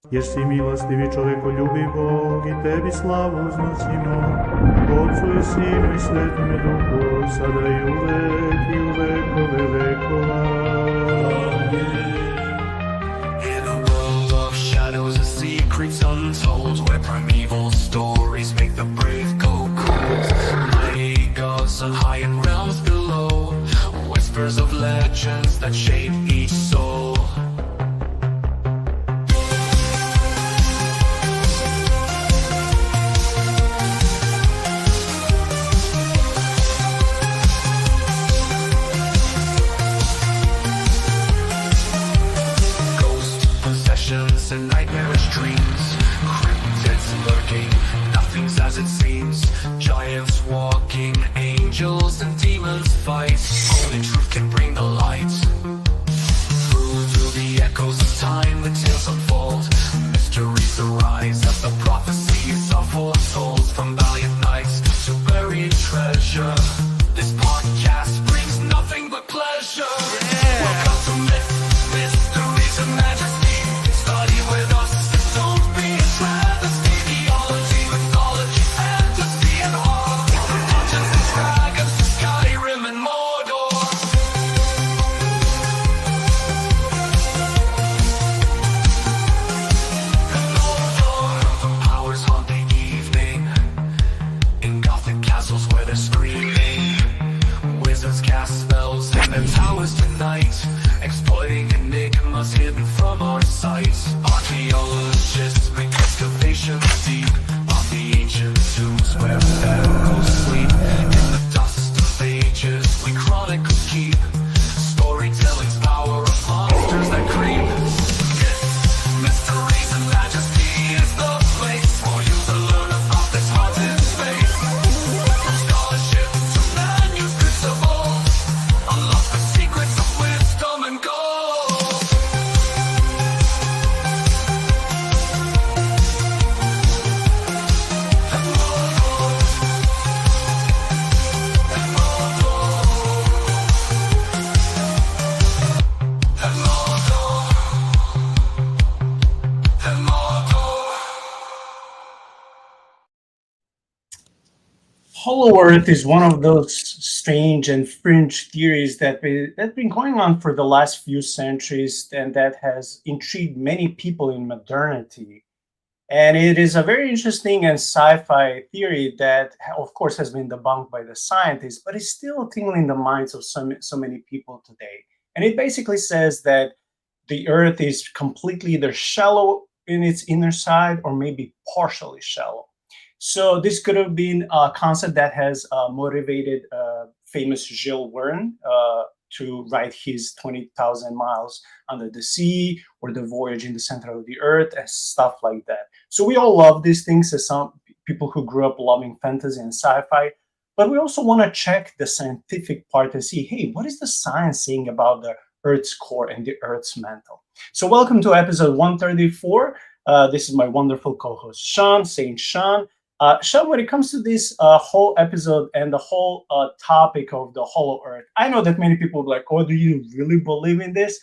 Jesi milostivi čovekoljubiv Bog i tebi slavu uznosimo, Otcu i Sinu i Svetome Duhu, sada i u vekove vekova. In a world of shadows and secrets untold, where primeval stories make the brave go cold, mighty gods on high and realms below, whispers of legends that shape each soul. And nightmarish dreams, cryptids lurking, nothing's as it seems, giants walking, angels and demons fight, only truth can bring the light. Through the echoes of time, the tales unfold, mysteries arise as the prophecies are foretold, from valiant knights to buried treasure. This podcast brings nothing but pleasure. Welcome to myth, mysteries and majesty. Study with us, don't be a travesty. Theology, mythology, fantasy and horror, Dungeons and Dragons, Skyrim and Mordor. And Mordor, the powers haunt the evening, in gothic castles where they're screaming. Wizards cast spells in their towers tonight, exploiting enigmas hidden from our sight. Archaeologists make excavations deep on the ancient tombs where pharaohs sleep. In the dust of ages we chronicles keep, storytelling's power of monsters that creep. Mysteries and majesty is the place for you to learn about this haunted space. From scholarship to manuscripts of old, unlock the secrets of wisdom and gold. Hollow Earth is one of those strange and fringe theories that's been going on for the last few centuries and that has intrigued many people in modernity. And it is a very interesting and sci-fi theory that, of course, has been debunked by the scientists, but is still tingling the minds of so many people today. And it basically says that the Earth is completely either shallow in its inner side or maybe partially shallow. So this could have been a concept that has motivated famous Jules Verne to write his 20,000 miles under the sea or the voyage in the center of the earth and stuff like that. So we all love these things as some people who grew up loving fantasy and sci-fi, but we also want to check the scientific part and see, hey, what is the science saying about the Earth's core and the Earth's mantle? So welcome to episode 134. This is my wonderful co-host, Shaun, saying Shaun. Sean, when it comes to this whole episode and the whole topic of the Hollow Earth, I know that many people will be like, oh, do you really believe in this?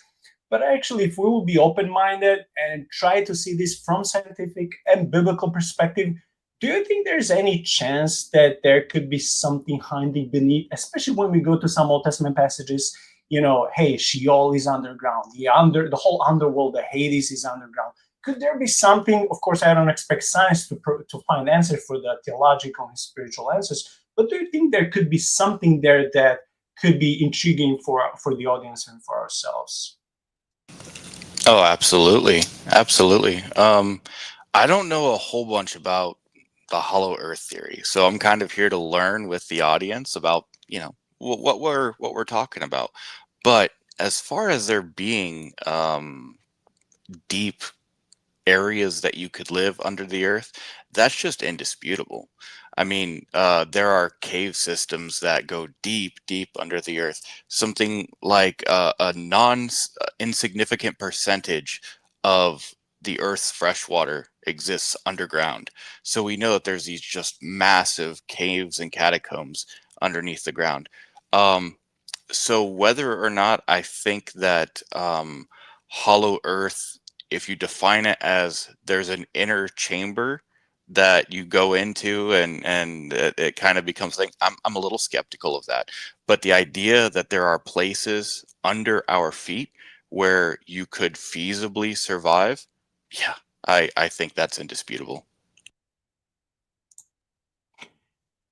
But actually, if we will be open-minded and try to see this from scientific and biblical perspective, do you think there's any chance that there could be something hiding beneath, especially when we go to some Old Testament passages, you know, hey, Sheol is underground, the whole underworld, the Hades is underground. Could there be something? Of course, I don't expect science to find answers for the theological and spiritual answers, but do you think there could be something there that could be intriguing for the audience and for ourselves? Oh, absolutely. Absolutely. I don't know a whole bunch about the hollow earth theory, so I'm kind of here to learn with the audience about, what we're talking about. But as far as there being deep areas that you could live under the earth, that's just indisputable. I mean, there are cave systems that go deep, deep under the earth. Something like a non-insignificant percentage of the earth's fresh water exists underground. So we know that there's these just massive caves and catacombs underneath the ground. So whether or not I think that hollow earth if you define it as there's an inner chamber that you go into and it kind of becomes like I'm a little skeptical of that. But the idea that there are places under our feet where you could feasibly survive, yeah, I think that's indisputable.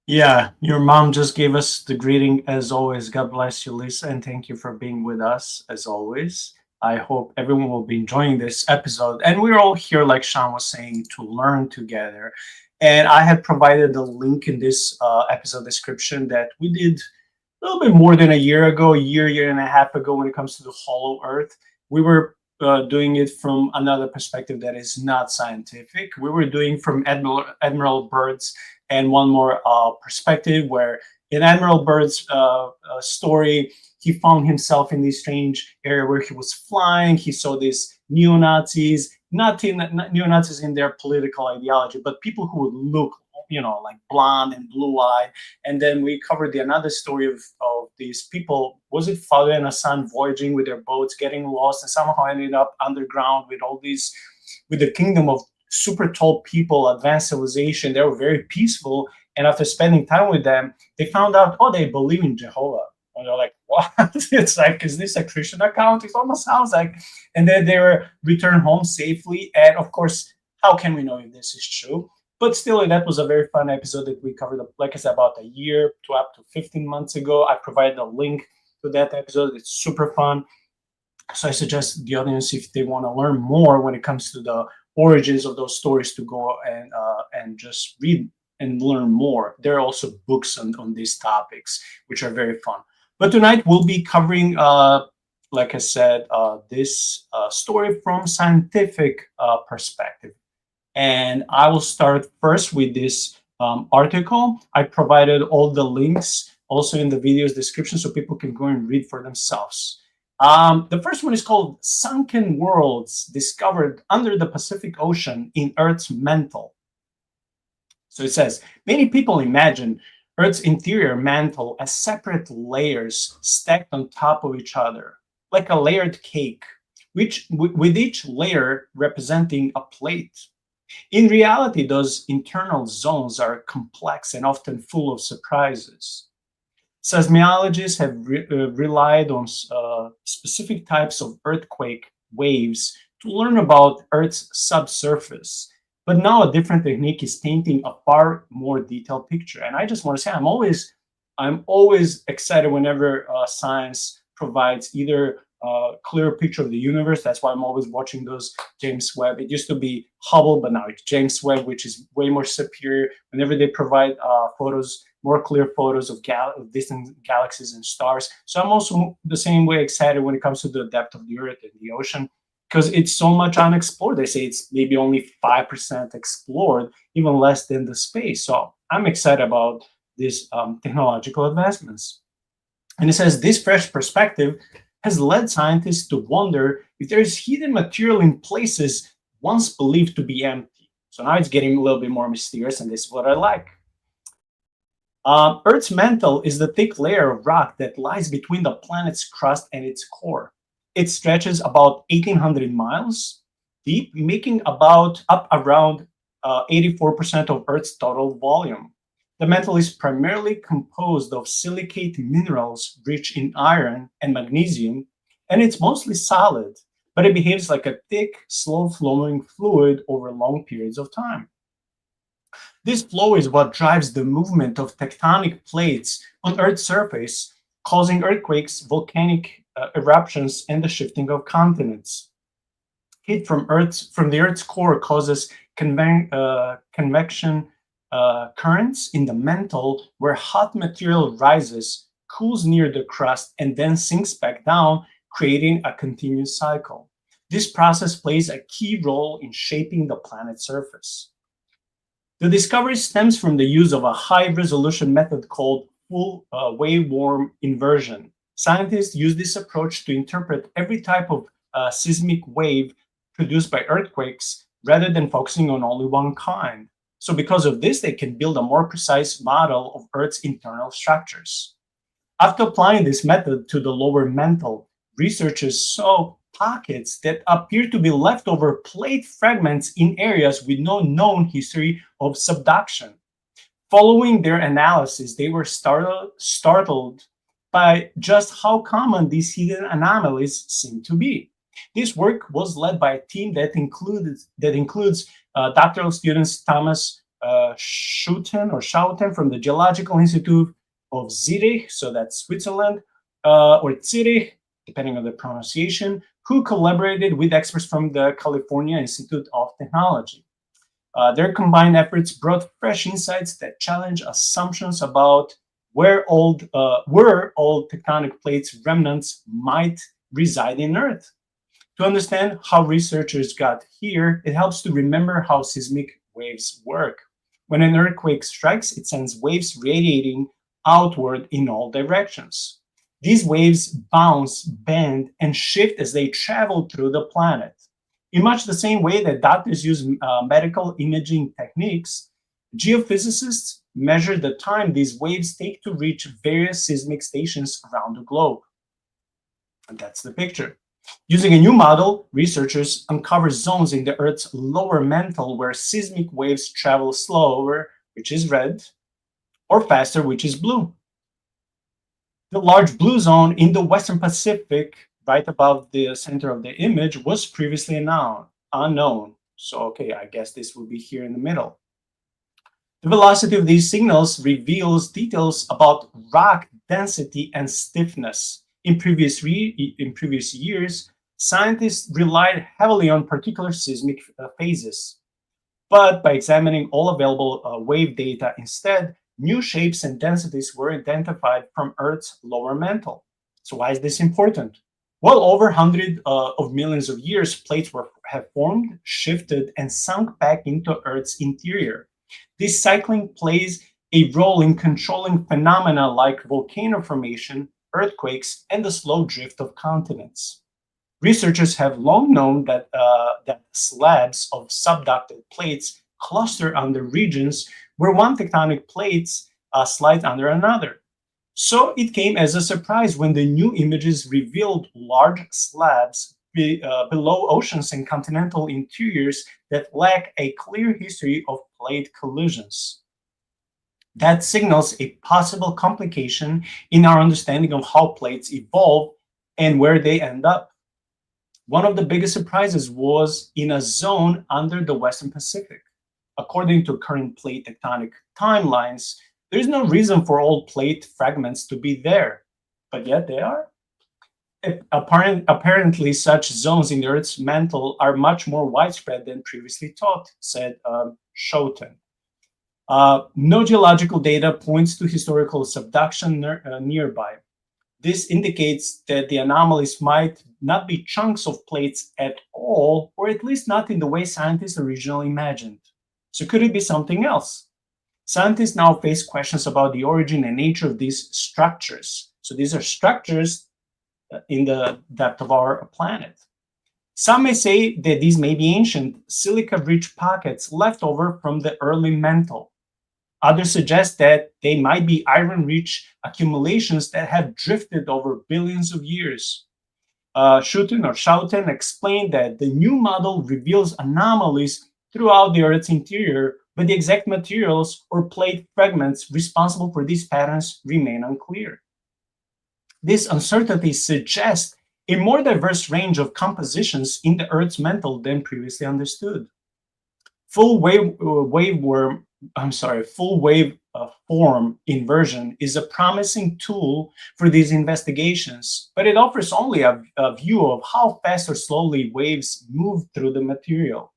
Yeah, your mom just gave us the greeting as always. God bless you, Lisa, and thank you for being with us as always. I hope everyone will be enjoying this episode. And we're all here, like Shaun was saying, to learn together. And I had provided a link in this episode description that we did a little bit more than a year ago, year and a half ago, when it comes to the hollow earth. We were doing it from another perspective that is not scientific. We were doing from Admiral Byrd's and one more perspective, where in Admiral Byrd's story, he found himself in this strange area where he was flying. He saw these neo-Nazis, not neo-Nazis in their political ideology, but people who would look, like blonde and blue-eyed. And then we covered the another story of these people. Was it father and a son voyaging with their boats, getting lost, and somehow ended up underground with the kingdom of super tall people, advanced civilization. They were very peaceful. And after spending time with them, they found out, oh, they believe in Jehovah. And they're like, what? It's like, is this a Christian account? It almost sounds like. And then they were returned home safely. And of course, how can we know if this is true? But still, that was a very fun episode that we covered, like I said, about a year to up to 15 months ago. I provided a link to that episode. It's super fun. So I suggest the audience, if they want to learn more when it comes to the origins of those stories, to go and just read and learn more. There are also books on these topics, which are very fun. But tonight we'll be covering, like I said, this story from scientific perspective. And I will start first with this article. I provided all the links also in the video's description so people can go and read for themselves. The first one is called Sunken Worlds Discovered Under the Pacific Ocean in Earth's Mantle. So it says, many people imagine Earth's interior mantle as separate layers stacked on top of each other, like a layered cake, with each layer representing a plate. In reality, those internal zones are complex and often full of surprises. Seismologists have relied on specific types of earthquake waves to learn about Earth's subsurface. But now a different technique is painting a far more detailed picture. And I just want to say, I'm always excited whenever science provides either a clear picture of the universe. That's why I'm always watching those James Webb. It used to be Hubble, but now it's James Webb, which is way more superior. Whenever they provide photos, more clear photos of distant galaxies and stars. So I'm also the same way excited when it comes to the depth of the Earth and the ocean, because it's so much unexplored. They say it's maybe only 5% explored, even less than the space. So I'm excited about these technological advancements. And it says this fresh perspective has led scientists to wonder if there is hidden material in places once believed to be empty. So now it's getting a little bit more mysterious, and this is what I like. Earth's mantle is the thick layer of rock that lies between the planet's crust and its core. It stretches about 1,800 miles deep, making up around 84% of Earth's total volume. The mantle is primarily composed of silicate minerals rich in iron and magnesium, and it's mostly solid, but it behaves like a thick, slow-flowing fluid over long periods of time. This flow is what drives the movement of tectonic plates on Earth's surface, causing earthquakes, volcanic eruptions, and the shifting of continents. Heat from the Earth's core causes convection currents in the mantle, where hot material rises, cools near the crust, and then sinks back down, creating a continuous cycle. This process plays a key role in shaping the planet's surface. The discovery stems from the use of a high-resolution method called full waveform inversion. Scientists use this approach to interpret every type of seismic wave produced by earthquakes rather than focusing on only one kind. So because of this, they can build a more precise model of Earth's internal structures. After applying this method to the lower mantle, researchers saw pockets that appear to be leftover plate fragments in areas with no known history of subduction. Following their analysis, they were startled by just how common these hidden anomalies seem to be. This work was led by a team that includes doctoral students Thomas Schouten from the Geological Institute of Zurich, so that's Switzerland, or Zurich, depending on the pronunciation, who collaborated with experts from the California Institute of Technology. Their combined efforts brought fresh insights that challenge assumptions about where old tectonic plates remnants might reside in Earth. To understand how researchers got here, it helps to remember how seismic waves work. When an earthquake strikes, it sends waves radiating outward in all directions. These waves bounce, bend, and shift as they travel through the planet. In much the same way that doctors use medical imaging techniques, geophysicists measure the time these waves take to reach various seismic stations around the globe. And that's the picture. Using a new model, researchers uncover zones in the Earth's lower mantle where seismic waves travel slower, which is red, or faster, which is blue. The large blue zone in the Western Pacific, right above the center of the image, was previously unknown. So, okay, I guess this will be here in the middle. The velocity of these signals reveals details about rock density and stiffness. In previous years, scientists relied heavily on particular seismic phases. But by examining all available wave data instead, new shapes and densities were identified from Earth's lower mantle. So why is this important? Well, over hundreds of millions of years, plates have formed, shifted, and sunk back into Earth's interior. This cycling plays a role in controlling phenomena like volcano formation, earthquakes, and the slow drift of continents. Researchers have long known that slabs of subducted plates cluster under regions where one tectonic plate slides under another. So it came as a surprise when the new images revealed large slabs below oceans and continental interiors that lack a clear history of plate collisions. That signals a possible complication in our understanding of how plates evolve and where they end up. One of the biggest surprises was in a zone under the Western Pacific. According to current plate tectonic timelines, there's no reason for old plate fragments to be there, but yet they are. Apparently, such zones in the Earth's mantle are much more widespread than previously thought, said Schouten. No geological data points to historical subduction nearby. This indicates that the anomalies might not be chunks of plates at all, or at least not in the way scientists originally imagined. So could it be something else? Scientists now face questions about the origin and nature of these structures. So these are structures in the depth of our planet. Some may say that these may be ancient silica-rich pockets left over from the early mantle. Others suggest that they might be iron-rich accumulations that have drifted over billions of years. Schouten explained that the new model reveals anomalies throughout the Earth's interior, but the exact materials or plate fragments responsible for these patterns remain unclear. This uncertainty suggests a more diverse range of compositions in the Earth's mantle than previously understood. Full wave form inversion is a promising tool for these investigations, but it offers only a view of how fast or slowly waves move through the material.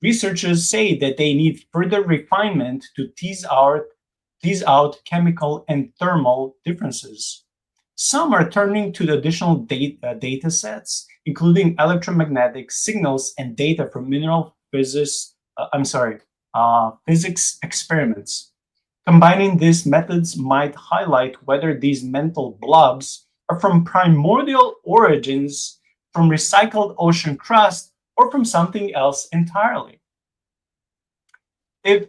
Researchers say that they need further refinement to tease out chemical and thermal differences. Some are turning to the additional data sets, including electromagnetic signals and data from mineral physics experiments. Combining these methods might highlight whether these mantle blobs are from primordial origins, from recycled ocean crust, or from something else entirely. If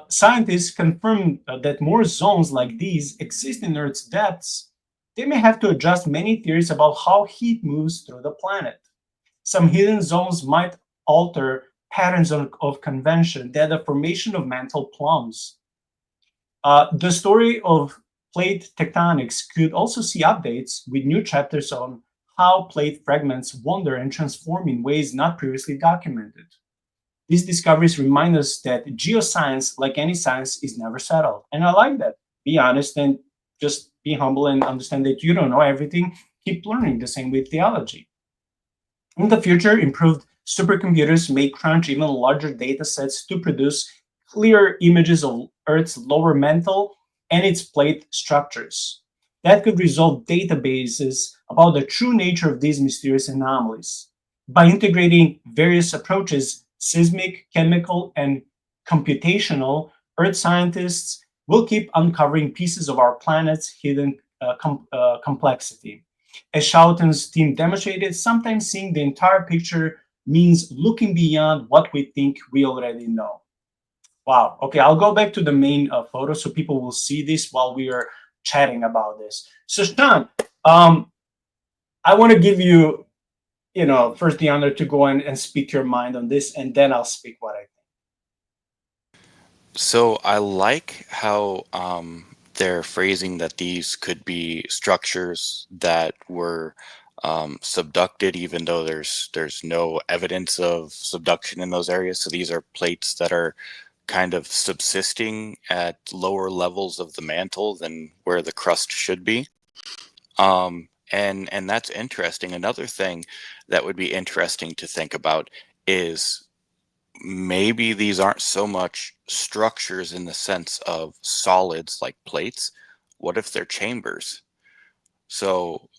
scientists confirm that more zones like these exist in Earth's depths, they may have to adjust many theories about how heat moves through the planet. Some hidden zones might alter patterns of convention that the formation of mantle plumbs. The story of plate tectonics could also see updates with new chapters on how plate fragments wander and transform in ways not previously documented. These discoveries remind us that geoscience, like any science, is never settled. And I like that. Be honest and just be humble and understand that you don't know everything. Keep learning, the same with theology. In the future, improved supercomputers may crunch even larger data sets to produce clear images of Earth's lower mantle and its plate structures. That could resolve databases about the true nature of these mysterious anomalies. By integrating various approaches, seismic, chemical, and computational, Earth scientists will keep uncovering pieces of our planet's hidden complexity. As Shouten's team demonstrated, sometimes seeing the entire picture means looking beyond what we think we already know. Wow. Okay, I'll go back to the main photo so people will see this while we are chatting about this. So, Shaun, I want to give you, first the honor to go in and speak your mind on this, and then I'll speak what I think. So I like how they're phrasing that these could be structures that were subducted, even though there's no evidence of subduction in those areas. So these are plates that are kind of subsisting at lower levels of the mantle than where the crust should be. And that's interesting. Another thing that would be interesting to think about is maybe these aren't so much structures in the sense of solids like plates. What if they're chambers? So,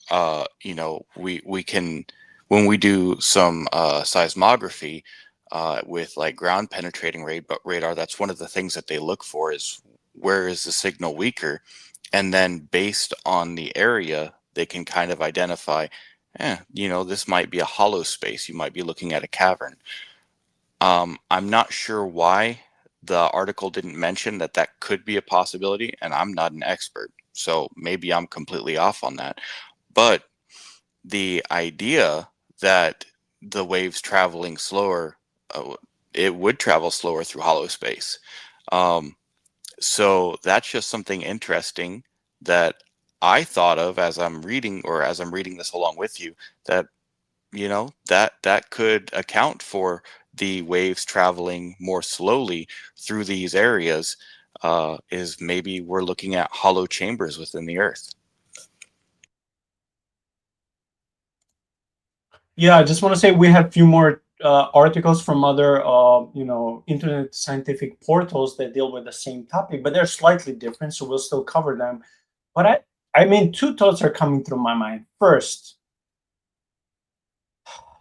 we can, when we do some seismography with like ground penetrating radar, that's one of the things that they look for is where is the signal weaker? And then based on the area, they can kind of identify, this might be a hollow space. You might be looking at a cavern. I'm not sure why the article didn't mention that that could be a possibility, and I'm not an expert, so maybe I'm completely off on that. But the idea that the waves traveling slower, it would travel slower through hollow space. So that's just something interesting that I thought of as I'm reading, or as I'm reading this along with you, that that could account for the waves traveling more slowly through these areas, is maybe we're looking at hollow chambers within the earth. Yeah, I just want to say we have a few more articles from other, internet scientific portals that deal with the same topic, but they're slightly different, so we'll still cover them. But I mean, two thoughts are coming through my mind. First,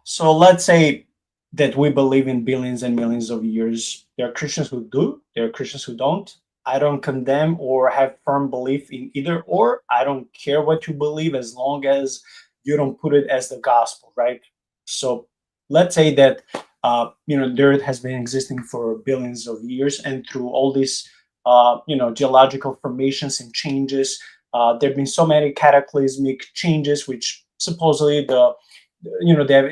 so let's say that we believe in billions and millions of years. There are Christians who do, there are Christians who don't. I don't condemn or have firm belief in either or. I don't care what you believe as long as you don't put it as the gospel, right? So let's say that the earth has been existing for billions of years, and through all these geological formations and changes, there have been so many cataclysmic changes, which supposedly the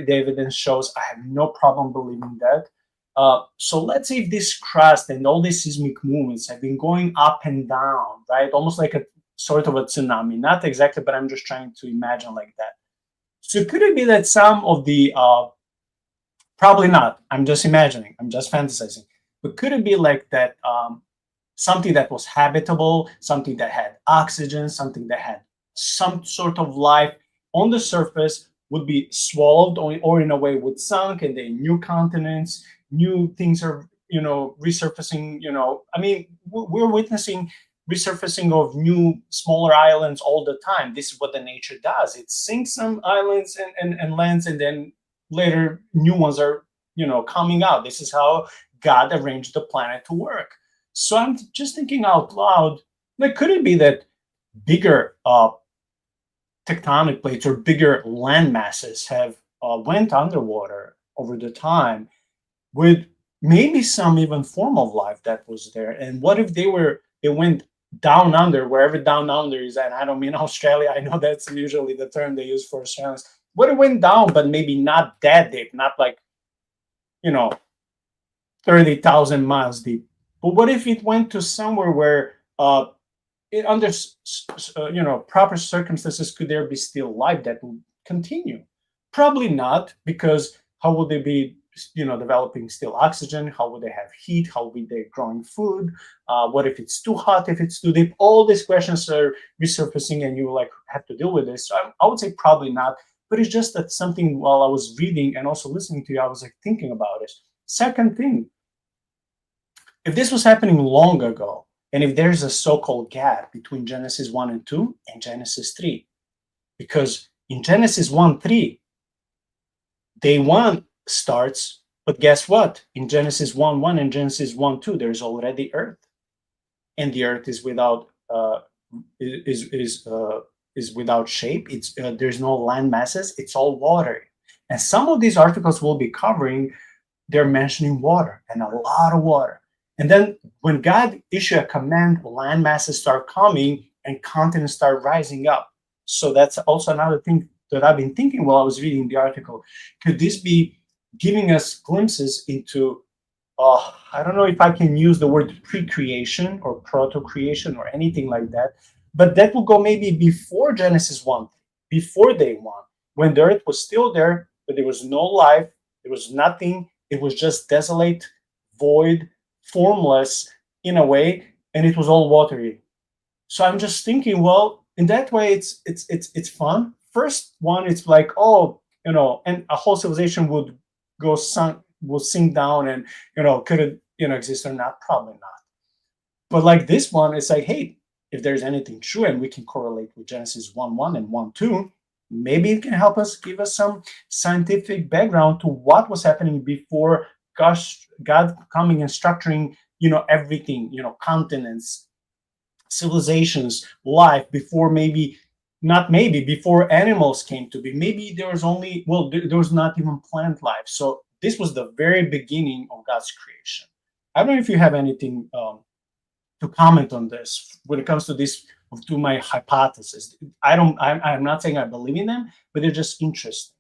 evidence shows. I have no problem believing that. So let's say if this crust and all these seismic movements have been going up and down, right? Almost like a sort of a tsunami. Not exactly, but I'm just trying to imagine like that. So could it be that some of the, probably not, I'm just imagining, I'm just fantasizing, but could it be like that something that was habitable, something that had oxygen, something that had some sort of life on the surface would be swallowed, or in a way would sunk, and then new continents, new things are resurfacing. I mean, we're witnessing resurfacing of new smaller islands all the time. This is what the nature does. It sinks some islands and lands, and then later new ones are coming out. This is how God arranged the planet to work. So I'm just thinking out loud, like, could it be that bigger tectonic plates or bigger land masses have went underwater over the time with maybe some even form of life that was there? And what if they went down under, wherever down under is, and I don't mean Australia. I know that's usually the term they use for Australians. But it went down, but maybe not that deep, not like, you know, 30,000 miles deep. But what if it went to somewhere where it under proper circumstances, could there be still life that would continue? Probably not, because how would they be developing still oxygen? How would they have heat? How would they growing food? What if it's too hot, if it's too deep? All these questions are resurfacing, and you like have to deal with this. So I would say probably not, but it's just that something, while I was reading and also listening to you, I was like thinking about it. Second thing, if this was happening long ago, and if there's a so-called gap between Genesis 1 and 2 and Genesis 3, because in Genesis 1, 3, day one starts, but guess what? In Genesis 1, 1 and Genesis 1, 2, there's already earth. And the earth is without is without shape. It's there's no land masses, it's all water. And some of these articles will be covering, they're mentioning water, and a lot of water. And then when God issued a command, land masses start coming and continents start rising up. So that's also another thing that I've been thinking while I was reading the article. Could this be giving us glimpses into, I don't know if I can use the word pre-creation or proto-creation or anything like that, but that will go maybe before Genesis 1, before day one, when the earth was still there, but there was no life, there was nothing, it was just desolate, void, formless in a way, and it was all watery. So I'm just thinking, well, in that way, it's fun. First one, it's like, oh, and a whole civilization would will sink down, and could it exist or not? Probably not. But like this one, it's like, hey, if there's anything true, and we can correlate with Genesis 1:1 and 1:2, maybe it can help us, give us some scientific background to what was happening before God coming and structuring, everything, continents, civilizations, life, before before animals came to be. Maybe there was there was not even plant life. So this was the very beginning of God's creation. I don't know if you have anything to comment on this when it comes to this, to my hypothesis. I'm not saying I believe in them, but they're just interesting.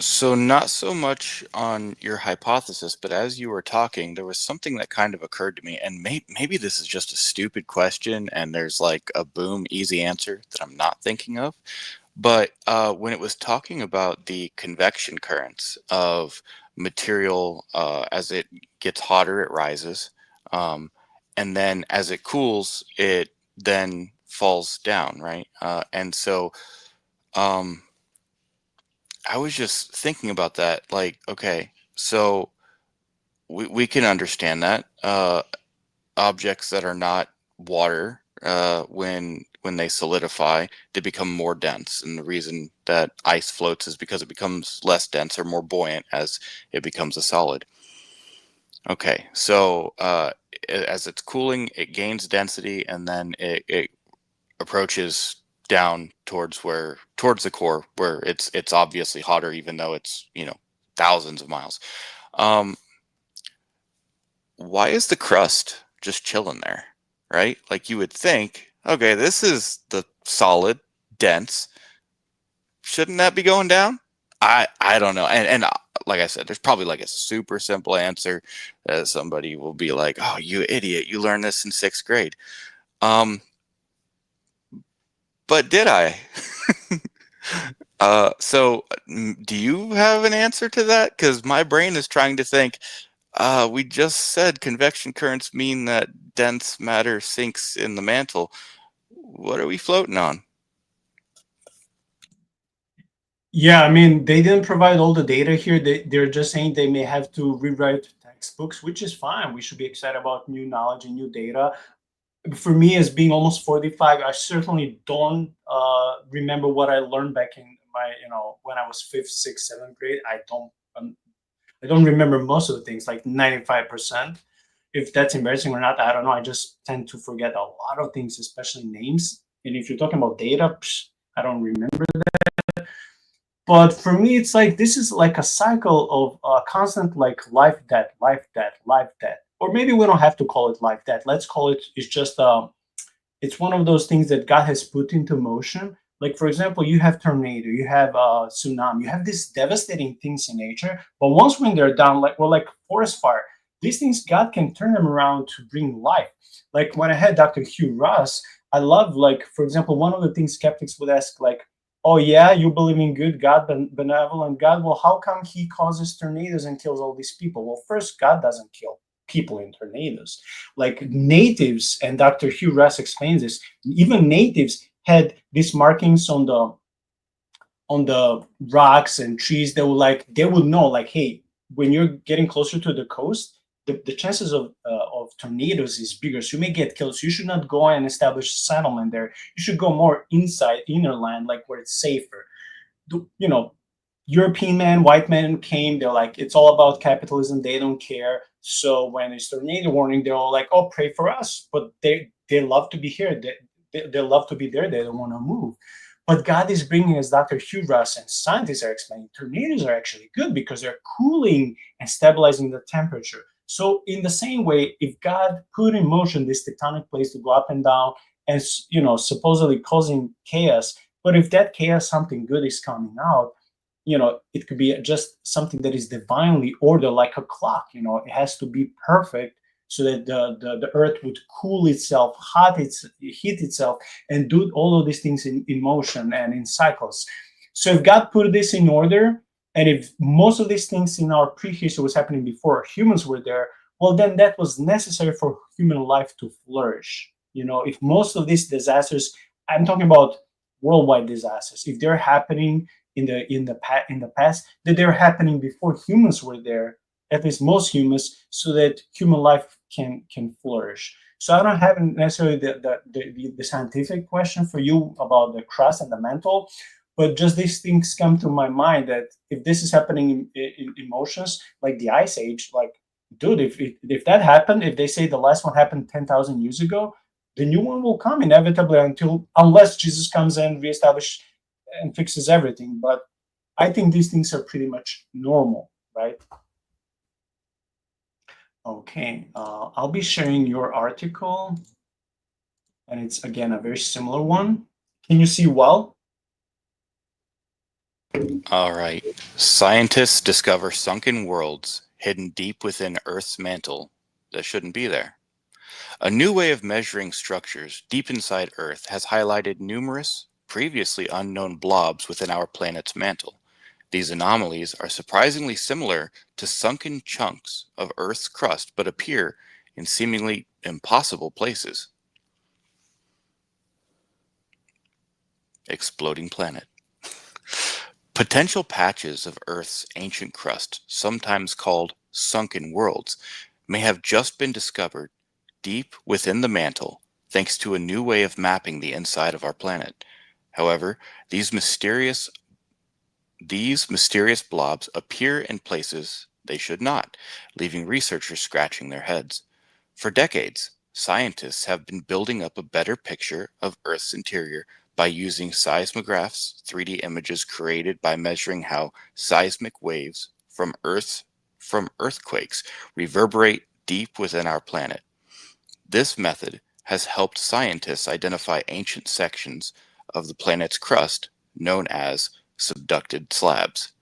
So, not so much on your hypothesis, but as you were talking, there was something that kind of occurred to me, and maybe this is just a stupid question, and there's like a boom, easy answer that I'm not thinking of. But when it was talking about the convection currents of material, as it gets hotter, it rises, and then as it cools, it then falls down, right? And so. Um, I was just thinking about that. Like, okay, so we can understand that objects that are not water, when they solidify, they become more dense, and the reason that ice floats is because it becomes less dense or more buoyant as it becomes a solid. Okay, so as it's cooling, it gains density, and then it approaches down towards the core, where it's obviously hotter, even though it's thousands of miles. um why is the crust just chilling there, right? Like, you would think, okay, this is the solid, dense, shouldn't that be going down? I don't know. And like I said, there's probably like a super simple answer that somebody will be like, oh, you idiot, you learned this in 6th grade. um but did I? So do you have an answer to that? Because my brain is trying to think. We just said convection currents mean that dense matter sinks in the mantle. What are we floating on? Yeah, I mean, they didn't provide all the data here. They're just saying they may have to rewrite textbooks, which is fine. We should be excited about new knowledge and new data. For me, as being almost 45, I certainly don't remember what I learned back in my, when I was fifth, sixth, seventh grade. I don't remember most of the things, like 95%. If that's embarrassing or not, I don't know. I just tend to forget a lot of things, especially names. And if you're talking about data, I don't remember. But for me, it's like this is like a cycle of constant like life, death, life, death, life, death. or maybe we don't have to call it like that. Let's call it, it's just it's one of those things that God has put into motion. Like, for example, you have tornado, you have tsunami, you have these devastating things in nature. But once when they're done, like, well, like forest fire, these things, God can turn them around to bring life. Like when I had Dr. Hugh Ross, I love, like, for example, one of the things skeptics would ask, like, oh yeah, you believe in good God, benevolent God. Well, how come he causes tornadoes and kills all these people? Well, first, God doesn't kill people in tornadoes. Like natives, and Dr. Hugh Ross explains this, even natives had these markings on the rocks and trees that would, like, they would know, like, hey, when you're getting closer to the coast, the chances of tornadoes is bigger, so you may get killed. So you should not go and establish a settlement there. You should go more inside, inner land, like where it's safer. You know, European man, white men came, they're like, it's all about capitalism, they don't care. So when it's tornado warning, they're all like, oh, pray for us. But they love to be here. They love to be there. They don't want to move. But God is bringing, as Dr. Hugh Ross and scientists are explaining, tornadoes are actually good because they're cooling and stabilizing the temperature. So in the same way, if God put in motion this tectonic plates to go up and down and, you know, supposedly causing chaos, but if that chaos, something good is coming out, you know, it could be just something that is divinely ordered, like a clock. You know, it has to be perfect so that the earth would cool itself, heat itself, and do all of these things in motion and in cycles. So if God put this in order, and if most of these things in our prehistory was happening before humans were there, well, then that was necessary for human life to flourish. You know, if most of these disasters, I'm talking about worldwide disasters, if they're happening in the past, that they're happening before humans were there, at least most humans, so that human life can flourish. So I don't have necessarily the scientific question for you about the crust and the mantle, but just these things come to my mind, that if this is happening in emotions like the ice age, like, dude, if that happened, if they say the last one happened 10,000 years ago, the new one will come inevitably, unless Jesus comes and reestablish and fixes everything. But I think these things are pretty much normal, right? Okay, I'll be sharing your article, and it's again a very similar one. Can you see well? All right. Scientists discover sunken worlds hidden deep within Earth's mantle that shouldn't be there. A new way of measuring structures deep inside Earth has highlighted numerous previously unknown blobs within our planet's mantle. These anomalies are surprisingly similar to sunken chunks of Earth's crust, but appear in seemingly impossible places. Exploding planet. Potential patches of Earth's ancient crust, sometimes called sunken worlds, may have just been discovered deep within the mantle thanks to a new way of mapping the inside of our planet. However, these mysterious blobs appear in places they should not, leaving researchers scratching their heads. For decades, scientists have been building up a better picture of Earth's interior by using seismographs, 3D images created by measuring how seismic waves from earthquakes reverberate deep within our planet. This method has helped scientists identify ancient sections of the planet's crust, known as subducted slabs,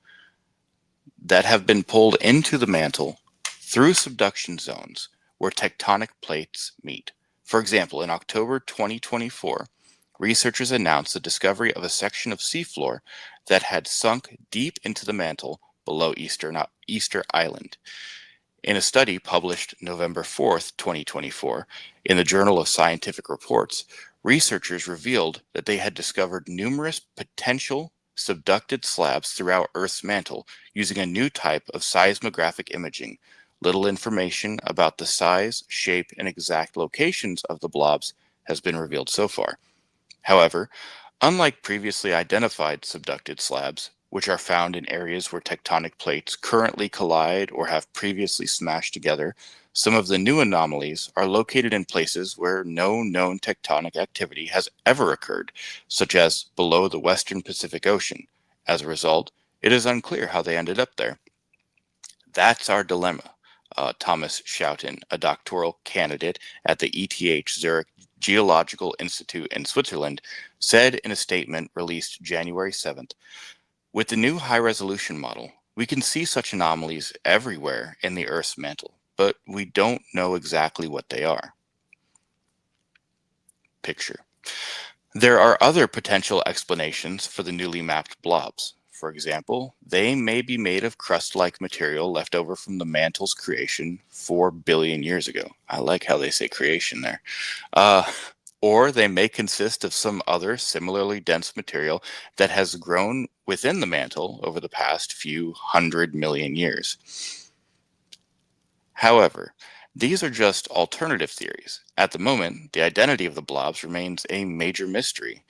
that have been pulled into the mantle through subduction zones where tectonic plates meet. For example, in October 2024, researchers announced the discovery of a section of seafloor that had sunk deep into the mantle below Easter Island. In a study published November 4th, 2024, in the Journal of Scientific Reports, researchers revealed that they had discovered numerous potential subducted slabs throughout Earth's mantle using a new type of seismographic imaging. Little information about the size, shape, and exact locations of the blobs has been revealed so far. However, unlike previously identified subducted slabs, which are found in areas where tectonic plates currently collide or have previously smashed together, some of the new anomalies are located in places where no known tectonic activity has ever occurred, such as below the western Pacific Ocean. As a result, it is unclear how they ended up there. That's our dilemma. Thomas Schouten, a doctoral candidate at the ETH Zurich Geological Institute in Switzerland, said in a statement released January 7th, "With the new high-resolution model, we can see such anomalies everywhere in the Earth's mantle, but we don't know exactly what they are." Picture. There are other potential explanations for the newly mapped blobs. For example, they may be made of crust-like material left over from the mantle's creation 4 billion years ago. I like how they say creation there. Or they may consist of some other similarly dense material that has grown within the mantle over the past few 100 million years. However, these are just alternative theories. At the moment, the identity of the blobs remains a major mystery.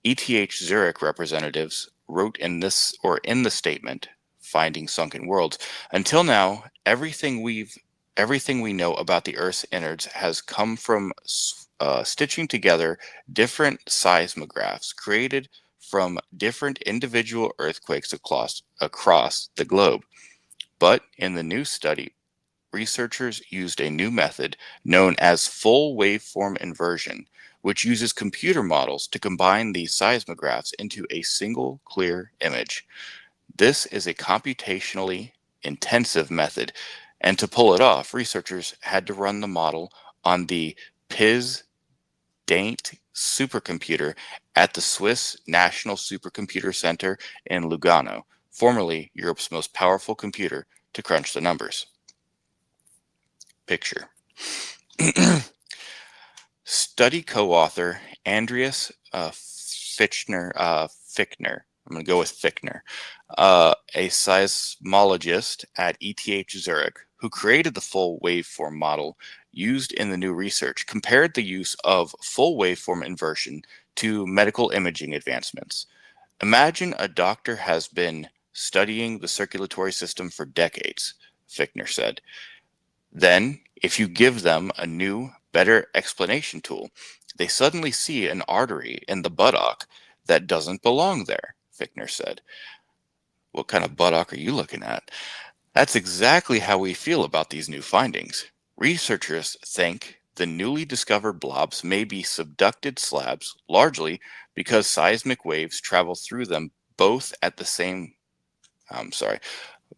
ETH Zurich representatives wrote in the statement, Finding Sunken Worlds, "Until now, everything we know about the Earth's innards has come from stitching together different seismographs created from different individual earthquakes across the globe. But in the new study, researchers used a new method known as full waveform inversion, which uses computer models to combine these seismographs into a single clear image. This is a computationally intensive method, and to pull it off, researchers had to run the model on the PIZ-DAINT supercomputer at the Swiss National Supercomputer Center in Lugano, formerly Europe's most powerful computer, to crunch the numbers." Picture. Study co-author Andreas Fichtner, I'm going to go with Fichtner, a seismologist at ETH Zurich, who created the full waveform model used in the new research, compared the use of full waveform inversion to medical imaging advancements. "Imagine a doctor has been studying the circulatory system for decades," Fichtner said. "Then, if you give them a new, better explanation tool, they suddenly see an artery in the buttock that doesn't belong there," Fichtner said. "What kind of buttock are you looking at?" That's exactly how we feel about these new findings. Researchers think the newly discovered blobs may be subducted slabs, largely because seismic waves travel through them both at the same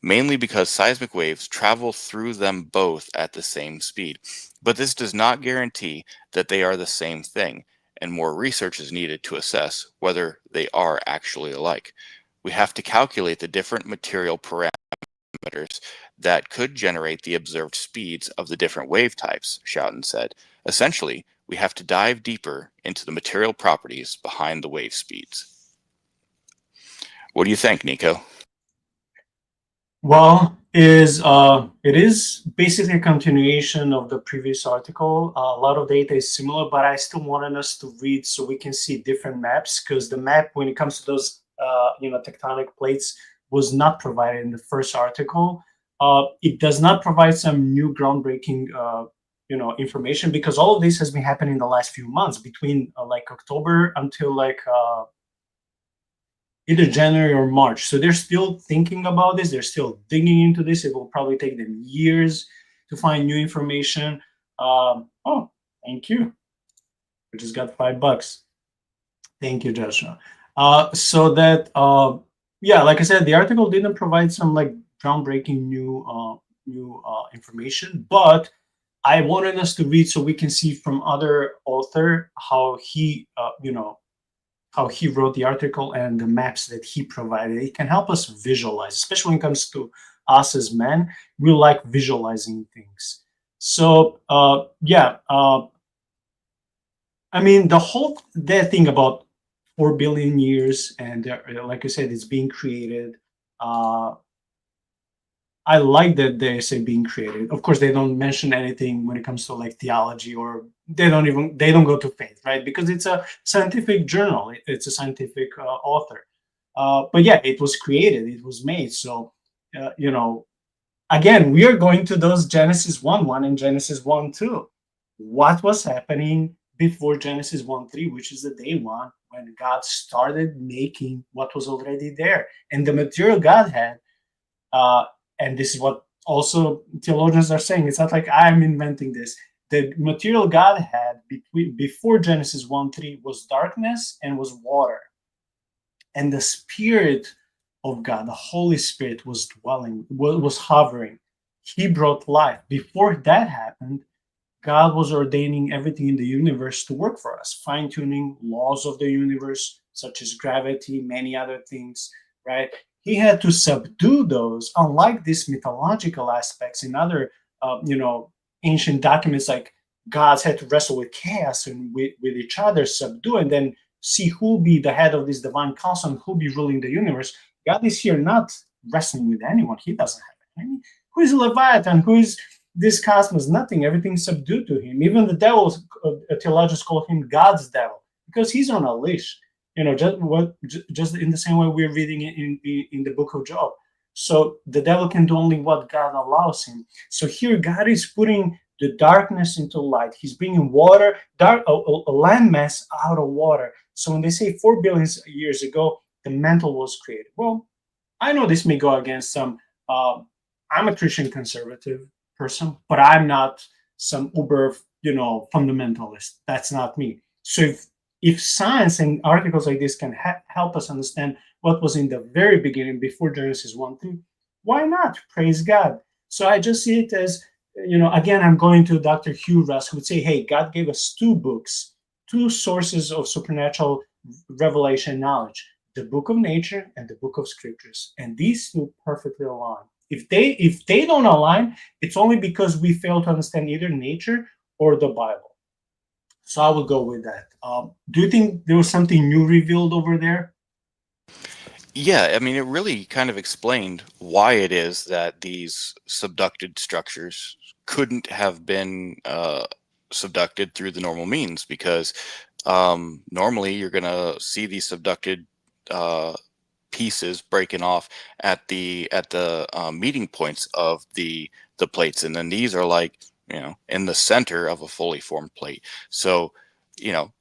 mainly because seismic waves travel through them both at the same speed. But this does not guarantee that they are the same thing, and more research is needed to assess whether they are actually alike. We have to calculate the different material parameters that could generate the observed speeds of the different wave types, Schouten said. Essentially, we have to dive deeper into the material properties behind the wave speeds. What do you think, Nico? Well, it is basically a continuation of the previous article. A lot of data is similar, but I still wanted us to read so we can see different maps, because the map, when it comes to those tectonic plates, was not provided in the first article. It does not provide some new groundbreaking information, because all of this has been happening in the last few months, between like October until like either January or March. So they're still thinking about this. They're still digging into this. It will probably take them years to find new information. Oh, thank you. We just got $5. Thank you, Joshua. So that, yeah, like I said, the article didn't provide some like groundbreaking new information, but I wanted us to read so we can see from other author how he, how he wrote the article and the maps that he provided. It can help us visualize, especially when it comes to us as men. We like visualizing things. So yeah, I mean, that thing about 4 billion years, and like I said, it's being created. I like that they say being created. Of course, they don't mention anything when it comes to like theology, or they don't go to faith, right? Because it's a scientific journal. It's a scientific author. But yeah, it was created. It was made. So, again, we are going to those Genesis 1:1 and Genesis 1:2. What was happening before Genesis 1:3, which is the day one when God started making what was already there, and the material God had. And this is what Also, theologians are saying it's not like I'm inventing this. The material God had before Genesis 1:3 was darkness and was water. And the Spirit of God, the Holy Spirit, was dwelling, was hovering. He brought life. Before that happened, God was ordaining everything in the universe to work for us, fine tuning laws of the universe, such as gravity, many other things, right? He had to subdue those, unlike these mythological aspects in other, ancient documents, like gods had to wrestle with chaos and with each other, subdue, and then see who be the head of this divine council and who be ruling the universe. God is here not wrestling with anyone. He doesn't have any. Who is Leviathan? Who is this cosmos? Nothing. Everything's subdued to him. Even the devil, theologians call him God's devil because he's on a leash. Just in the same way we're reading it in the book of Job. So the devil can do only what God allows him. So here God is putting the darkness into light. He's bringing water, a land mass out of water. So when they say 4 billion years ago, the mantle was created. Well, I know this may go against some. I'm a Christian conservative person, but I'm not some uber, fundamentalist. That's not me. So if science and articles like this can help us understand what was in the very beginning before Genesis 1:3, why not? Praise God. So I just see it as, again, I'm going to Dr. Hugh Russ, who would say, hey, God gave us two books, two sources of supernatural revelation knowledge, the book of nature and the book of scriptures. And these two perfectly align. If they don't align, it's only because we fail to understand either nature or the Bible. So I will go with that. Do you think there was something new revealed over there? Yeah, I mean, it really kind of explained why it is that these subducted structures couldn't have been subducted through the normal means, because normally you're going to see these subducted uh, pieces breaking off at the meeting points of the plates, and then these are like, in the center of a fully formed plate. So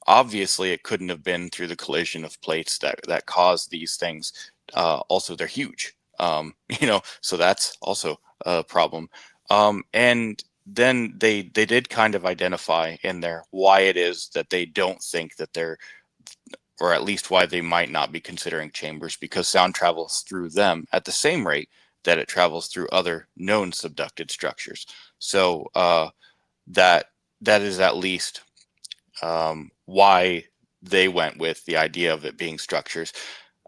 obviously it couldn't have been through the collision of plates that caused these things. Also, they're huge. So that's also a problem. And then they did kind of identify in there why it is that they don't think that they're, or at least why they might not be considering chambers, because sound travels through them at the same rate that it travels through other known subducted structures. So that is at least why they went with the idea of it being structures.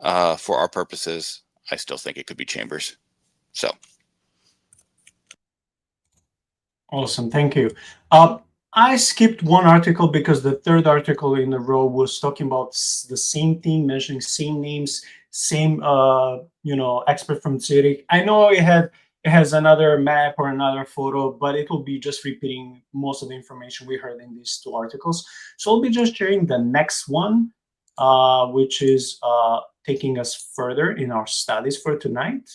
For our purposes, I still think it could be chambers. So Awesome, thank you. I skipped one article because the third article in a row was talking about the same thing, mentioning same names, same expert from Zurich. I know it has another map or another photo, but it will be just repeating most of the information we heard in these two articles. So I'll be just sharing the next one, which is taking us further in our studies for tonight.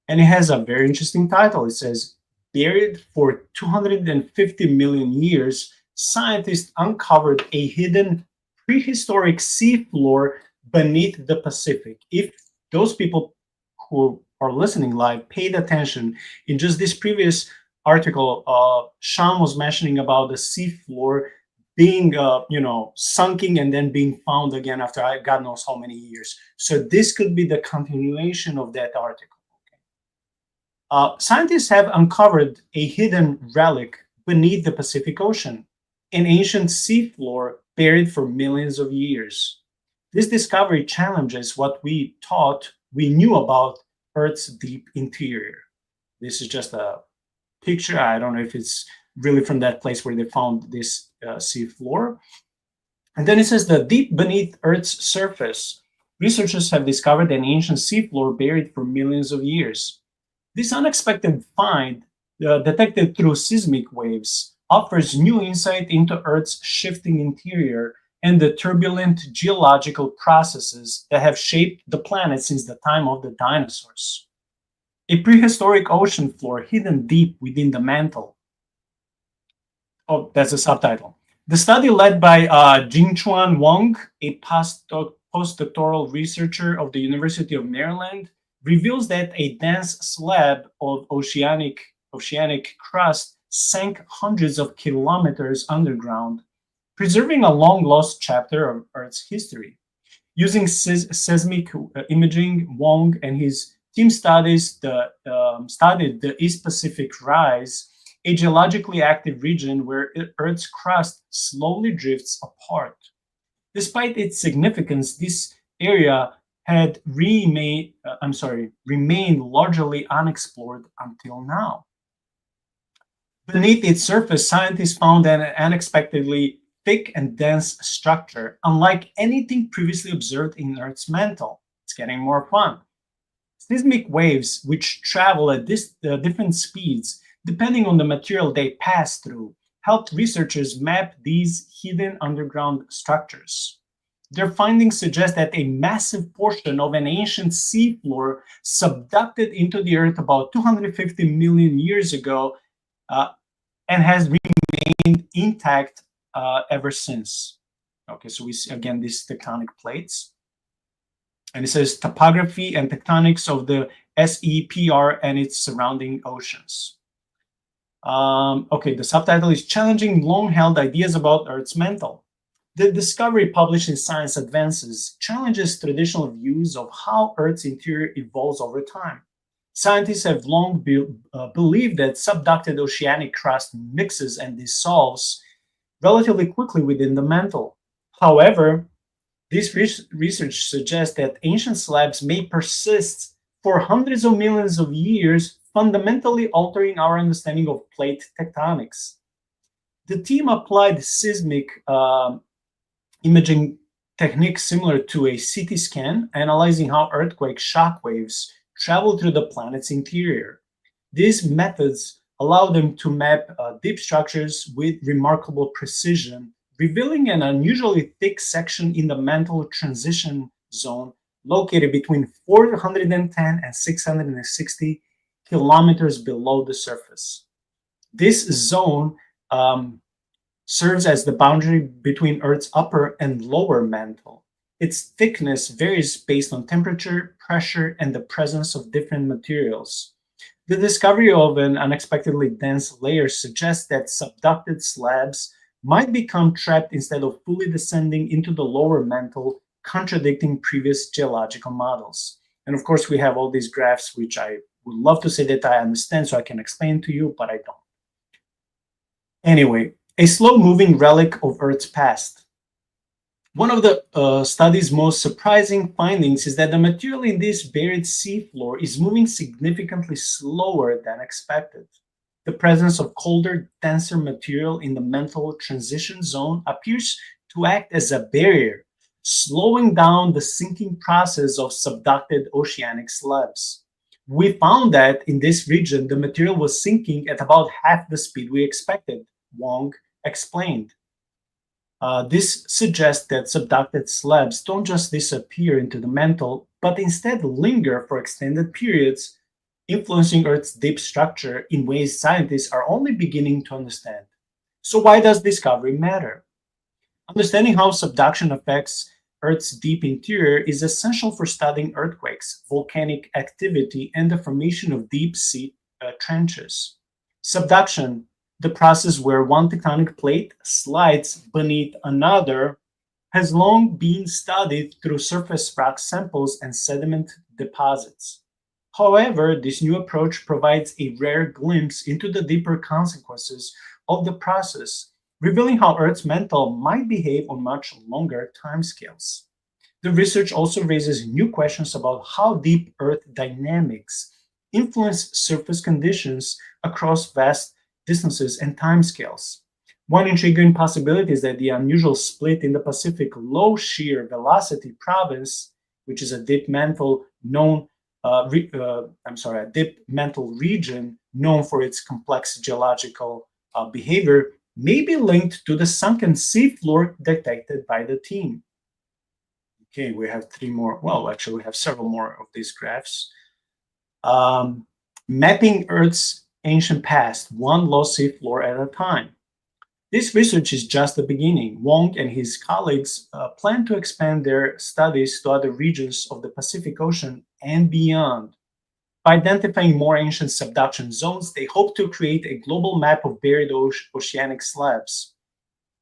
And it has a very interesting title. It says, buried for 250 million years, scientists uncovered a hidden prehistoric seafloor beneath the Pacific. If those people who are listening live paid attention, in just this previous article, Shaun was mentioning about the seafloor being, sunken and then being found again after God knows how many years. So this could be the continuation of that article. Scientists have uncovered a hidden relic beneath the Pacific Ocean, an ancient seafloor buried for millions of years. This discovery challenges what we thought we knew about Earth's deep interior. This is just a picture. I don't know if it's really from that place where they found this seafloor. And then it says that deep beneath Earth's surface, researchers have discovered an ancient seafloor buried for millions of years. This unexpected find, detected through seismic waves, offers new insight into Earth's shifting interior and the turbulent geological processes that have shaped the planet since the time of the dinosaurs. A prehistoric ocean floor hidden deep within the mantle. Oh, that's a subtitle. The study, led by Jingchuan Wang, a postdoctoral researcher of the University of Maryland, reveals that a dense slab of oceanic crust sank hundreds of kilometers underground, preserving a long-lost chapter of Earth's history. Using seismic imaging, Wong and his team studied the East Pacific Rise, a geologically active region where Earth's crust slowly drifts apart. Despite its significance, this area had remained largely unexplored until now. Beneath its surface, scientists found an unexpectedly thick and dense structure, unlike anything previously observed in Earth's mantle. It's getting more fun. Seismic waves, which travel at different speeds depending on the material they pass through, helped researchers map these hidden underground structures. Their findings suggest that a massive portion of an ancient seafloor subducted into the Earth about 250 million years ago and has remained intact ever since. Okay, so we see again these tectonic plates. And it says topography and tectonics of the SEPR and its surrounding oceans. Okay, the subtitle is Challenging Long-Held Ideas About Earth's Mantle. The discovery published in Science Advances challenges traditional views of how Earth's interior evolves over time. Scientists have long believed that subducted oceanic crust mixes and dissolves relatively quickly within the mantle. However, this research suggests that ancient slabs may persist for hundreds of millions of years, fundamentally altering our understanding of plate tectonics. The team applied seismic imaging techniques similar to a CT scan, analyzing how earthquake shock waves travel through the planet's interior. These methods allow them to map deep structures with remarkable precision, revealing an unusually thick section in the mantle transition zone located between 410 and 660 kilometers below the surface. This zone serves as the boundary between Earth's upper and lower mantle. Its thickness varies based on temperature, pressure, and the presence of different materials. The discovery of an unexpectedly dense layer suggests that subducted slabs might become trapped instead of fully descending into the lower mantle, contradicting previous geological models. And of course, we have all these graphs, which I would love to say that I understand so I can explain to you, but I don't. Anyway, a slow-moving relic of Earth's past. One of the study's most surprising findings is that the material in this buried seafloor is moving significantly slower than expected. The presence of colder, denser material in the mantle transition zone appears to act as a barrier, slowing down the sinking process of subducted oceanic slabs. We found that in this region, the material was sinking at about half the speed we expected, Wong explained. This suggests that subducted slabs don't just disappear into the mantle, but instead linger for extended periods, influencing Earth's deep structure in ways scientists are only beginning to understand. So why does discovery matter? Understanding how subduction affects Earth's deep interior is essential for studying earthquakes, volcanic activity, and the formation of deep sea trenches. Subduction, the process where one tectonic plate slides beneath another, has long been studied through surface rock samples and sediment deposits. However, this new approach provides a rare glimpse into the deeper consequences of the process, revealing how Earth's mantle might behave on much longer timescales. The research also raises new questions about how deep Earth dynamics influence surface conditions across vast distances and timescales. One intriguing possibility is that the unusual split in the Pacific low shear velocity province, which is a deep mantle region known for its complex geological behavior, may be linked to the sunken seafloor detected by the team. Okay, we have three more. Well, actually, we have several more of these graphs. Mapping Earth's ancient past, one lost seafloor at a time. This research is just the beginning. Wong and his colleagues plan to expand their studies to other regions of the Pacific Ocean and beyond. By identifying more ancient subduction zones, they hope to create a global map of buried oceanic slabs.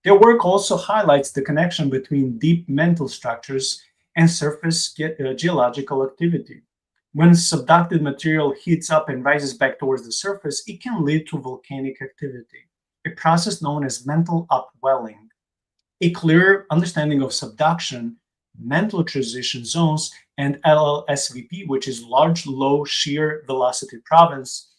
Their work also highlights the connection between deep mantle structures and surface geological activity. When subducted material heats up and rises back towards the surface, it can lead to volcanic activity, a process known as mantle upwelling. A clear understanding of subduction, mantle transition zones, and LLSVP, which is large low shear velocity province,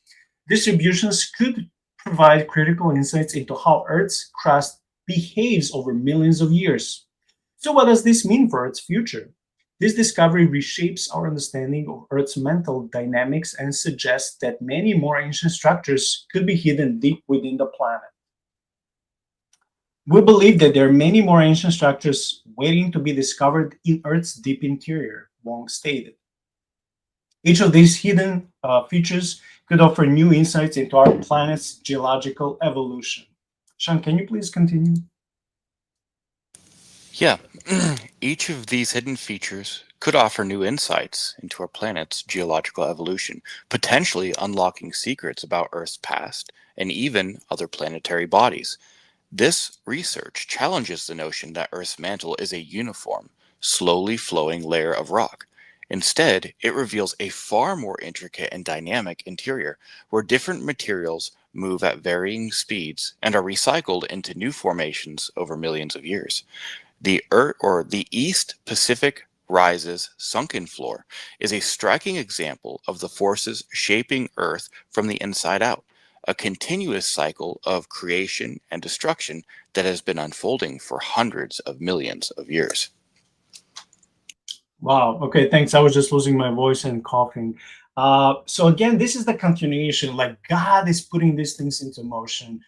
distributions could provide critical insights into how Earth's crust behaves over millions of years. So, what does this mean for Earth's future? This discovery reshapes our understanding of Earth's mantle dynamics and suggests that many more ancient structures could be hidden deep within the planet. We believe that there are many more ancient structures waiting to be discovered in Earth's deep interior, Wong stated. Each of these hidden features could offer new insights into our planet's geological evolution. Shaun, can you please continue? Yeah, each of these hidden features could offer new insights into our planet's geological evolution, potentially unlocking secrets about Earth's past and even other planetary bodies. This research challenges the notion that Earth's mantle is a uniform, slowly flowing layer of rock. Instead, it reveals a far more intricate and dynamic interior, where different materials move at varying speeds and are recycled into new formations over millions of years. The East Pacific Rise's sunken floor is a striking example of the forces shaping Earth from the inside out, a continuous cycle of creation and destruction that has been unfolding for hundreds of millions of years. Wow. Okay. Thanks. I was just losing my voice and coughing. So again, this is the continuation. Like God is putting these things into motion.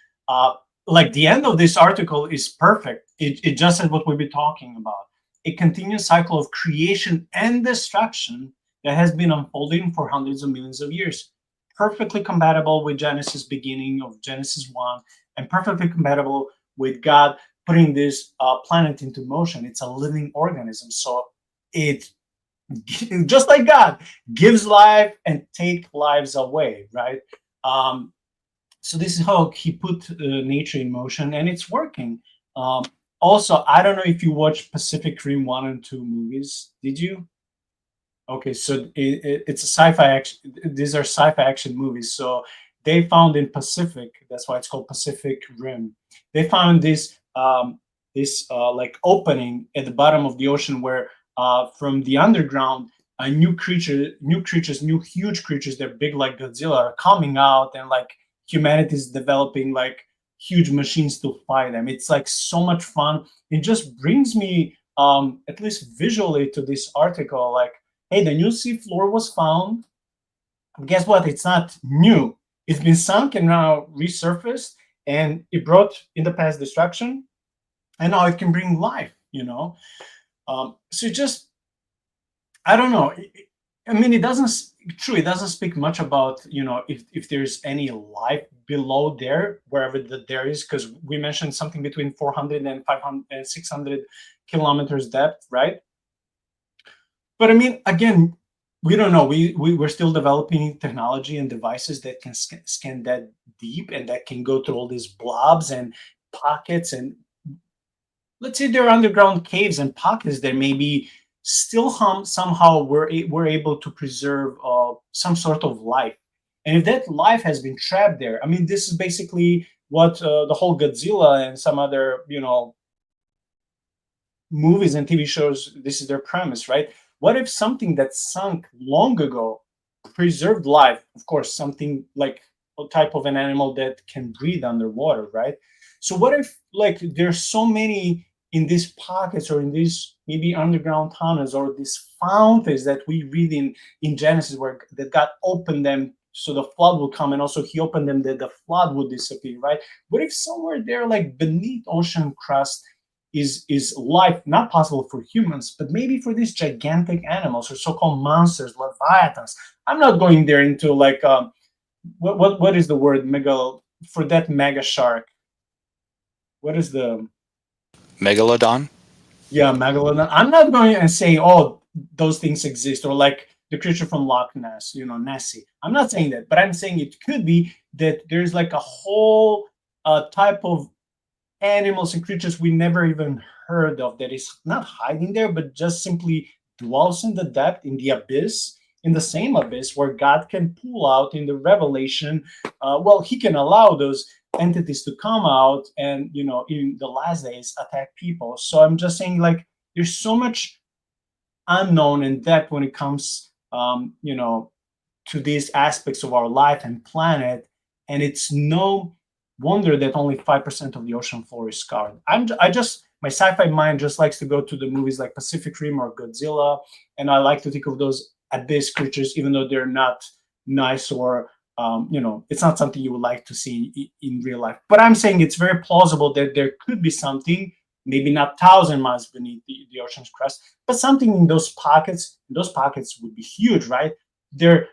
Like the end of this article is perfect. It just says what we've been talking about. A continuous cycle of creation and destruction that has been unfolding for hundreds of millions of years. Perfectly compatible with Genesis beginning of Genesis 1, and perfectly compatible with God putting this planet into motion. It's a living organism. So it, just like God, gives life and take lives away, right? So this is how he put nature in motion, and it's working. Also, I don't know if you watched Pacific Rim 1 and 2 movies. Did you? Okay, so it's a sci-fi action. These are sci-fi action movies. So they found in Pacific, that's why it's called Pacific Rim. They found this like opening at the bottom of the ocean where from the underground, new huge creatures, they're big like Godzilla, are coming out, and like humanity is developing like huge machines to fight them. It's like so much fun. It just brings me, at least visually, to this article. Like, hey, the new sea floor was found. Guess what? It's not new. It's been sunk and now resurfaced, and it brought in the past destruction, and now it can bring life. So just, I don't know. I mean, it doesn't speak much about, if there's any life below there, wherever there is, because we mentioned something between 400 and 500 and 600 kilometers depth, right? But I mean, again, we don't know. We're still developing technology and devices that can scan that deep and that can go through all these blobs and pockets. And let's say there are underground caves and pockets that maybe still somehow we're able to preserve some sort of life. And if that life has been trapped there, I mean, this is basically what the whole Godzilla and some other, movies and TV shows, this is their premise, right? What if something that sunk long ago preserved life? Of course, something like a type of an animal that can breathe underwater, right? So what if like there's so many in these pockets or in these maybe underground tunnels or these fountains that we read in Genesis where that God opened them so the flood will come, and also he opened them that the flood would disappear, right? What if somewhere there, like beneath ocean crust, is life not possible for humans, but maybe for these gigantic animals or so-called monsters, leviathans? I'm not going there into like what is the word for that mega shark? What is the Megalodon? Yeah, megalodon. I'm not going and say, oh, those things exist, or like the creature from Loch Ness, Nessie. I'm not saying that, but I'm saying it could be that there's like a whole type of animals and creatures we never even heard of that is not hiding there, but just simply dwells in the depth, in the abyss, in the same abyss where God can pull out in the revelation. Well, He can allow those entities to come out and, in the last days attack people. So I'm just saying, like, there's so much unknown and depth when it comes, to these aspects of our life and planet, and it's no wonder that only 5% of the ocean floor is covered. My sci-fi mind just likes to go to the movies like Pacific Rim or Godzilla, and I like to think of those abyss creatures, even though they're not nice or it's not something you would like to see in real life. But I'm saying it's very plausible that there could be something, maybe not 1,000 miles beneath the ocean's crust, but something in those pockets. Those pockets would be huge, right? They're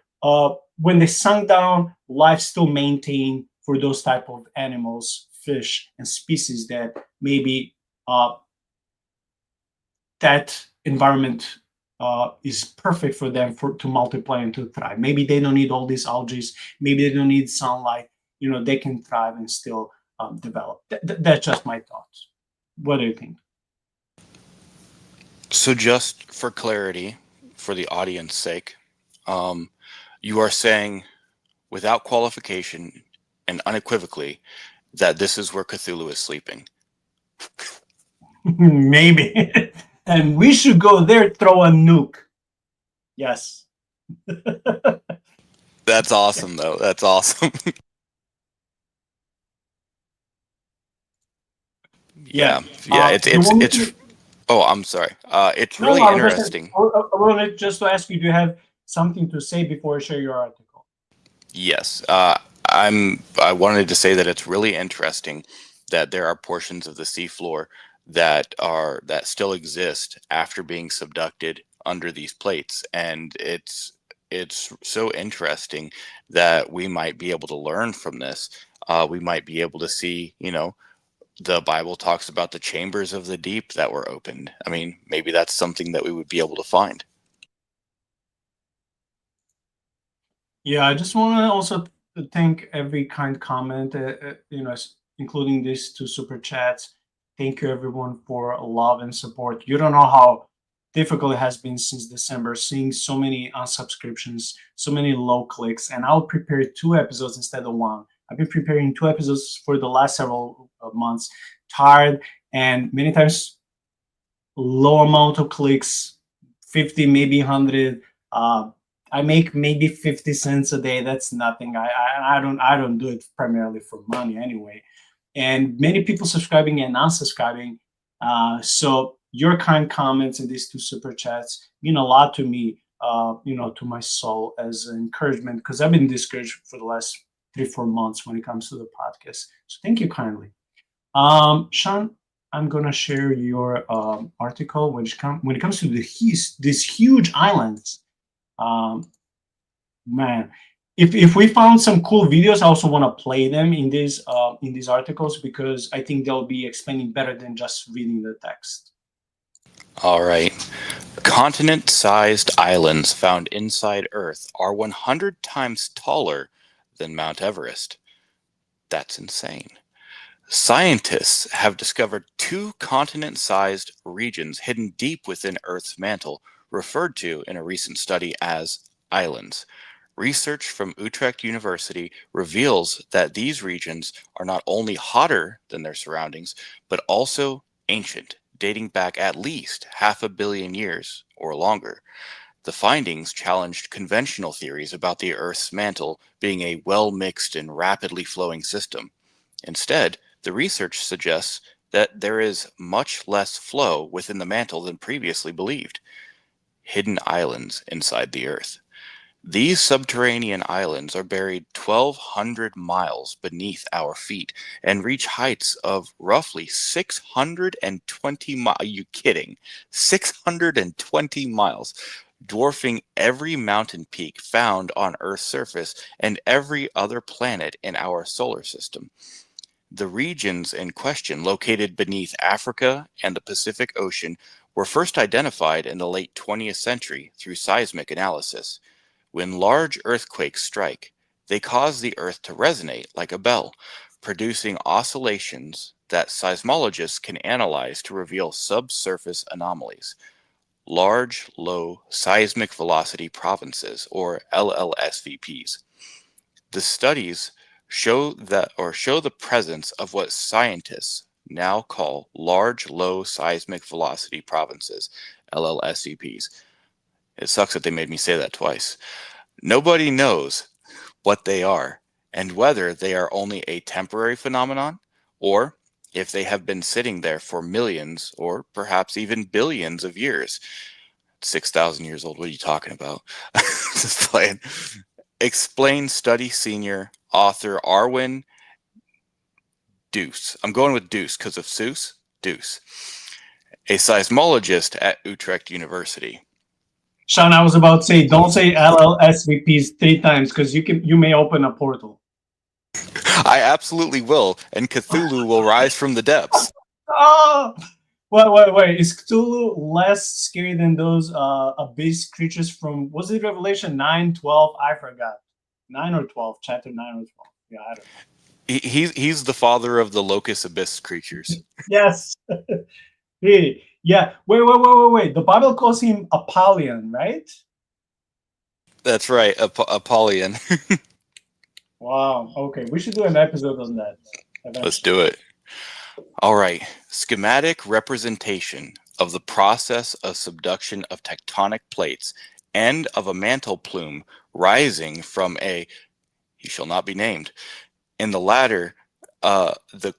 when they sunk down, life still maintained for those type of animals, fish, and species that maybe that environment is perfect for them to multiply and to thrive. Maybe they don't need all these algae. Maybe they don't need sunlight. They can thrive and still develop. That's just my thoughts. What do you think? So just for clarity, for the audience sake, you are saying without qualification and unequivocally that this is where Cthulhu is sleeping. Maybe. And we should go there, throw a nuke. Yes. That's awesome, though. That's awesome. Yeah. It's oh, I'm sorry. It's really interesting. I wanted just to ask you, do you have something to say before I share your article? Yes. I wanted to say that it's really interesting that there are portions of the seafloor that still exist after being subducted under these plates, and it's so interesting that we might be able to learn from this. We might be able to see, the Bible talks about the chambers of the deep that were opened. I mean, maybe that's something that we would be able to find. Yeah, I just want to also thank every kind comment, including these 2 super chats. Thank you, everyone, for love and support. You don't know how difficult it has been since December, seeing so many unsubscriptions, so many low clicks, and I'll prepare 2 episodes instead of 1. I've been preparing 2 episodes for the last several months, tired, and many times low amount of clicks, 50, maybe 100. I make maybe 50 cents a day. That's nothing. I don't do it primarily for money anyway. And many people subscribing and unsubscribing. So your kind comments in these 2 super chats mean a lot to me, to my soul as encouragement, because I've been discouraged for the last 3-4 months when it comes to the podcast. So thank you kindly. Shaun, I'm gonna share your article when it comes to these huge islands. Man, if we found some cool videos, I also want to play them in these articles, because I think they'll be explaining better than just reading the text. All right. Continent-sized islands found inside Earth are 100 times taller than Mount Everest. That's insane. Scientists have discovered 2 continent-sized regions hidden deep within Earth's mantle, referred to in a recent study as islands. Research from Utrecht University reveals that these regions are not only hotter than their surroundings, but also ancient, dating back at least 500 million years or longer. The findings challenged conventional theories about the Earth's mantle being a well-mixed and rapidly flowing system. Instead, the research suggests that there is much less flow within the mantle than previously believed. Hidden islands inside the Earth. These subterranean islands are buried 1,200 miles beneath our feet and reach heights of roughly 620 miles. Are you kidding? 620 miles, dwarfing every mountain peak found on Earth's surface and every other planet in our solar system. The regions in question, located beneath Africa and the Pacific Ocean, were first identified in the late 20th century through seismic analysis. When large earthquakes strike, they cause the earth to resonate like a bell, producing oscillations that seismologists can analyze to reveal subsurface anomalies. Large Low Seismic Velocity Provinces, or LLSVPs. The studies show the presence of what scientists now call large low seismic velocity provinces, LLSVPs. It sucks that they made me say that twice. Nobody knows what they are and whether they are only a temporary phenomenon or if they have been sitting there for millions or perhaps even billions of years. 6,000 years old, what are you talking about? Just playing. Explain study senior author Arwin Deuce. I'm going with Deuce because of Seuss. Deuce. A seismologist at Utrecht University. Shaun, I was about to say, don't say LLSVPs 3 times because you may open a portal. I absolutely will, and Cthulhu will rise from the depths. Oh, wait. Is Cthulhu less scary than those abyss creatures from, was it Revelation 9, 12? I forgot. 9 or 12, chapter 9 or 12. Yeah, I don't know. He's the father of the locust abyss creatures. Yes. Hey, yeah. Wait. The Bible calls him Apollyon, right? That's right, Apollyon. Wow. Okay, we should do an episode on that. Let's do it. All right. Schematic representation of the process of subduction of tectonic plates and of a mantle plume rising from a, he shall not be named. In the latter, the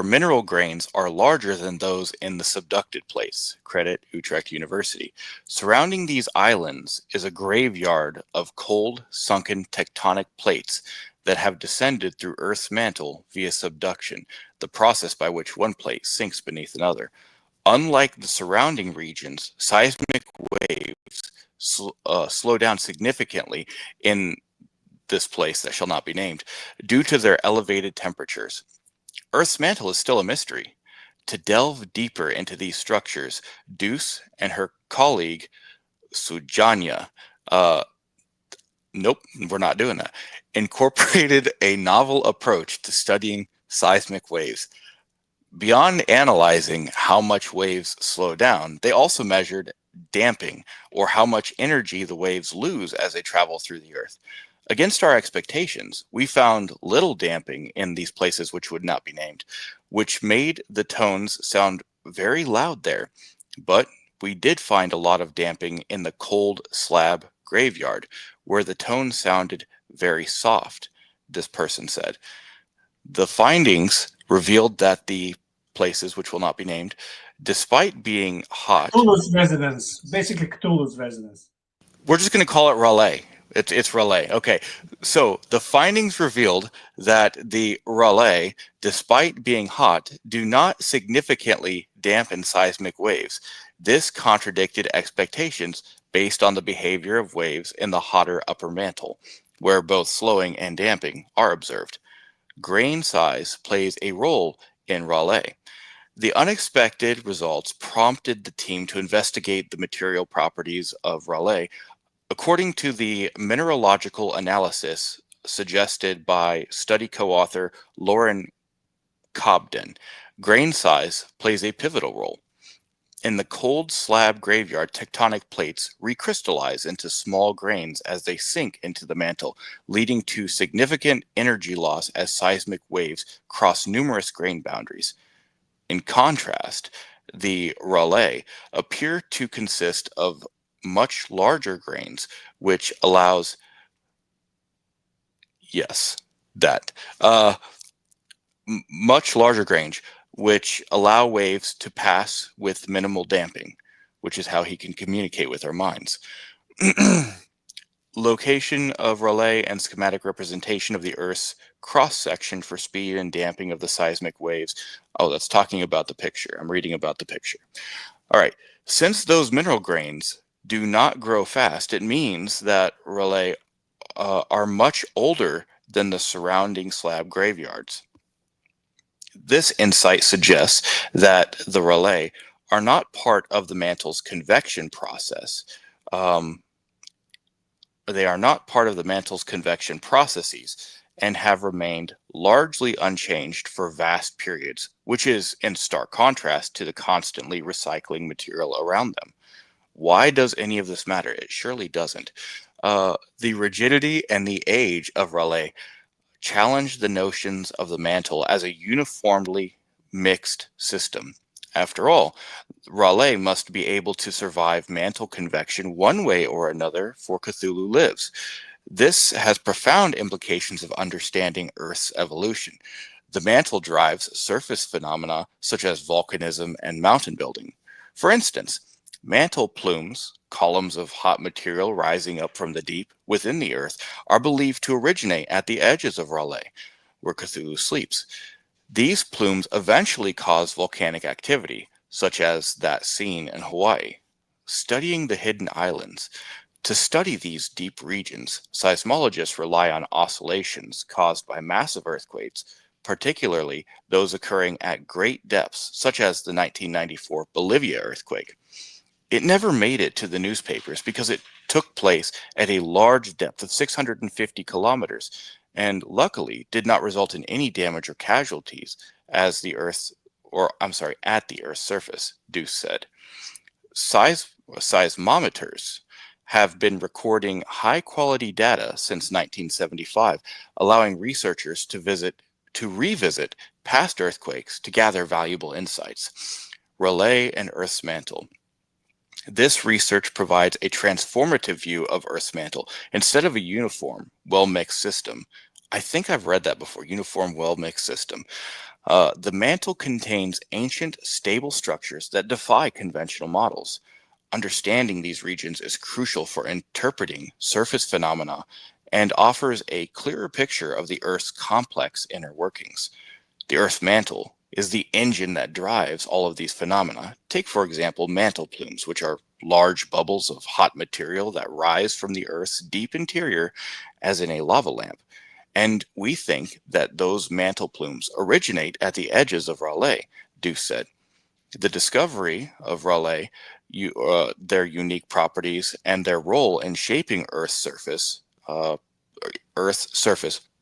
mineral grains are larger than those in the subducted plates. Credit Utrecht University. Surrounding these islands is a graveyard of cold, sunken tectonic plates that have descended through Earth's mantle via subduction, the process by which one plate sinks beneath another. Unlike the surrounding regions, seismic waves slow down significantly in this place that shall not be named due to their elevated temperatures. Earth's mantle is still a mystery. To delve deeper into these structures, Deuce and her colleague Sujanya, nope, we're not doing that, incorporated a novel approach to studying seismic waves. Beyond analyzing how much waves slow down, they also measured damping, or how much energy the waves lose as they travel through the Earth. Against our expectations, we found little damping in these places which would not be named, which made the tones sound very loud there. But we did find a lot of damping in the cold slab graveyard, where the tone sounded very soft, this person said. The findings revealed that the places, which will not be named, despite being hot... Cthulhu's residence, basically Cthulhu's residence. We're just going to call it Raleigh. It's Raleigh. Okay, so the findings revealed that the Raleigh, despite being hot, do not significantly dampen seismic waves. This contradicted expectations based on the behavior of waves in the hotter upper mantle, where both slowing and damping are observed. Grain size plays a role in Raleigh. The unexpected results prompted the team to investigate the material properties of Raleigh. According to the mineralogical analysis suggested by study co-author Lauren Cobden, grain size plays a pivotal role. In the cold slab graveyard, tectonic plates recrystallize into small grains as they sink into the mantle, leading to significant energy loss as seismic waves cross numerous grain boundaries. In contrast, the Raleigh appear to consist of much larger grains, which allows, much larger grains, which allow waves to pass with minimal damping, which is how he can communicate with our minds. Location of Raleigh and schematic representation of the Earth's cross-section for speed and damping of the seismic waves. Oh, that's talking about the picture. I'm reading about the picture. All right. Since those mineral grains do not grow fast, it means that Raleigh are much older than the surrounding slab graveyards. This insight suggests that the Raleigh are not part of the mantle's convection process. Um, they are not part of the mantle's convection processes and have remained largely unchanged for vast periods, which is in stark contrast to the constantly recycling material around them. Why does any of this matter? It surely doesn't. The rigidity and the age of Raleigh challenge the notions of the mantle as a uniformly mixed system. After all, Raleigh must be able to survive mantle convection one way or another, for Cthulhu lives. This has profound implications of understanding Earth's evolution. The mantle drives surface phenomena such as volcanism and mountain building. For instance, mantle plumes, columns of hot material rising up from the deep within the Earth, are believed to originate at the edges of Raleigh, where Cthulhu sleeps. These plumes eventually cause volcanic activity, such as that seen in Hawaii. Studying the hidden islands. To study these deep regions, seismologists rely on oscillations caused by massive earthquakes, particularly those occurring at great depths, such as the 1994 Bolivia earthquake. It never made it to the newspapers because it took place at a large depth of 650 kilometers, and luckily did not result in any damage or casualties at the Earth's surface, Deuce said. Seismometers have been recording high-quality data since 1975, allowing researchers to revisit past earthquakes to gather valuable insights. Raleigh and Earth's mantle. This research provides a transformative view of Earth's mantle instead of a uniform, well-mixed system. I think I've read that before, uniform, well-mixed system. The mantle contains ancient, stable structures that defy conventional models. Understanding these regions is crucial for interpreting surface phenomena and offers a clearer picture of the Earth's complex inner workings. The Earth's mantle is the engine that drives all of these phenomena. Take, for example, mantle plumes, which are large bubbles of hot material that rise from the Earth's deep interior as in a lava lamp. And we think that those mantle plumes originate at the edges of Raleigh, Deuce said. The discovery of Raleigh, their unique properties, and their role in shaping Earth's surface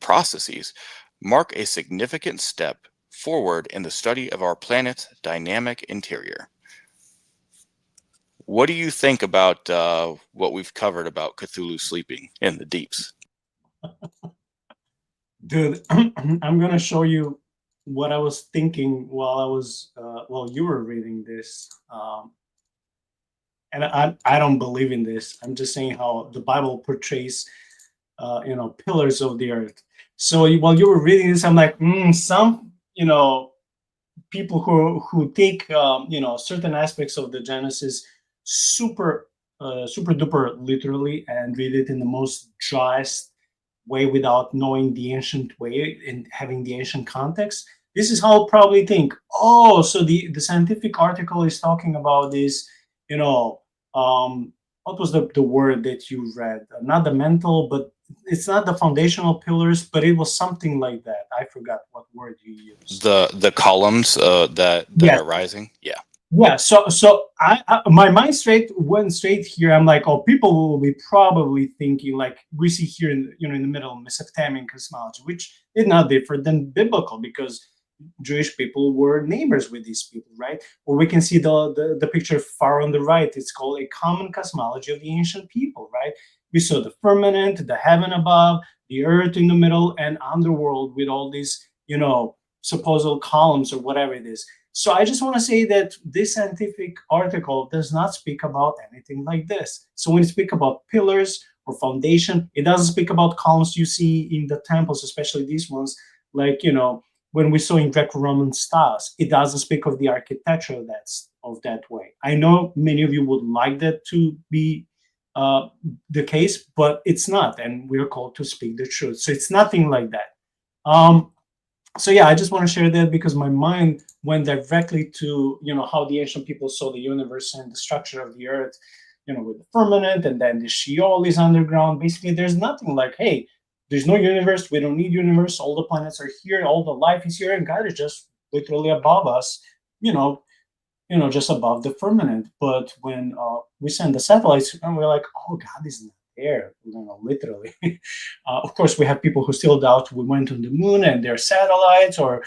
processes mark a significant step forward in the study of our planet's dynamic interior. What do you think about what we've covered about Cthulhu sleeping in the deeps? Dude, I'm gonna show you what I was thinking while you were reading this. And I don't believe in this. I'm just saying how the Bible portrays, pillars of the earth. So while you were reading this, I'm like, some, people who take, certain aspects of the Genesis super duper literally and read it in the most driest way without knowing the ancient way and having the ancient context. This is how I'll probably think, oh, so the scientific article is talking about this, what was the word that you read? Not the mental, but it's not the foundational pillars, but it was something like that. I forgot what word you used. The columns that Yeah. are rising. Yeah. Yeah. So I my mind went straight here. I'm like, oh, people will be probably thinking like we see here in in the middle Mesopotamian cosmology, which is not different than biblical because Jewish people were neighbors with these people, right? Or we can see the picture far on the right. It's called a common cosmology of the ancient people, right? We saw the firmament, the heaven above, the earth in the middle, and underworld with all these, supposed columns or whatever it is. So I just want to say that this scientific article does not speak about anything like this. So when you speak about pillars or foundation, it doesn't speak about columns you see in the temples, especially these ones, like, when we saw in Greco-Roman styles. It doesn't speak of the architecture of that way. I know many of you would like that to be the case, but it's not, and we're called to speak the truth. So it's nothing like that. So yeah, I just want to share that because my mind went directly to how the ancient people saw the universe and the structure of the earth, with the firmament, and then the Sheol is underground. Basically, there's nothing like, hey, there's no universe. We don't need universe. All the planets are here. All the life is here, and God is just literally above us. just above the firmament. But when we send the satellites, and we're like, oh, God is not there, literally. Of course, we have people who still doubt we went on the moon and there are satellites, or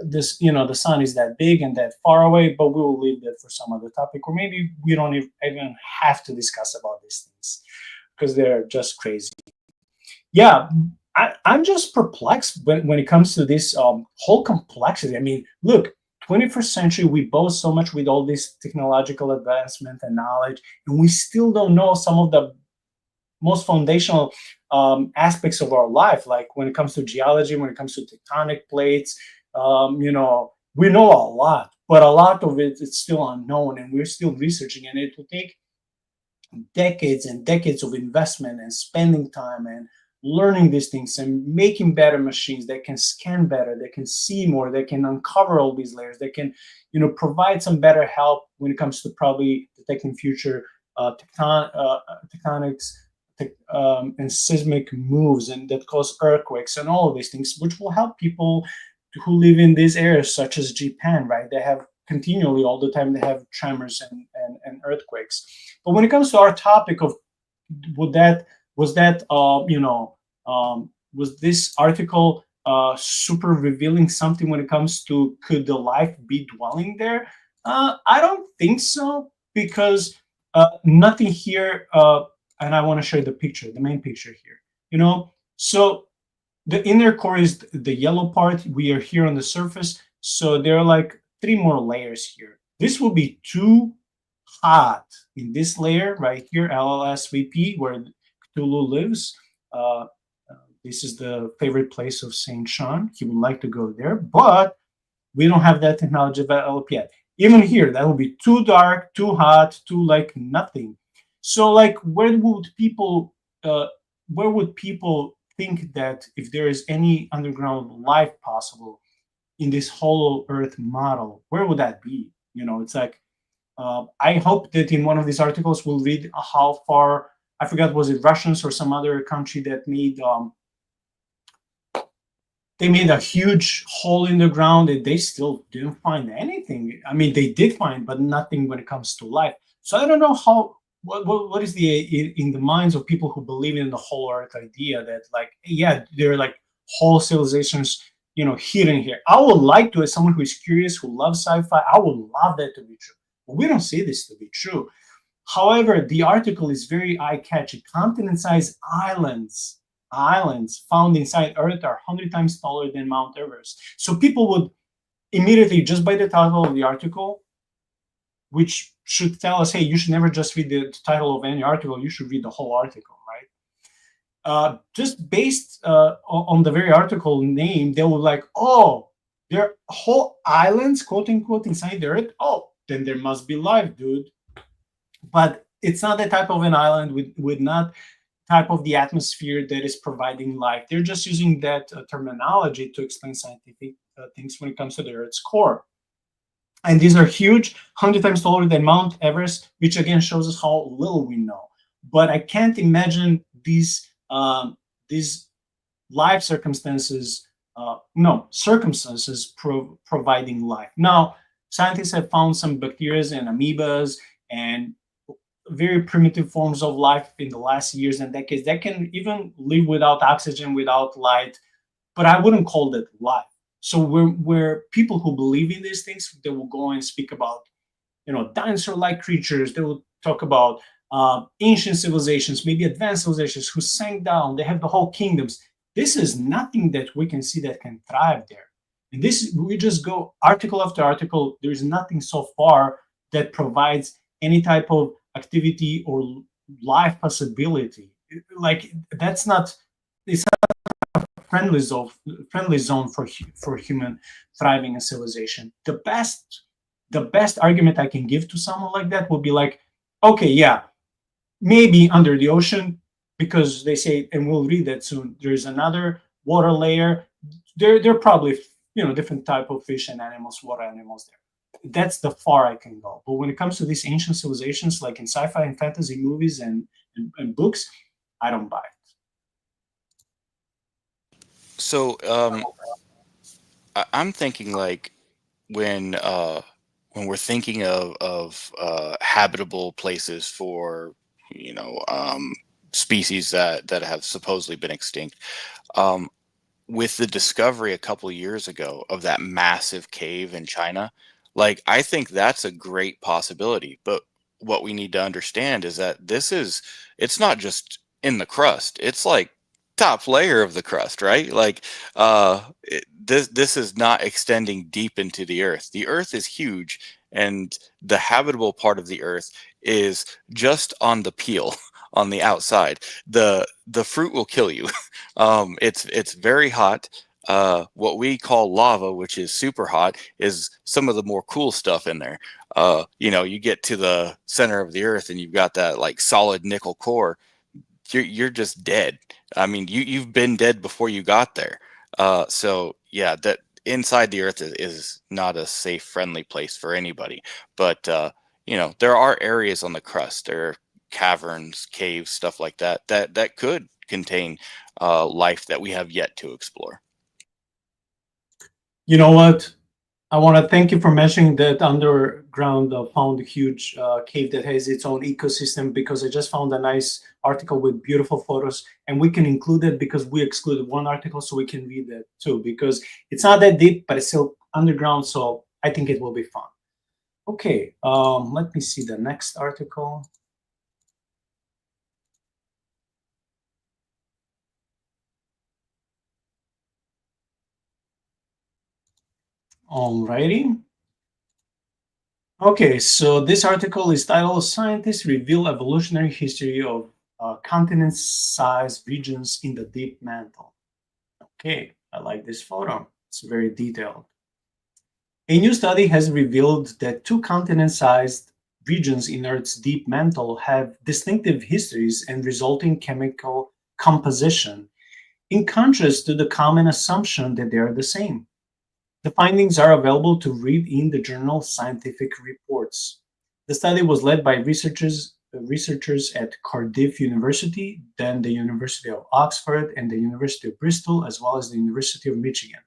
this, the sun is that big and that far away. But we will leave that for some other topic, or maybe we don't even have to discuss about these things because they're just crazy. Yeah, I'm just perplexed when it comes to this whole complexity. I mean, look, 21st century, we boast so much with all this technological advancement and knowledge, and we still don't know some of the most foundational aspects of our life, like when it comes to geology, when it comes to tectonic plates. We know a lot, but a lot of it is still unknown, and we're still researching, and it will take decades and decades of investment and spending time and learning these things and making better machines that can scan better, that can see more, that can uncover all these layers, that can provide some better help when it comes to probably detecting future tectonics and seismic moves, and that cause earthquakes and all of these things, which will help people who live in these areas such as Japan, right? They have continually all the time, they have tremors and earthquakes. But when it comes to our topic of was this article super revealing something when it comes to could the life be dwelling there? I don't think so, because nothing here, and I want to show you the picture, the main picture here. So the inner core is the yellow part. We are here on the surface, so there are like 3 more layers here. This will be too hot in this layer right here, LLSVP, where Cthulhu lives. This is the favorite place of Saint Shaun. He would like to go there, but we don't have that technology developed yet. Even here, that will be too dark, too hot, too like nothing. So like, where would people think that if there is any underground life possible in this hollow earth model, where would that be? It's like, I hope that in one of these articles we'll read how far, I forgot, was it Russians or some other country that made they made a huge hole in the ground and they still didn't find anything. I mean, they did find, but nothing when it comes to life. So I don't know what is in the minds of people who believe in the whole earth idea that, like, yeah, there are like whole civilizations hidden here. I would like to, as someone who is curious, who loves sci-fi, I would love that to be true. But we don't see this to be true. However, the article is very eye-catchy. Continent-sized islands found inside Earth are 100 times taller than Mount Everest. So people would immediately, just by the title of the article, which should tell us, hey, you should never just read the title of any article, you should read the whole article, right? Just based on the very article name, they were like, oh, there are whole islands, quote unquote, inside the Earth. Oh, then there must be life, dude. But it's not the type of an island with not type of the atmosphere that is providing life. They're just using that terminology to explain scientific things when it comes to the Earth's core. And these are huge, 100 times taller than Mount Everest, which again shows us how little we know. But I can't imagine these life circumstances, providing life. Now, scientists have found some bacteria and amoebas and very primitive forms of life in the last years and decades that can even live without oxygen, without light, but I wouldn't call that life. So we're people who believe in these things, they will go and speak about, dinosaur-like creatures. They will talk about ancient civilizations, maybe advanced civilizations who sank down. They have the whole kingdoms. This is nothing that we can see that can thrive there. And this, we just go article after article. There is nothing so far that provides any type of activity or life possibility. Like, that's not, it's not a friendly zone for human thriving and civilization. The best argument I can give to someone like that would be like, okay, yeah, maybe under the ocean, because they say, and we'll read that soon, there's another water layer. There are probably different type of fish and animals, water animals there. That's the far I can go. But when it comes to these ancient civilizations, like in sci-fi and fantasy movies and books, I don't buy it. So I'm thinking, like, when when we're thinking of habitable places for species that have supposedly been extinct, um, with the discovery a couple years ago of that massive cave in China, like I think that's a great possibility. But what we need to understand is that it's not just in the crust. It's like top layer of the crust, right? Like this is not extending deep into the earth. The earth is huge, and the habitable part of the earth is just on the peel, on the outside. The fruit will kill you. It's very hot. What we call lava, which is super hot, is some of the more cool stuff in there. You get to the center of the earth and you've got that like solid nickel core. You're just dead. I mean, you've been dead before you got there. So yeah, that inside the earth is not a safe, friendly place for anybody. But there are areas on the crust. There are caverns, caves, stuff like that could contain life that we have yet to explore. You know what? I want to thank you for mentioning that underground found huge cave that has its own ecosystem, because I just found a nice article with beautiful photos, and we can include it because we excluded one article, so we can read that too, because it's not that deep, but it's still underground, so I think it will be fun. Okay, let me see the next article. Alrighty. Okay, so this article is titled "Scientists Reveal Evolutionary History of Continent-Sized Regions in the Deep Mantle." Okay, I like this photo. It's very detailed. A new study has revealed that two continent-sized regions in Earth's deep mantle have distinctive histories and resulting chemical composition, in contrast to the common assumption that they are the same. The findings are available to read in the journal Scientific Reports. The study was led by researchers at Cardiff University, then the University of Oxford and the University of Bristol, as well as the University of Michigan.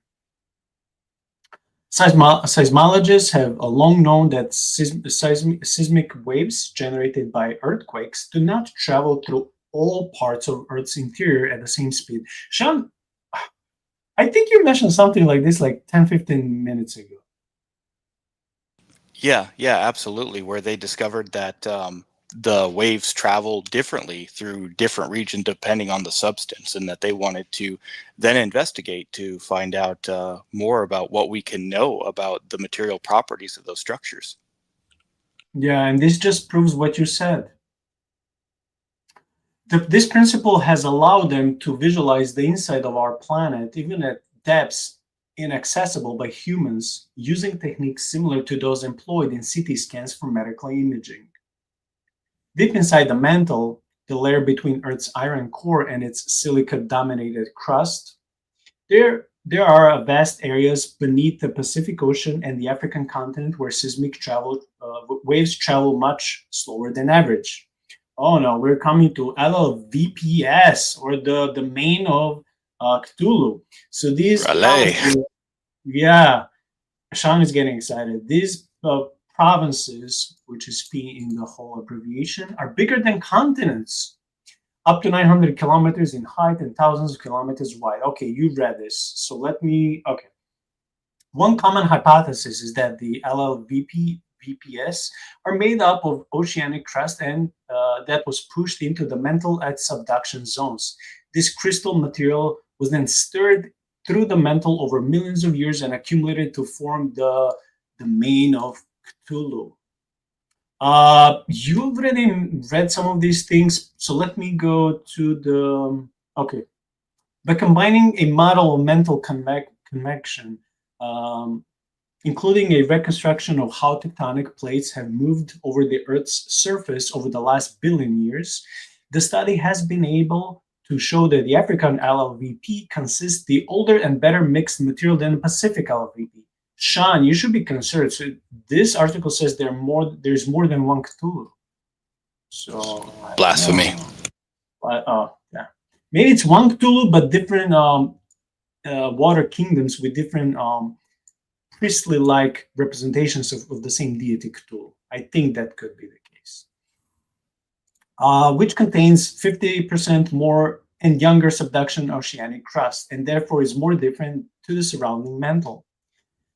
Seismologists have long known that seismic waves generated by earthquakes do not travel through all parts of Earth's interior at the same speed. Shaun, I think you mentioned something like this like 10-15 minutes ago. Yeah, absolutely. Where they discovered that the waves travel differently through different regions depending on the substance, and that they wanted to then investigate to find out more about what we can know about the material properties of those structures. Yeah, and this just proves what you said. This principle has allowed them to visualize the inside of our planet, even at depths inaccessible by humans, using techniques similar to those employed in CT scans for medical imaging. Deep inside the mantle, the layer between Earth's iron core and its silica-dominated crust, there are vast areas beneath the Pacific Ocean and the African continent where waves travel much slower than average. Oh no, we're coming to LLVPS, or the domain of Cthulhu. So these Raleigh. yeah, Shaun is getting excited. These provinces, which is P in the whole abbreviation, are bigger than continents, up to 900 kilometers in height and thousands of kilometers wide. Okay, you read this, so let me. Okay, one common hypothesis is that the VPS are made up of oceanic crust and that was pushed into the mantle at subduction zones. This crystal material was then stirred through the mantle over millions of years and accumulated to form the domain of Cthulhu. You've already read some of these things, so let me go to the. Okay. By combining a model of mantle convection, including a reconstruction of how tectonic plates have moved over the Earth's surface over the last billion years, the study has been able to show that the African LLVP consists the older and better mixed material than the Pacific LLVP. Shaun, you should be concerned. So this article says there's more than one Cthulhu. So Blasphemy. Yeah, maybe it's one Cthulhu, but different water kingdoms with different priestly-like representations of the same deity Cthulhu. I think that could be the case. Which contains 50% more and younger subduction oceanic crust, and therefore is more different to the surrounding mantle.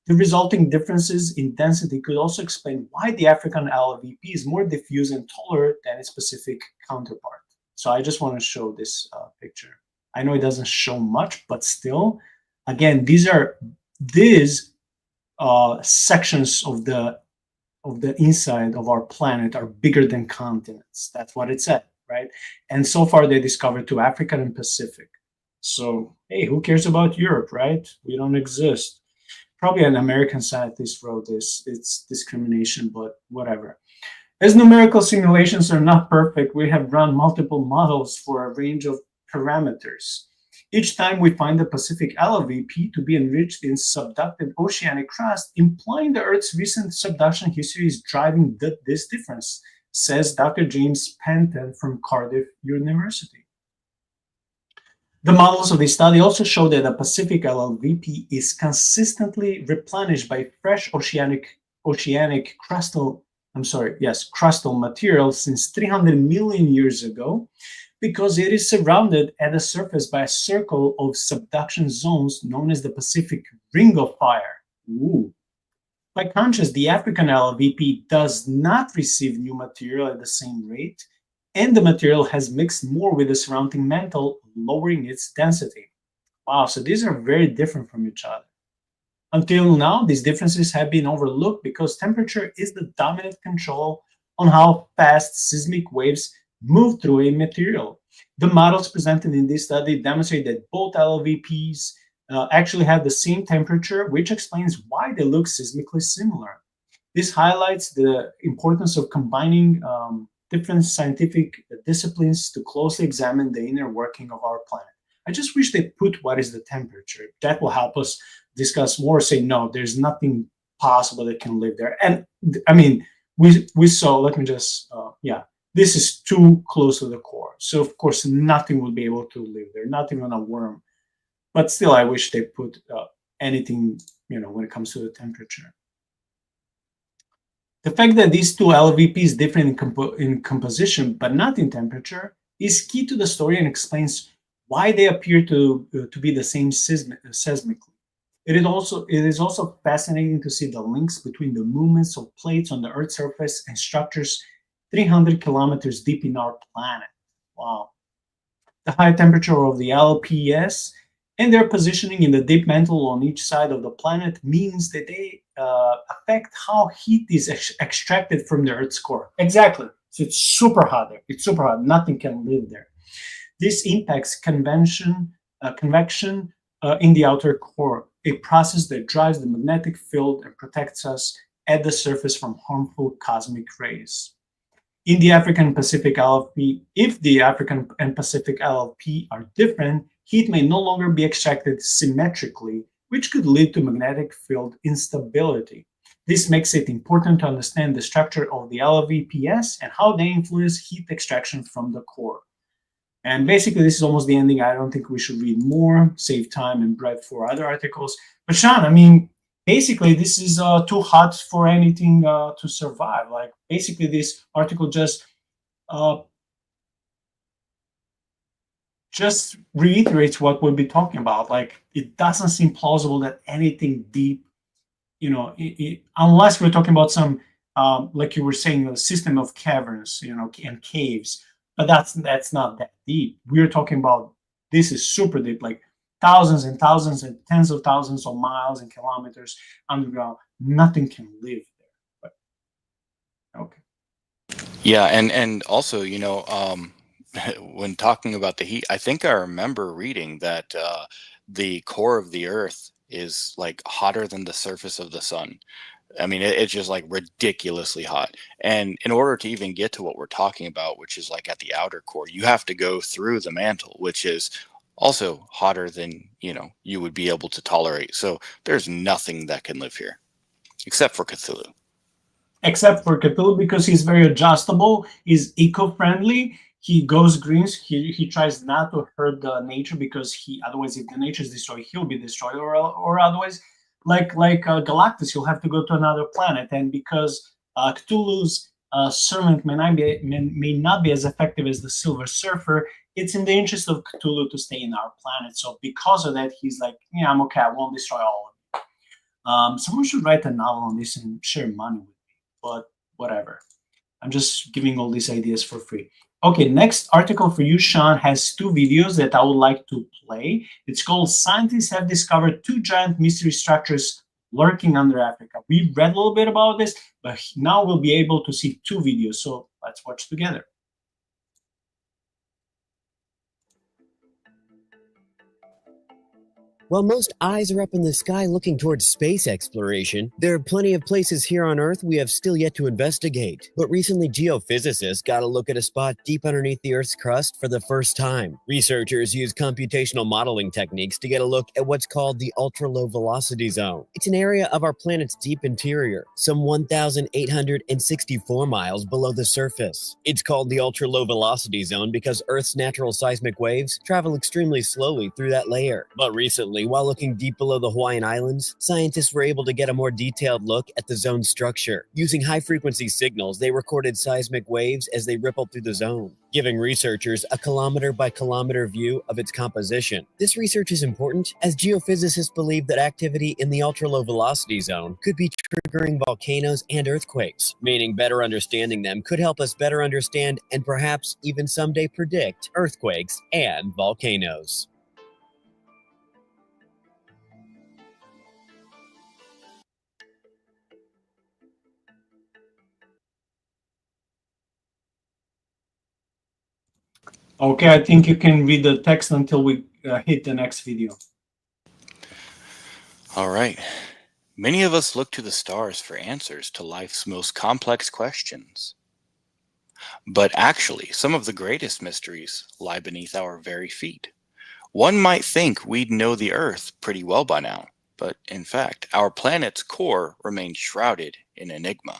The resulting differences in density could also explain why the African LVP is more diffuse and taller than its Pacific counterpart. So I just want to show this picture. I know it doesn't show much, but still, again, these sections of the inside of our planet are bigger than continents. That's what it said, right? And so far they discovered two, African and Pacific. So hey, who cares about Europe, right? We don't exist. Probably an American scientist wrote this. It's discrimination, but whatever. As numerical simulations are not perfect, we have run multiple models for a range of parameters. Each time we find the Pacific LVP to be enriched in subducted oceanic crust, implying the Earth's recent subduction history is driving this difference, says Dr. James Penton from Cardiff University. The models of this study also show that the Pacific LLVP is consistently replenished by fresh oceanic crustal material since 300 million years ago, because it is surrounded at the surface by a circle of subduction zones known as the Pacific Ring of Fire. Ooh. By contrast, the African LLVP does not receive new material at the same rate, and the material has mixed more with the surrounding mantle, lowering its density. Wow, so these are very different from each other. Until now, these differences have been overlooked because temperature is the dominant control on how fast seismic waves move through a material. The models presented in this study demonstrate that both LLVPs actually have the same temperature, which explains why they look seismically similar. This highlights the importance of combining different scientific disciplines to closely examine the inner working of our planet. I just wish they put what is the temperature. That will help us discuss more, say, no, there's nothing possible that can live there. And I mean, we saw, let me just, this is too close to the core. So of course, nothing will be able to live there, not even a worm. But still, I wish they put anything, when it comes to the temperature. The fact that these two LVPs differ in composition but not in temperature is key to the story and explains why they appear to be the same seismically. It is also fascinating to see the links between the movements of plates on the Earth's surface and structures 300 kilometers deep in our planet. Wow. The high temperature of the LPS and their positioning in the deep mantle on each side of the planet means that they affect how heat is extracted from the Earth's core. Exactly. So it's super hot there. It's super hot. Nothing can live there. This impacts convection in the outer core, a process that drives the magnetic field and protects us at the surface from harmful cosmic rays. In the African and Pacific LLP, if the African and Pacific LLP are different, heat may no longer be extracted symmetrically, which could lead to magnetic field instability. This makes it important to understand the structure of the LVPS and how they influence heat extraction from the core. And basically, this is almost the ending. I don't think we should read more, save time and breath for other articles. But Shaun, I mean, basically, this is too hot for anything to survive. Like, basically, this article just reiterates what we'll be talking about. Like, it doesn't seem plausible that anything deep, unless we're talking about some, like you were saying, a system of caverns, and caves. But that's not that deep. We're talking about, this is super deep, like thousands and thousands and tens of thousands of miles and kilometers underground. Nothing can live there. But okay. Yeah, and also, when talking about the heat, I think I remember reading that the core of the Earth is like hotter than the surface of the sun. I mean, it's just like ridiculously hot. And in order to even get to what we're talking about, which is like at the outer core, you have to go through the mantle, which is also hotter than, you would be able to tolerate. So there's nothing that can live here except for Cthulhu. Except for Cthulhu, because he's very adjustable, he's eco-friendly, he goes green, he tries not to hurt the nature, because otherwise if the nature is destroyed, he'll be destroyed, or otherwise Galactus, you'll have to go to another planet, and because Cthulhu's servant may not be as effective as the Silver Surfer, it's in the interest of Cthulhu to stay in our planet. So because of that, he's like, yeah, I'm okay. I won't destroy all of you. Someone should write a novel on this and share money with me, but whatever. I'm just giving all these ideas for free. Okay, next article for you, Shaun, has two videos that I would like to play. It's called Scientists Have Discovered Two Giant Mystery Structures Lurking Under Africa. We read a little bit about this, but now we'll be able to see two videos. So let's watch together. While most eyes are up in the sky looking towards space exploration, there are plenty of places here on Earth we have still yet to investigate. But recently, geophysicists got a look at a spot deep underneath the Earth's crust for the first time. Researchers use computational modeling techniques to get a look at what's called the ultra-low velocity zone. It's an area of our planet's deep interior, some 1,864 miles below the surface. It's called the ultra-low velocity zone because Earth's natural seismic waves travel extremely slowly through that layer. But recently, while looking deep below the Hawaiian Islands, scientists were able to get a more detailed look at the zone's structure. Using high-frequency signals, they recorded seismic waves as they rippled through the zone, giving researchers a kilometer-by-kilometer view of its composition. This research is important as geophysicists believe that activity in the ultra-low velocity zone could be triggering volcanoes and earthquakes, meaning better understanding them could help us better understand and perhaps even someday predict earthquakes and volcanoes. Okay, I think you can read the text until we hit the next video. All right. Many of us look to the stars for answers to life's most complex questions. But actually, some of the greatest mysteries lie beneath our very feet. One might think we'd know the Earth pretty well by now, but in fact, our planet's core remains shrouded in enigma.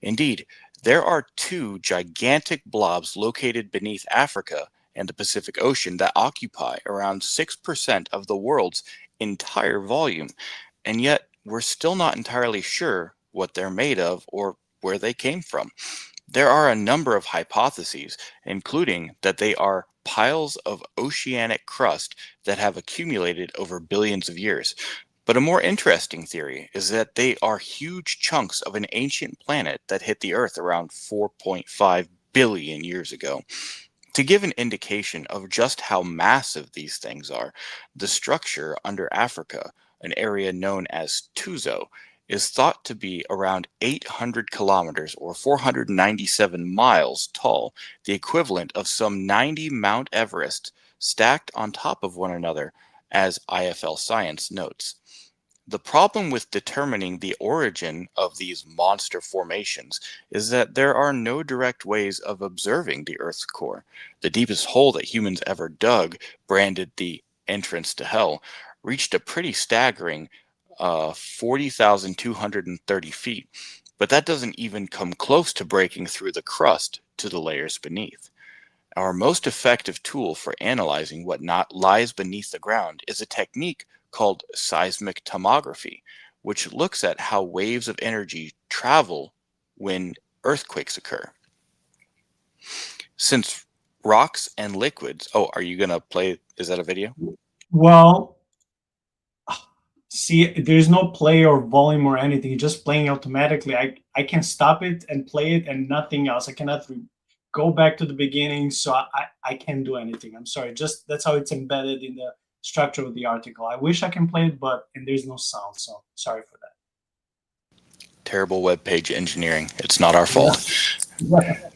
Indeed, there are two gigantic blobs located beneath Africa and the Pacific Ocean that occupy around 6% of the world's entire volume, and yet we're still not entirely sure what they're made of or where they came from. There are a number of hypotheses, including that they are piles of oceanic crust that have accumulated over billions of years. But a more interesting theory is that they are huge chunks of an ancient planet that hit the Earth around 4.5 billion years ago. To give an indication of just how massive these things are, the structure under Africa, an area known as Tuzo, is thought to be around 800 kilometers or 497 miles tall, the equivalent of some 90 Mount Everest stacked on top of one another, as IFL Science notes. The problem with determining the origin of these monster formations is that there are no direct ways of observing the Earth's core. The deepest hole that humans ever dug, branded the entrance to hell, reached a pretty staggering 40,230 feet, but that doesn't even come close to breaking through the crust to the layers beneath. Our most effective tool for analyzing what lies beneath the ground is a technique called seismic tomography, which looks at how waves of energy travel when earthquakes occur. Since rocks and liquids, are you gonna play, is that a video? Well, see, there's no play or volume or anything. It's just playing automatically. I can stop it and play it and nothing else. I cannot go back to the beginning, so I can't do anything. I'm sorry. Just that's how it's embedded in the structure of the article. I wish I can play it, and there's no sound, so sorry for that. Terrible web page engineering. It's not our fault. Yeah.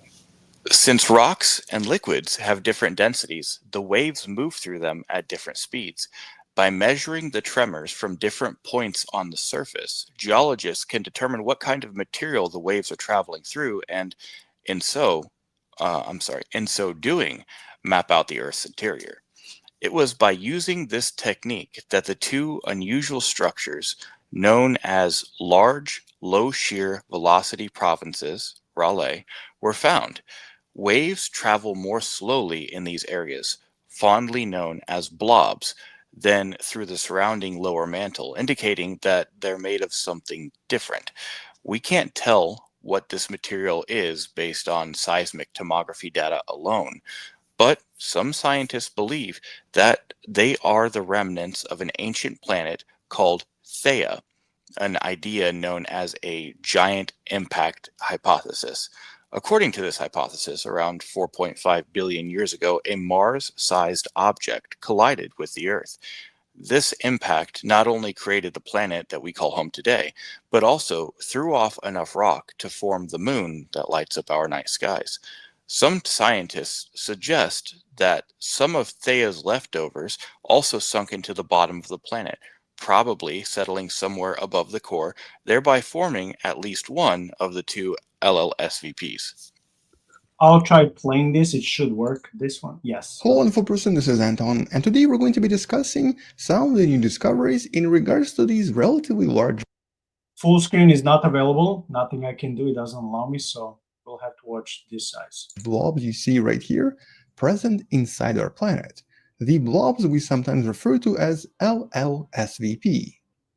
Since rocks and liquids have different densities, the waves move through them at different speeds. By measuring the tremors from different points on the surface, geologists can determine what kind of material the waves are traveling through and, in so doing, map out the Earth's interior. It was by using this technique that the two unusual structures, known as large low shear velocity provinces, RALE, were found. Waves travel more slowly in these areas, fondly known as blobs. than through the surrounding lower mantle, indicating that they're made of something different. We can't tell what this material is based on seismic tomography data alone, but some scientists believe that they are the remnants of an ancient planet called Theia, an idea known as a giant impact hypothesis. According to this hypothesis, around 4.5 billion years ago, a Mars sized object collided with the Earth. This impact not only created the planet that we call home today, but also threw off enough rock to form the moon that lights up our night skies. Some scientists suggest that some of Theia's leftovers also sunk into the bottom of the planet, probably settling somewhere above the core, thereby forming at least one of the two LLSVPs. I'll try playing this. It should work. This one, yes. Hello wonderful person, this is Anton, and today we're going to be discussing some of the new discoveries in regards to these relatively large Full screen is not available. Nothing I can do. It doesn't allow me, so we'll have to watch this size. blobs you see right here present inside our planet. The blobs we sometimes refer to as LLSVP,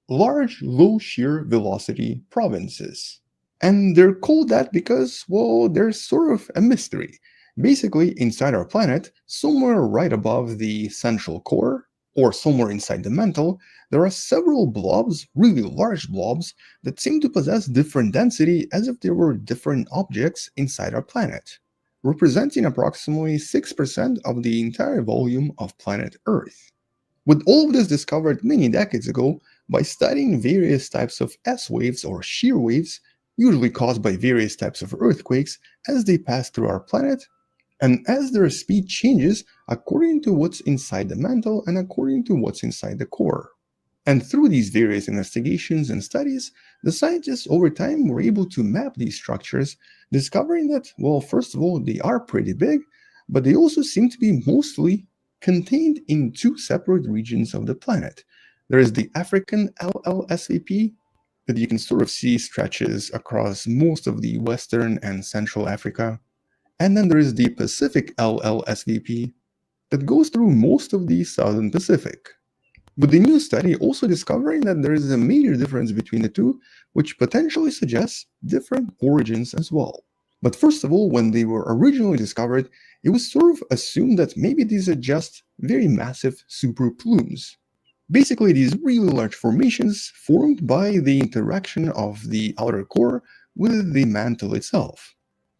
large low shear velocity provinces. And they're called that because, well, they're sort of a mystery. Basically, inside our planet, somewhere right above the central core, or somewhere inside the mantle, there are several blobs, really large blobs, that seem to possess different density as if they were different objects inside our planet, representing approximately 6% of the entire volume of planet Earth. With all of this discovered many decades ago by studying various types of S-waves or shear waves, usually caused by various types of earthquakes as they pass through our planet, and as their speed changes according to what's inside the mantle and according to what's inside the core. And through these various investigations and studies, the scientists over time were able to map these structures, discovering that, well, first of all, they are pretty big, but they also seem to be mostly contained in two separate regions of the planet. There is the African LLSVP, that you can sort of see stretches across most of the Western and Central Africa. And then there is the Pacific LLSVP that goes through most of the Southern Pacific. With the new study also discovering that there is a major difference between the two, which potentially suggests different origins as well. But first of all, when they were originally discovered, it was sort of assumed that maybe these are just very massive super plumes. Basically, these really large formations formed by the interaction of the outer core with the mantle itself,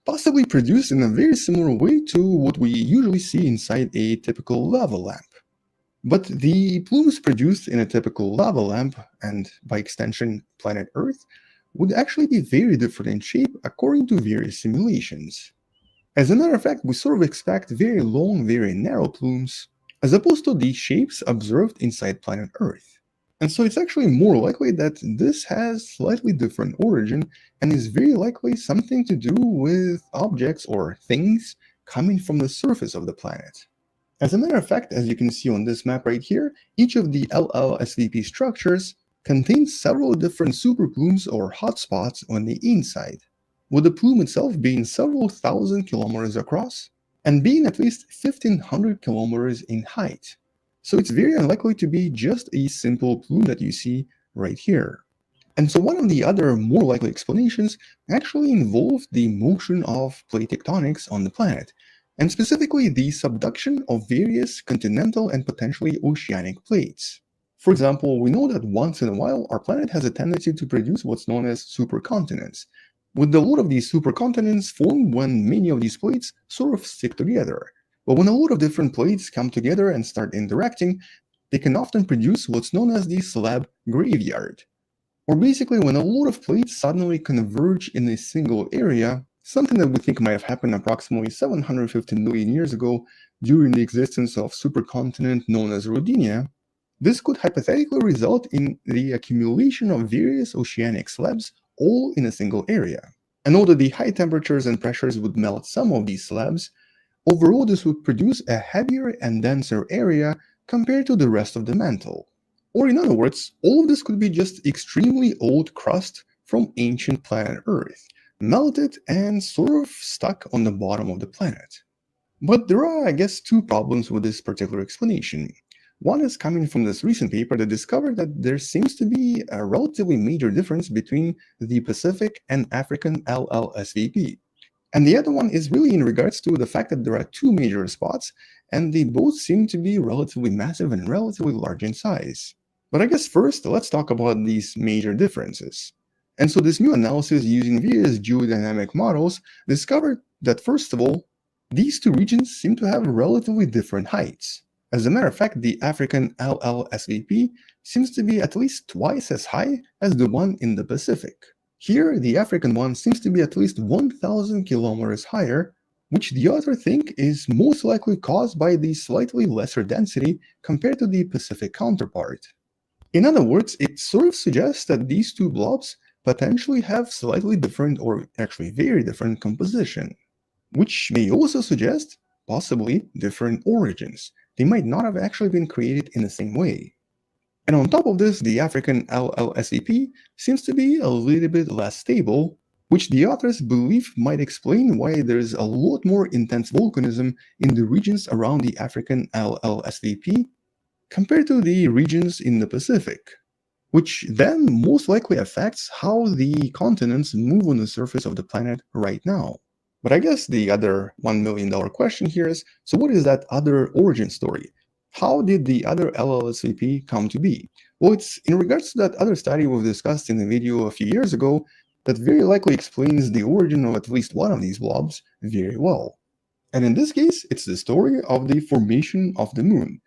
possibly produced in a very similar way to what we usually see inside a typical lava lamp. But the plumes produced in a typical lava lamp, and by extension planet Earth, would actually be very different in shape according to various simulations. As a matter of fact, we sort of expect very long, very narrow plumes, as opposed to the shapes observed inside planet Earth. And so it's actually more likely that this has slightly different origin and is very likely something to do with objects or things coming from the surface of the planet. As a matter of fact, as you can see on this map right here, each of the LLSVP structures contains several different superplumes or hotspots on the inside, with the plume itself being several thousand kilometers across and being at least 1,500 kilometers in height. So it's very unlikely to be just a simple plume that you see right here. And so one of the other more likely explanations actually involved the motion of plate tectonics on the planet, and specifically the subduction of various continental and potentially oceanic plates. For example, we know that once in a while our planet has a tendency to produce what's known as supercontinents, with a lot of these supercontinents formed when many of these plates sort of stick together. But when a lot of different plates come together and start interacting, they can often produce what's known as the slab graveyard. Or basically when a lot of plates suddenly converge in a single area, something that we think might have happened approximately 750 million years ago during the existence of supercontinent known as Rodinia. This could hypothetically result in the accumulation of various oceanic slabs all in a single area. And although the high temperatures and pressures would melt some of these slabs, overall this would produce a heavier and denser area compared to the rest of the mantle. Or in other words, all of this could be just extremely old crust from ancient planet Earth, melted and sort of stuck on the bottom of the planet. But there are, I guess, two problems with this particular explanation. One is coming from this recent paper that discovered that there seems to be a relatively major difference between the Pacific and African LLSVP. And the other one is really in regards to the fact that there are two major spots, and they both seem to be relatively massive and relatively large in size. But I guess first, let's talk about these major differences. And so this new analysis using various geodynamic models discovered that first of all, these two regions seem to have relatively different heights. As a matter of fact, the African LLSVP seems to be at least twice as high as the one in the Pacific. Here, the African one seems to be at least 1,000 kilometers higher, which the author think is most likely caused by the slightly lesser density compared to the Pacific counterpart. In other words, it sort of suggests that these two blobs potentially have slightly different or actually very different composition, which may also suggest possibly different origins. They might not have actually been created in the same way. And on top of this, the African LLSVP seems to be a little bit less stable, which the authors believe might explain why there is a lot more intense volcanism in the regions around the African LLSVP compared to the regions in the Pacific, which then most likely affects how the continents move on the surface of the planet right now. But I guess the other $1 million question here is, so what is that other origin story? How did the other LLSVP come to be? Well, it's in regards to that other study we've discussed in the video a few years ago that very likely explains the origin of at least one of these blobs very well. And in this case, it's the story of the formation of the moon.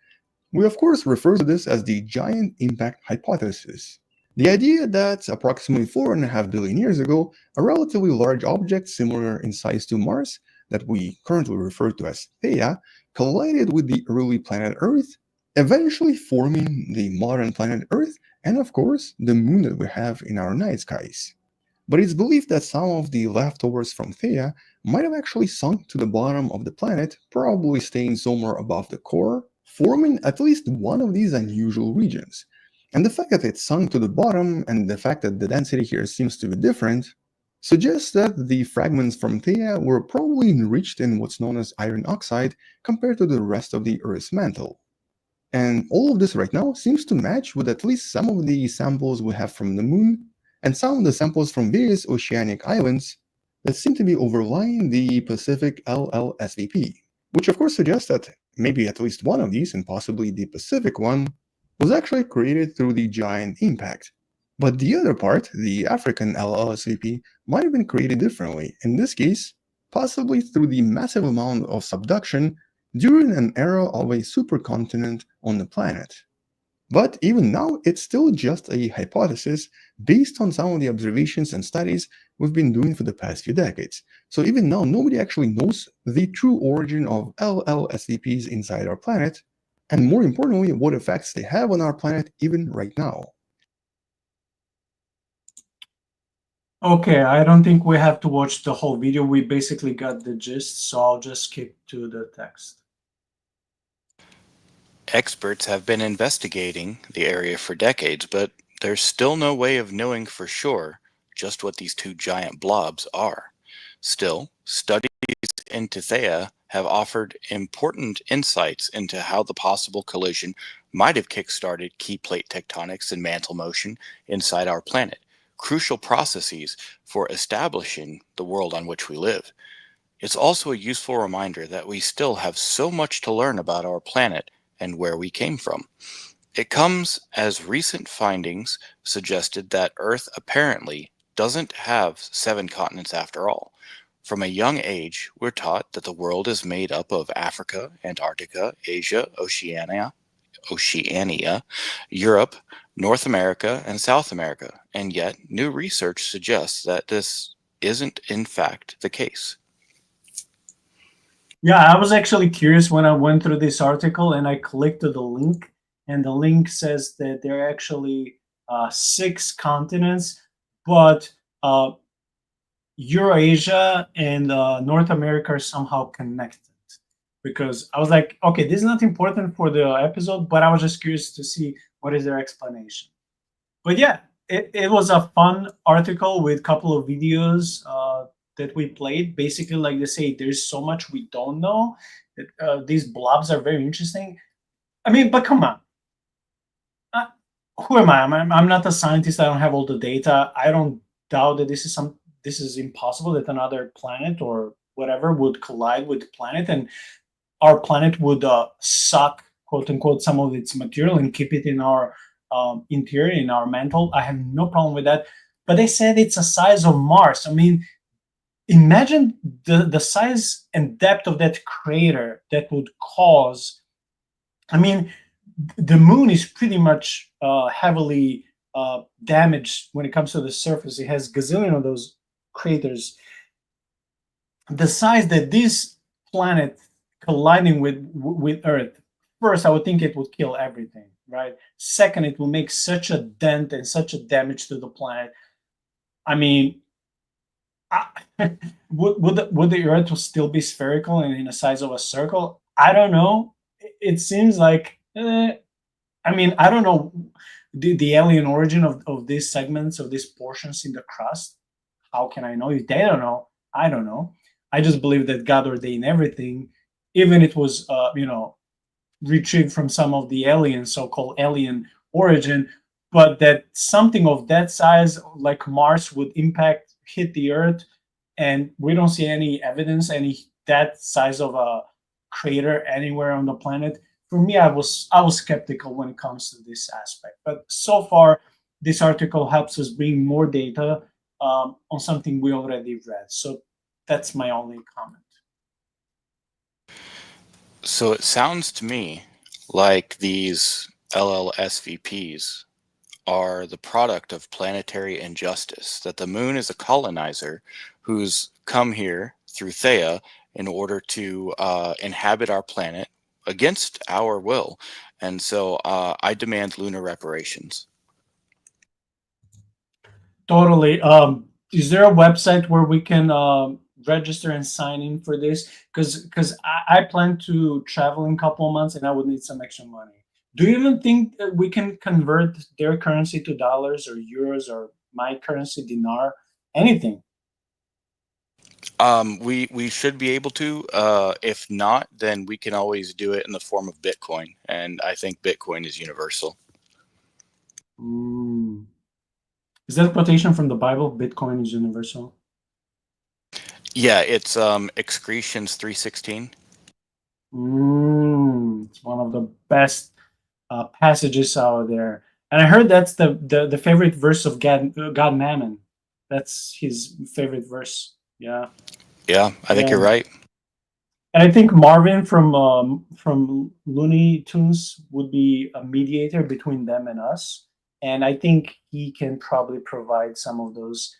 We of course refer to this as the giant impact hypothesis. The idea that approximately 4.5 billion years ago, a relatively large object similar in size to Mars, that we currently refer to as Theia, collided with the early planet Earth, eventually forming the modern planet Earth and of course the moon that we have in our night skies. But it's believed that some of the leftovers from Theia might have actually sunk to the bottom of the planet, probably staying somewhere above the core, forming at least one of these unusual regions. And the fact that it sunk to the bottom and the fact that the density here seems to be different suggests that the fragments from Theia were probably enriched in what's known as iron oxide compared to the rest of the Earth's mantle. And all of this right now seems to match with at least some of the samples we have from the moon and some of the samples from various oceanic islands that seem to be overlying the Pacific LLSVP, which of course suggests that maybe at least one of these, and possibly the Pacific one, was actually created through the giant impact. But the other part, the African LLSVP, might have been created differently, in this case, possibly through the massive amount of subduction during an era of a supercontinent on the planet. But even now, it's still just a hypothesis based on some of the observations and studies we've been doing for the past few decades. So even now, nobody actually knows the true origin of LLSVPs inside our planet, and more importantly, what effects they have on our planet even right now. Okay, I don't think we have to watch the whole video. We basically got the gist, so I'll just skip to the text. Experts have been investigating the area for decades, but there's still no way of knowing for sure just what these two giant blobs are. Still, studies into Theia have offered important insights into how the possible collision might have kick-started key plate tectonics and mantle motion inside our planet, crucial processes for establishing the world on which we live. It's also a useful reminder that we still have so much to learn about our planet and where we came from. It comes as recent findings suggested that Earth apparently doesn't have 7 continents after all. From a young age, we're taught that the world is made up of Africa, Antarctica, Asia, Oceania, Europe, North America, and South America, and yet new research suggests that this isn't in fact the case. Yeah, I was actually curious when I went through this article and I clicked to the link, and the link says that there are actually 6 continents, but Eurasia and North America are somehow connected. Because I was like, okay, this is not important for the episode, but I was just curious to see what is their explanation. But yeah, it was a fun article with a couple of videos that we played. Basically, like they say, there's so much we don't know. These blobs are very interesting. I mean, but come on. who am I? I'm not a scientist. I don't have all the data. I don't doubt that this is impossible, that another planet or whatever would collide with the planet, and our planet would suck, quote unquote, some of its material and keep it in our interior, in our mantle. I have no problem with that. But they said it's the size of Mars. I mean, imagine the size and depth of that crater that would cause. I mean, the moon is pretty much heavily damaged when it comes to the surface. It has gazillion of those craters. The size that this planet colliding with Earth, first, I would think it would kill everything, right? Second, it will make such a dent and such a damage to the planet. I mean, I, would the Earth still be spherical and in the size of a circle? I don't know. It seems like I mean, I don't know the alien origin of these segments, of these portions in the crust. How can I know? If they don't know, I don't know. I just believe that God ordained everything, even it was retrieved from some of the alien, so-called alien origin, but that something of that size, like Mars, would hit the Earth, and we don't see any evidence, any that size of a crater anywhere on the planet. For me, I was skeptical when it comes to this aspect. But so far, this article helps us bring more data on something we already read. So that's my only comment. So it sounds to me like these LLSVPs are the product of planetary injustice, that the moon is a colonizer who's come here through Theia in order to inhabit our planet against our will. And so I demand lunar reparations. Totally. Is there a website where we can register and sign in for this? Because I plan to travel in a couple of months and I would need some extra money. Do you even think that we can convert their currency to dollars or euros or my currency, dinar, anything? We should be able to. If not, then we can always do it in the form of Bitcoin, and I think Bitcoin is universal. Mm. Is that a quotation from the Bible? Bitcoin is universal. Yeah, it's Excretions 3:16. It's one of the best passages out there, and I heard that's the favorite verse of God Mammon. That's his favorite verse. Yeah, Yeah, I think yeah. you're right. And I think Marvin from Looney Tunes would be a mediator between them and us. And I think he can probably provide some of those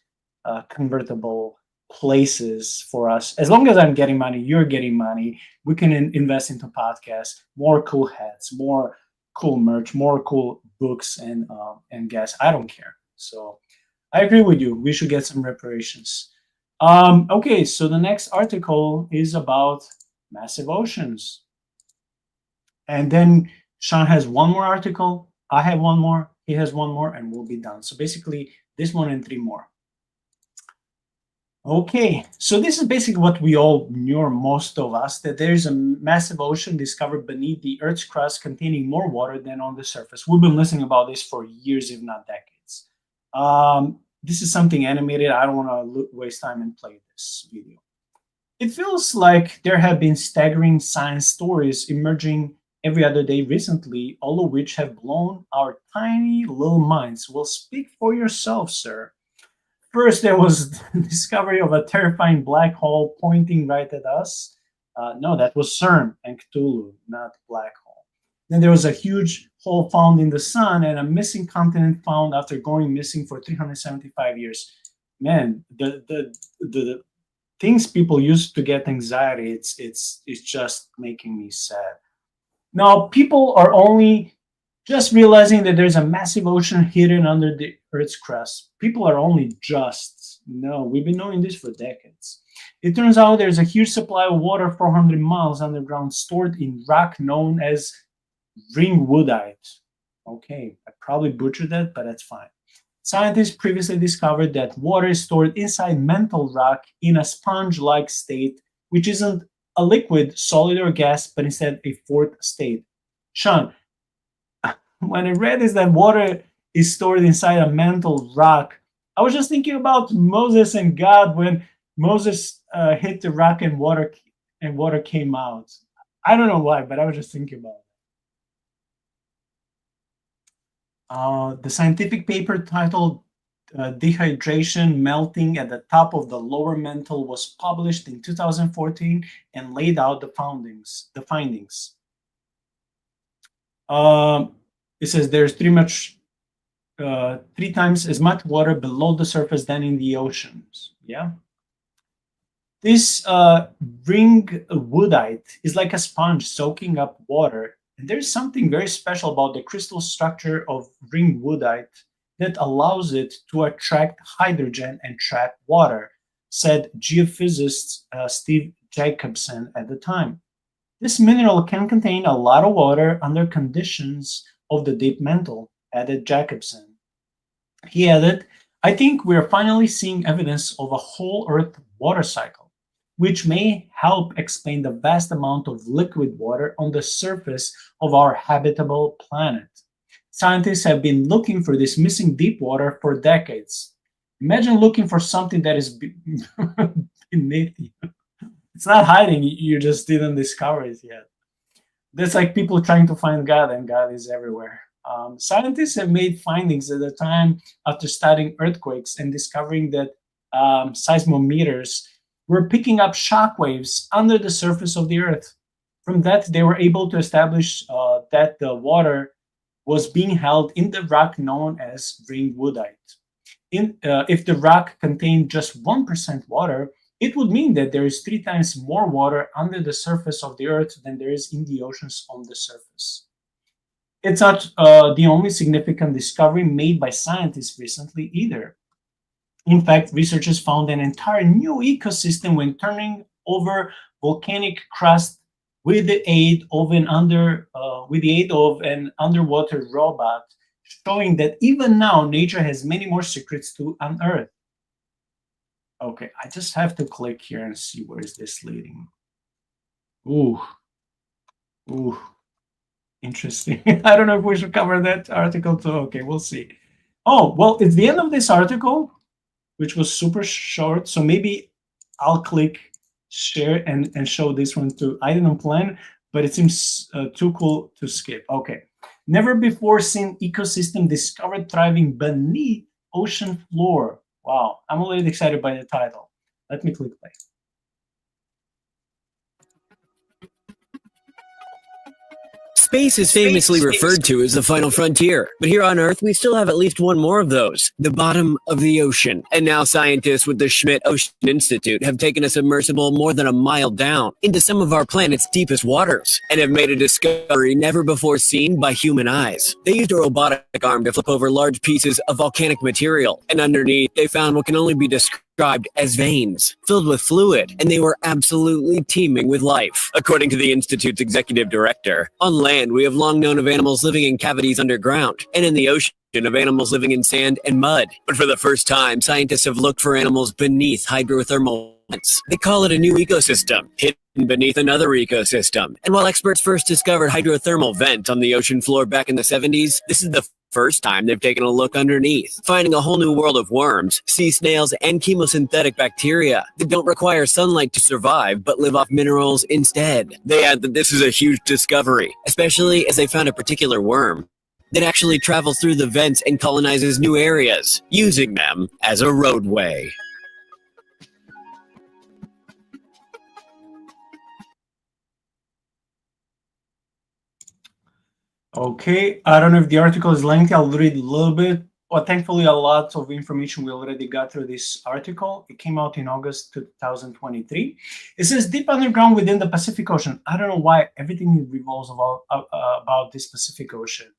convertible places for us. As long as I'm getting money, you're getting money. We can invest into podcasts, more cool hats, more cool merch, more cool books, and guests. I don't care. So I agree with you. We should get some reparations. Okay, so the next article is about massive oceans. And then Shaun has one more article, I have one more, he has one more, and we'll be done. So basically, this one and three more. Okay, so this is basically what we all knew, or most of us, that there's a massive ocean discovered beneath the Earth's crust containing more water than on the surface. We've been listening about this for years, if not decades. This is something animated. I don't want to waste time and play this video. It feels like there have been staggering science stories emerging every other day recently, all of which have blown our tiny little minds. Well, speak for yourself, sir. First, there was the discovery of a terrifying black hole pointing right at us. No, that was CERN and Cthulhu, not black hole. Then there was a huge hole found in the sun and a missing continent found after going missing for 375 years. Man, the things people use to get anxiety, it's just making me sad. Now, people are only just realizing that there's a massive ocean hidden under the Earth's crust. People are only just. No, we've been knowing this for decades. It turns out there's a huge supply of water 400 miles underground stored in rock known as ringwoodite. Okay, I probably butchered that, but that's fine. Scientists previously discovered that water is stored inside mantle rock in a sponge-like state, which isn't a liquid, solid, or gas, but instead a fourth state. Shaun, when I read is that water is stored inside a mantle rock, I was just thinking about Moses and God when Moses hit the rock and water came out. I don't know why, but I was just thinking about it. The scientific paper titled Dehydration Melting at the Top of the Lower Mantle was published in 2014 and laid out the findings. It says there's three times as much water below the surface than in the oceans. Yeah. This ring woodite is like a sponge soaking up water. And there's something very special about the crystal structure of ring woodite that allows it to attract hydrogen and trap water, said geophysicist Steve Jacobson at the time. This mineral can contain a lot of water under conditions of the deep mantle, added Jacobson. He added, I think we're finally seeing evidence of a whole Earth water cycle, which may help explain the vast amount of liquid water on the surface of our habitable planet. Scientists have been looking for this missing deep water for decades. Imagine looking for something that is beneath you. It's not hiding, you just didn't discover it yet. That's like people trying to find God, and God is everywhere. Scientists have made findings at the time after studying earthquakes and discovering that seismometers were picking up shock waves under the surface of the Earth. From that, they were able to establish that the water was being held in the rock known as ring woodite. If the rock contained just 1% water, it would mean that there is 3 times more water under the surface of the Earth than there is in the oceans on the surface. It's not the only significant discovery made by scientists recently either. In fact, researchers found an entire new ecosystem when turning over volcanic crust with the aid of an underwater robot, showing that even now nature has many more secrets to unearth. Okay, I just have to click here and see where is this leading. Ooh, interesting. I don't know if we should cover that article too. Okay, we'll see. Oh, well, it's the end of this article, which was super short. So maybe I'll click share and show this one too. I didn't plan, but it seems too cool to skip. Okay. Never before seen ecosystem discovered thriving beneath ocean floor. Wow, I'm already excited by the title. Let me click play. Space is famously referred to as the final frontier, but here on Earth, we still have at least one more of those, the bottom of the ocean. And now scientists with the Schmidt Ocean Institute have taken a submersible more than a mile down into some of our planet's deepest waters and have made a discovery never before seen by human eyes. They used a robotic arm to flip over large pieces of volcanic material, and underneath, they found what can only be described as veins filled with fluid, and they were absolutely teeming with life. According to the Institute's executive director, on land we have long known of animals living in cavities underground, and in the ocean of animals living in sand and mud. But for the first time, scientists have looked for animals beneath hydrothermal vents. They call it a new ecosystem, hidden beneath another ecosystem. And while experts first discovered hydrothermal vents on the ocean floor back in the 70s, this is the first time they've taken a look underneath, finding a whole new world of worms, sea snails, and chemosynthetic bacteria that don't require sunlight to survive but live off minerals instead. They add that this is a huge discovery, especially as they found a particular worm that actually travels through the vents and colonizes new areas, using them as a roadway. Okay, I don't know if the article is lengthy. I'll read a little bit. Well, thankfully, a lot of information we already got through this article. It came out in August 2023. It says deep underground within the Pacific Ocean. I don't know why everything revolves about this Pacific Ocean.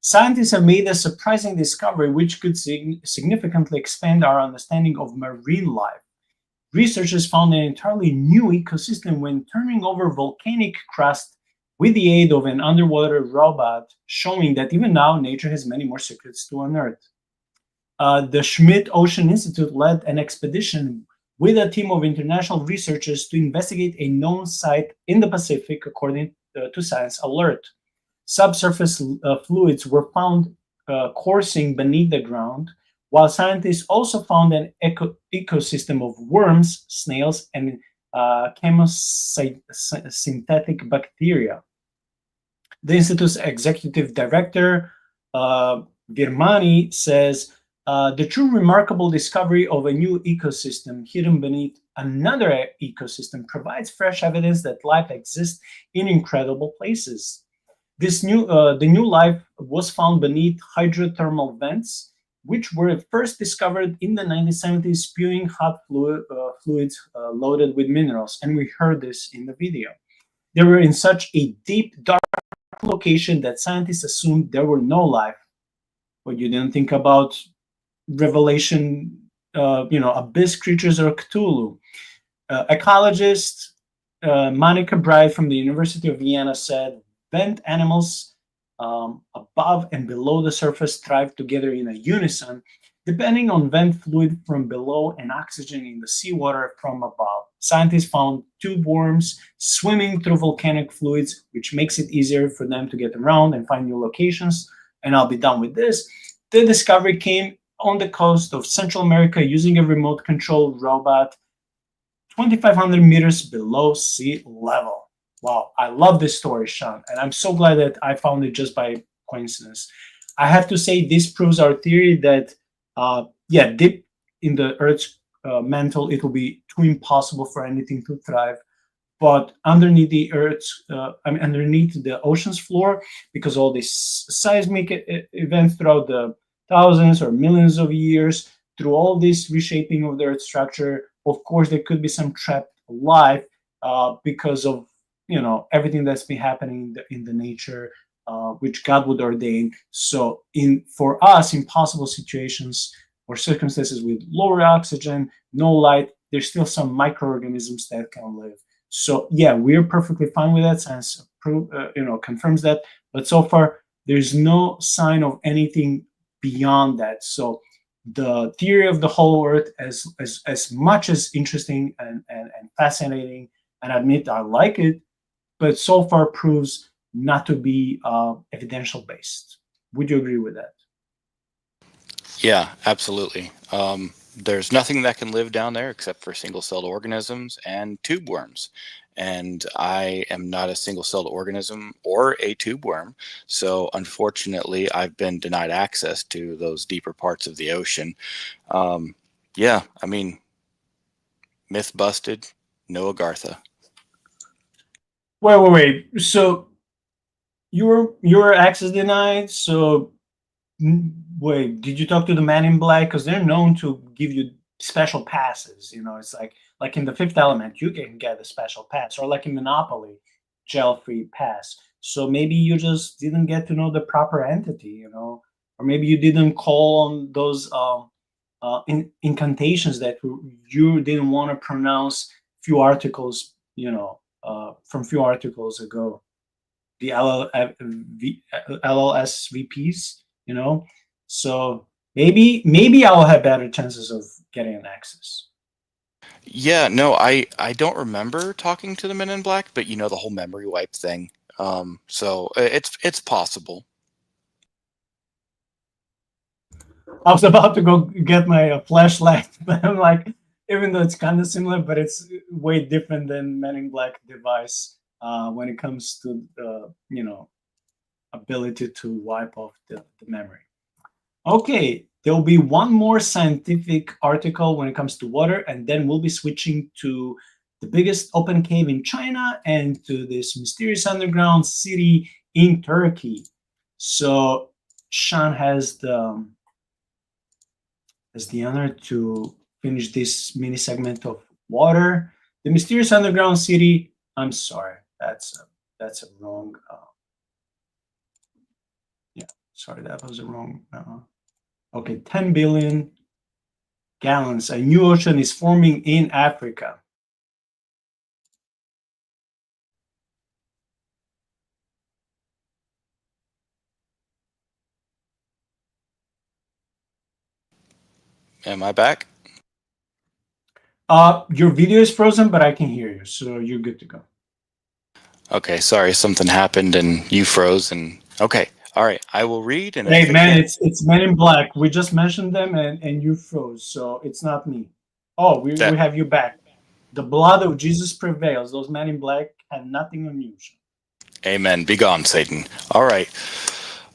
Scientists have made a surprising discovery which could significantly expand our understanding of marine life. Researchers found an entirely new ecosystem when turning over volcanic crust with the aid of an underwater robot, showing that even now nature has many more secrets to unearth. The Schmidt Ocean Institute led an expedition with a team of international researchers to investigate a known site in the Pacific, according to Science Alert. subsurface fluids were found coursing beneath the ground, while scientists also found an ecosystem of worms, snails, and chemosynthetic bacteria. The Institute's executive director, Virmani, says the true remarkable discovery of a new ecosystem hidden beneath another ecosystem provides fresh evidence that life exists in incredible places. The new life was found beneath hydrothermal vents, which were first discovered in the 1970s, spewing hot fluids loaded with minerals. And we heard this in the video. They were in such a deep, dark location that scientists assumed there were no life. But you didn't think about Revelation, abyss creatures or Cthulhu. Ecologist Monica Bride from the University of Vienna said, vent animals above and below the surface thrive together in a unison, depending on vent fluid from below and oxygen in the seawater from above. Scientists found tube worms swimming through volcanic fluids, which makes it easier for them to get around and find new locations. And I'll be done with this. The discovery came on the coast of Central America using a remote control robot 2,500 meters below sea level. Wow, I love this story, Shaun, and I'm so glad that I found it just by coincidence. I have to say this proves our theory that, deep in the Earth's mantle, it will be too impossible for anything to thrive. But underneath the Earth's, underneath the ocean's floor, because all these seismic events throughout the thousands or millions of years, through all this reshaping of the Earth's structure, of course, there could be some trapped life because of everything that's been happening in the nature, which God would ordain. So for us, in possible situations or circumstances with lower oxygen, no light, there's still some microorganisms that can live. So yeah, we're perfectly fine with that. Science confirms that. But so far, there's no sign of anything beyond that. So the theory of the hollow Earth, as much as interesting and fascinating, and I admit I like it, but so far proves not to be evidential based. Would you agree with that? Yeah, absolutely. There's nothing that can live down there except for single-celled organisms and tube worms. And I am not a single-celled organism or a tube worm. So unfortunately, I've been denied access to those deeper parts of the ocean. Yeah, I mean, myth busted, no Agartha. Wait. So your access denied. So wait, did you talk to the Man in Black? Because they're known to give you special passes. It's like in the Fifth Element, you can get a special pass, or like in Monopoly, jail-free pass. So maybe you just didn't get to know the proper entity, or maybe you didn't call on those incantations that you didn't want to pronounce few articles, from few articles ago, the LLSVPs, so maybe I'll have better chances of getting an access. Yeah, no, I don't remember talking to the Men in Black, but the whole memory wipe thing. So it's possible. I was about to go get my flashlight, but I'm like, even though it's kind of similar, but it's way different than Men in Black device when it comes to the ability to wipe off the memory. Okay, there'll be one more scientific article when it comes to water, and then we'll be switching to the biggest open cave in China and to this mysterious underground city in Turkey. So Shaun has the honor to finish this mini segment of water. The mysterious underground city. I'm sorry, that's a wrong. Sorry, that was a wrong. Okay, 10 billion gallons. A new ocean is forming in Africa. Am I back? Your video is frozen, but I can hear you, so you're good to go. Okay, sorry, something happened and you froze. And okay, all right, I will read. And Hey if man, again, it's Men in Black. We just mentioned them and you froze, so it's not me. Oh, we that have you back. The blood of Jesus prevails. Those Men in Black had nothing unusual. Amen. Be gone, Satan. All right.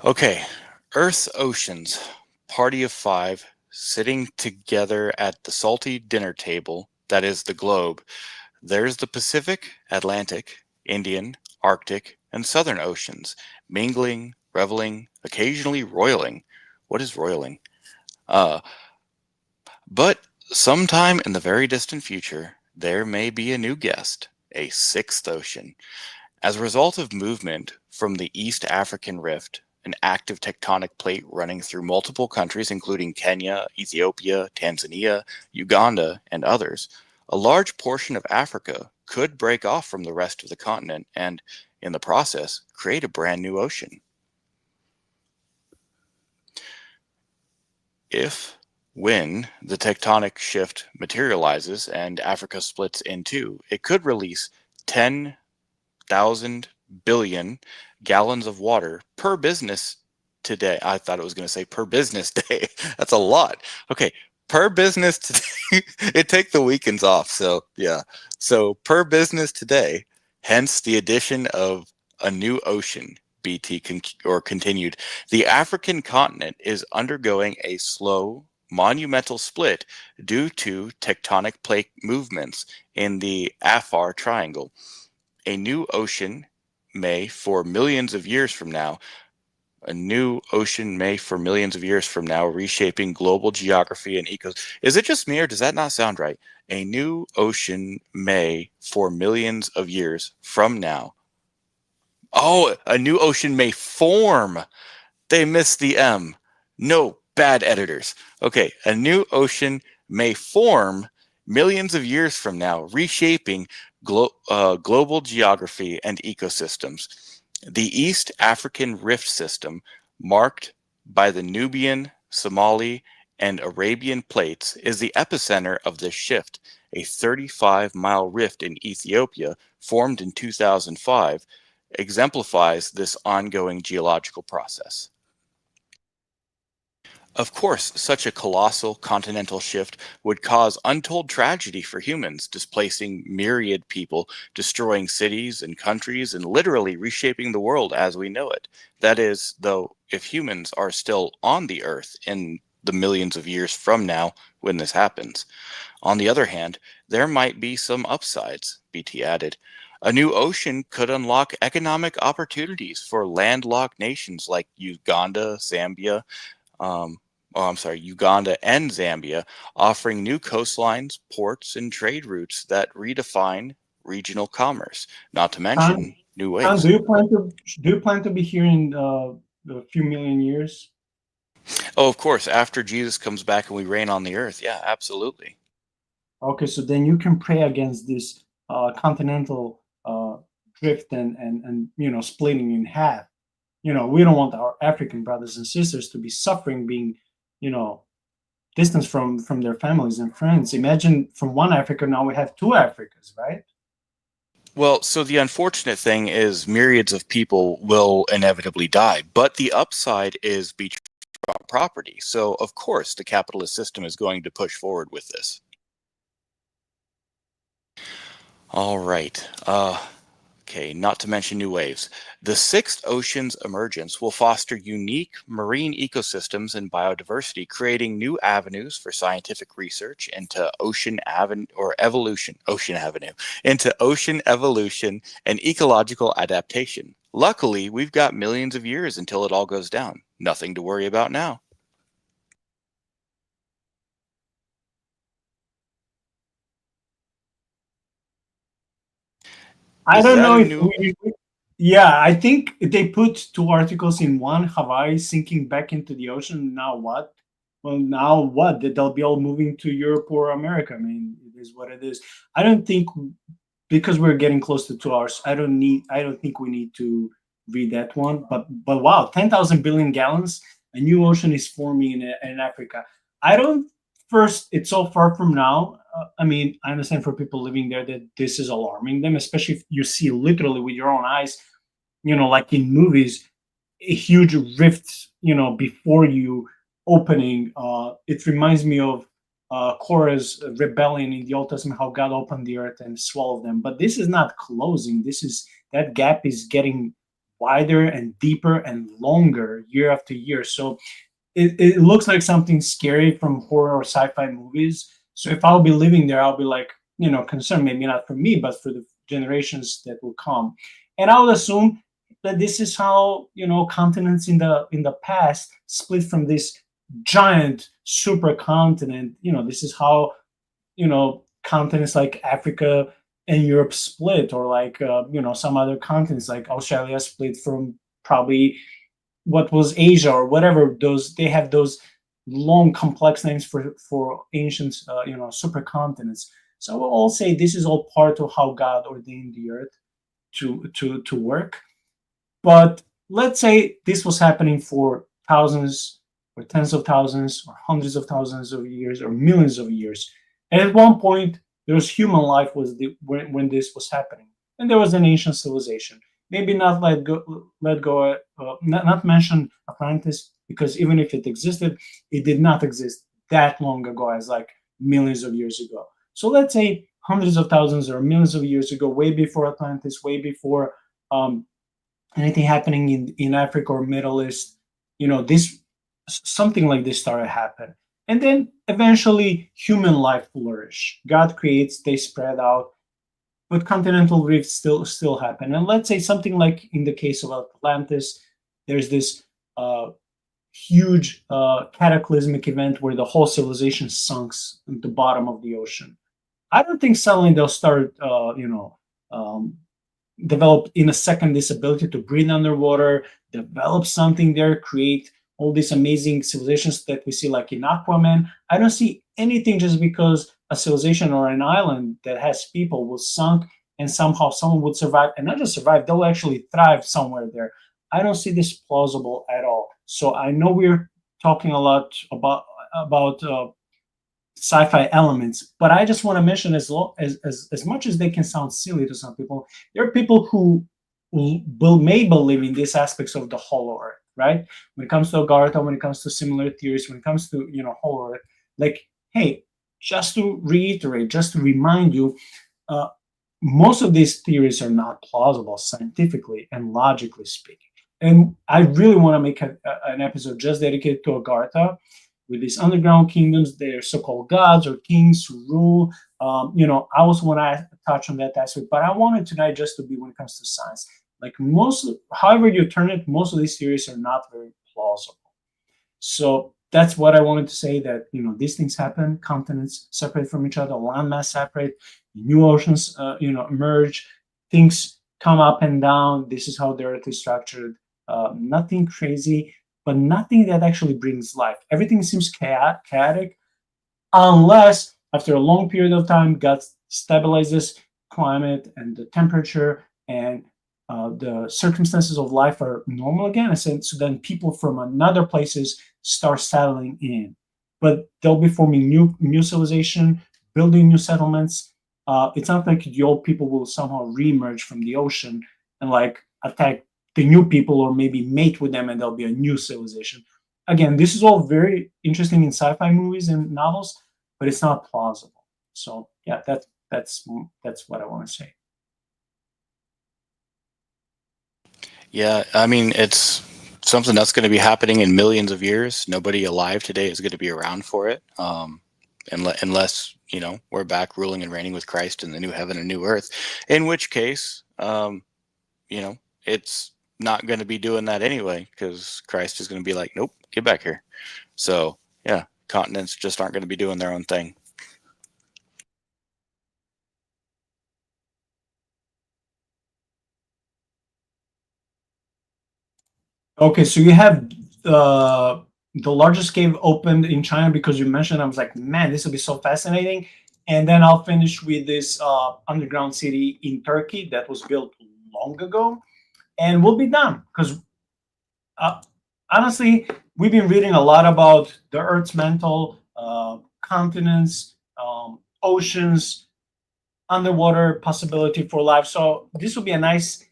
Okay. Earth's oceans, party of five, sitting together at the salty dinner table that is the globe. There's the Pacific, Atlantic, Indian, Arctic, and Southern Oceans, mingling, reveling, occasionally roiling. What is roiling? Uh, but sometime in the very distant future, there may be a new guest, a sixth ocean. As a result of movement from the East African Rift, an active tectonic plate running through multiple countries, including Kenya, Ethiopia, Tanzania, Uganda, and others, a large portion of Africa could break off from the rest of the continent and, in the process, create a brand new ocean. If, when the tectonic shift materializes and Africa splits in two, it could release 10,000 billion gallons of water per business today. I thought it was going to say per business day. That's a lot. Okay, per business today. It take the weekends off. So yeah. So per business today. Hence the addition of a new ocean. Continued. The African continent is undergoing a slow, monumental split due to tectonic plate movements in the Afar Triangle. A new ocean may, for millions of years from now, reshaping global geography and ecos. Is it just me, or does that not sound right? A new ocean may, for millions of years from now. Oh, a new ocean may form. They missed the M. No, bad editors. Okay, a new ocean may form millions of years from now, reshaping global geography and ecosystems. The East African Rift System, marked by the Nubian, Somali, and Arabian plates, is the epicenter of this shift. A 35-mile rift in Ethiopia, formed in 2005, exemplifies this ongoing geological process. Of course, such a colossal continental shift would cause untold tragedy for humans, displacing myriad people, destroying cities and countries, and literally reshaping the world as we know it. That is, though, if humans are still on the Earth in the millions of years from now when this happens. On the other hand, there might be some upsides, BT added. A new ocean could unlock economic opportunities for landlocked nations like Uganda, Uganda and Zambia, offering new coastlines, ports, and trade routes that redefine regional commerce, not to Han, mention new Han, ways. do you plan to be here in a few million years? Oh, of course, after Jesus comes back and we reign on the earth. Yeah, absolutely. Okay, so then you can pray against this continental drift and splitting in half. We don't want our African brothers and sisters to be suffering, being you know distance from their families and friends. Imagine from one Africa now we have two Africas, right? Well, so the unfortunate thing is myriads of people will inevitably die, but the upside is beachfront property. So, of course, the capitalist system is going to push forward with this. All right. Okay, not to mention new waves. The sixth ocean's emergence will foster unique marine ecosystems and biodiversity, creating new avenues for scientific research into ocean evolution and ecological adaptation. Luckily, we've got millions of years until it all goes down. Nothing to worry about now. I Is don't that know a if new? yeah, I think they put two articles in one. Hawaii sinking back into the ocean. Now what? Well, now what? They'll be all moving to Europe or America. I mean, it is what it is. I don't think because we're getting close to 2 hours. I don't think we need to read that one. But wow, 10,000 billion gallons. A new ocean is forming in Africa. I don't. First, it's so far from now. I mean, I understand for people living there that this is alarming them, especially if you see literally with your own eyes, like in movies, a huge rift, before you opening. It reminds me of Korah's rebellion in the Old Testament, how God opened the earth and swallowed them. But this is not closing. That gap is getting wider and deeper and longer year after year. So it looks like something scary from horror or sci-fi movies. So if I'll be living there, I'll be like, concerned, maybe not for me, but for the generations that will come. And I would assume that this is how, continents in the past split from this giant supercontinent. This is how, continents like Africa and Europe split, or like some other continents like Australia split from probably what was Asia or whatever. They have those long complex names for ancient supercontinents. So we'll all say this is all part of how God ordained the earth to work. But let's say this was happening for thousands or tens of thousands or hundreds of thousands of years or millions of years. And at one point, there was human life when this was happening, and there was an ancient civilization. Maybe not not mention Atlantis, because even if it existed, it did not exist that long ago, as like millions of years ago. So let's say hundreds of thousands or millions of years ago, way before Atlantis, way before anything happening in Africa or Middle East, this something like this started happen. And then eventually human life flourish. God creates, they spread out, but continental rifts still happen. And let's say something like in the case of Atlantis, there's this huge cataclysmic event where the whole civilization sunks at the bottom of the ocean. I don't think suddenly they'll start, develop in a second this ability to breathe underwater, develop something there, create all these amazing civilizations that we see like in Aquaman. I don't see anything just because a civilization or an island that has people was sunk and somehow someone would survive, and not just survive, they'll actually thrive somewhere there. I don't see this plausible at all. So I know we're talking a lot about sci-fi elements, but I just want to mention, as much as they can sound silly to some people, there are people who may believe in these aspects of the hollow earth, right? When it comes to Agartha, when it comes to similar theories, when it comes to hollow earth, like, hey, just to reiterate, just to remind you, most of these theories are not plausible scientifically and logically speaking. And I really want to make an episode just dedicated to Agartha, with these underground kingdoms, they're so-called gods or kings who rule. I also want to touch on that aspect, but I wanted tonight just to be when it comes to science. Like however you turn it, most of these theories are not very plausible. So that's what I wanted to say, that, these things happen, continents separate from each other, landmass separate, new oceans, emerge, things come up and down. This is how the earth is structured. Nothing crazy, but nothing that actually brings life. Everything seems chaotic, unless after a long period of time, God stabilizes climate and the temperature, and the circumstances of life are normal again. And so then people from another places start settling in, but they'll be forming new civilization, building new settlements. It's not like the old people will somehow reemerge from the ocean and like attack the new people, or maybe mate with them and there'll be a new civilization. Again, this is all very interesting in sci-fi movies and novels, but it's not plausible. So yeah, that's what I want to say. Yeah, I mean, it's something that's going to be happening in millions of years. Nobody alive today is going to be around for it, unless we're back ruling and reigning with Christ in the new heaven and new earth. In which case, it's not going to be doing that anyway, because Christ is going to be like, nope, get back here. So yeah, continents just aren't going to be doing their own thing. Okay, so you have the largest cave opened in China, because you mentioned. I was like, man, this will be so fascinating. And then I'll finish with this underground city in Turkey that was built long ago, and we'll be done. Because honestly, we've been reading a lot about the Earth's mantle, continents, oceans, underwater possibility for life. So this will be a nice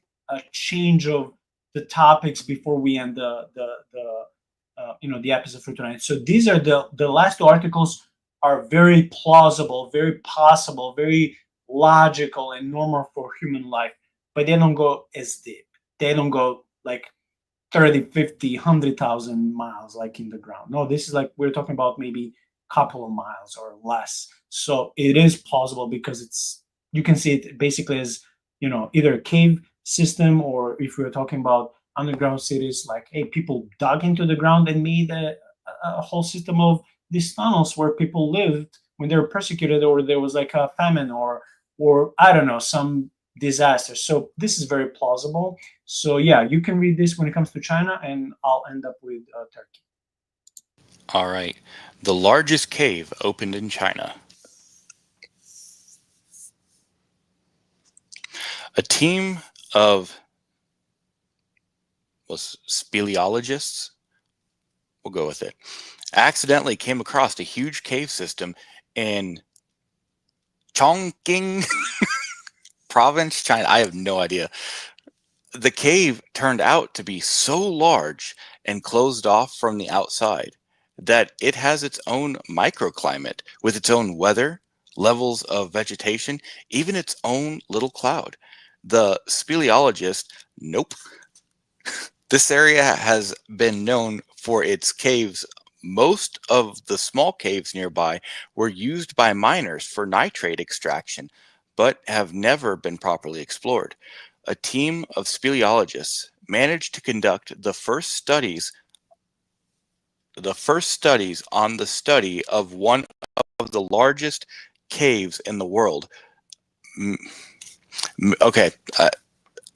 change of the topics before we end the episode for tonight. So these are the last two articles are very plausible, very possible, very logical and normal for human life, but they don't go as deep. They don't go like 30, 50, 100,000 miles like in the ground. No, this is like we're talking about maybe a couple of miles or less. So it is plausible because it's you can see it basically as either a cave system, or if we're talking about underground cities, like hey, people dug into the ground and made a whole system of these tunnels where people lived when they were persecuted, or there was like a famine, or I don't know, some disaster. So this is very plausible. So yeah, you can read this when it comes to China, and I'll end up with Turkey. All right. The largest cave opened in China. A team of speleologists, we'll go with it, accidentally came across a huge cave system in Chongqing province, China. I have no idea. The cave turned out to be so large and closed off from the outside that it has its own microclimate with its own weather, levels of vegetation, even its own little cloud. The speleologist, nope. This area has been known for its caves. Most of the small caves nearby were used by miners for nitrate extraction, but have never been properly explored. A team of speleologists managed to conduct the first studies on the study of one of the largest caves in the world. Okay,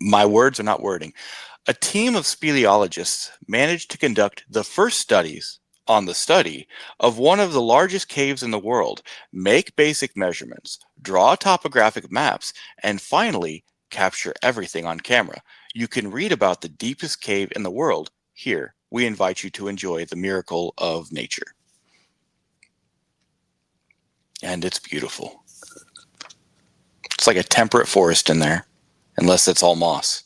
my words are not wording. A team of speleologists managed to conduct the first studies on the study of one of the largest caves in the world, make basic measurements, draw topographic maps, and finally capture everything on camera. You can read about the deepest cave in the world here. We invite you to enjoy the miracle of nature. And it's beautiful. It's like a temperate forest in there, unless it's all moss.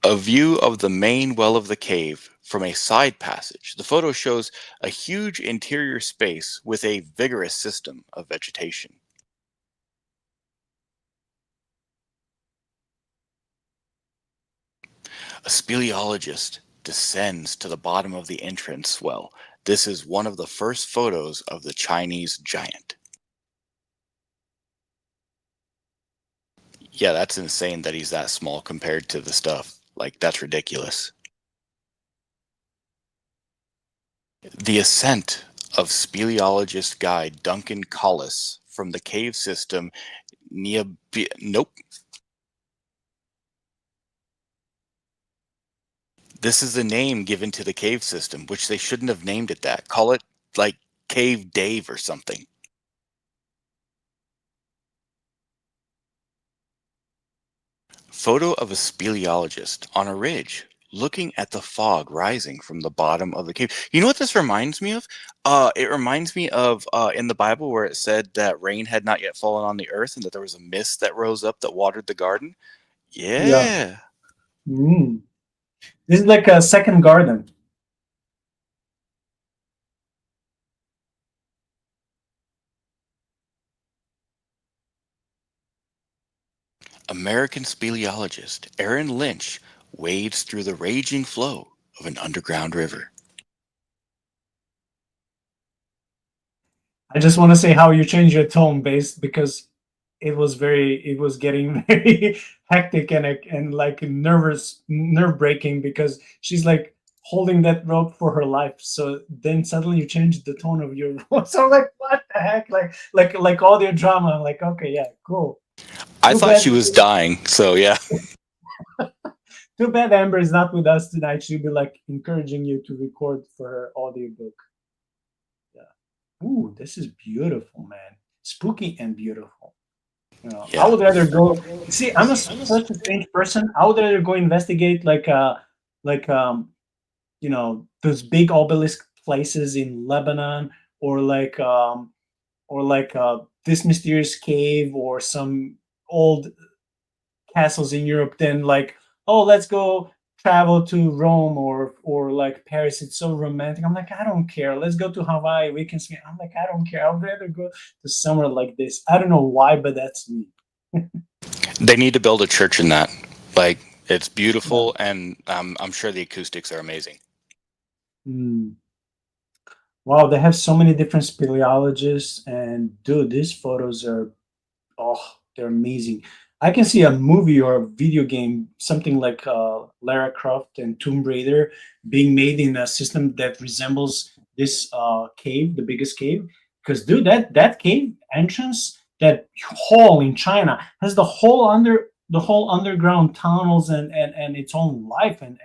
A view of the main well of the cave from a side passage. The photo shows a huge interior space with a vigorous system of vegetation. A speleologist descends to the bottom of the entrance well. This is one of the first photos of the Chinese giant. Yeah, that's insane that he's that small compared to the stuff. Like, that's ridiculous. The ascent of speleologist guide Duncan Collis from the cave system nope. This is the name given to the cave system, which they shouldn't have named it that. Call it like Cave Dave or something. Photo of a speleologist on a ridge looking at the fog rising from the bottom of the cave. You know what this reminds me of? It reminds me of in the Bible where it said that rain had not yet fallen on the earth and that there was a mist that rose up that watered the garden. Yeah. This is like a second garden. American speleologist Aaron Lynch wades through the raging flow of an underground river. I just want to say how you change your tone because it was getting very hectic and like nerve breaking, because she's like holding that rope for her life. So then suddenly you change the tone of your voice. So like, what the heck? Like audio drama. Like, okay, yeah, cool. I thought she was dying, so yeah. Too bad Amber is not with us tonight. She'll be like encouraging you to record for her audiobook. Yeah. Ooh, this is beautiful, man. Spooky and beautiful. Yeah. I would rather go. See, I'm such a strange person. I would rather go investigate those big obelisk places in Lebanon, or or like this mysterious cave or some old castles in Europe than like, oh, let's go travel to Rome or like Paris. It's so romantic. I'm like, I don't care. Let's go to Hawaii. We can swim. I'm like, I don't care. I'd rather go to somewhere like this. I don't know why, but that's me. They need to build a church in that. Like, it's Yeah. beautiful, and I'm sure the acoustics are amazing. Mm. Wow, they have so many different speleologists, and dude, these photos are, oh, they're amazing. I can see a movie or a video game, something like Lara Croft and Tomb Raider, being made in a system that resembles this cave, the biggest cave. Because dude, that cave entrance, that hole in China has the whole underground tunnels and its own life and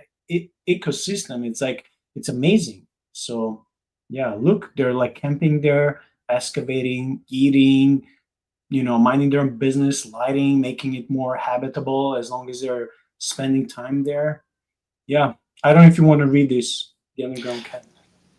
ecosystem. It's like it's amazing. So yeah, look, they're like camping there, excavating, eating, minding their own business, lighting, making it more habitable as long as they're spending time there. Yeah. I don't know if you want to read this, the underground camp.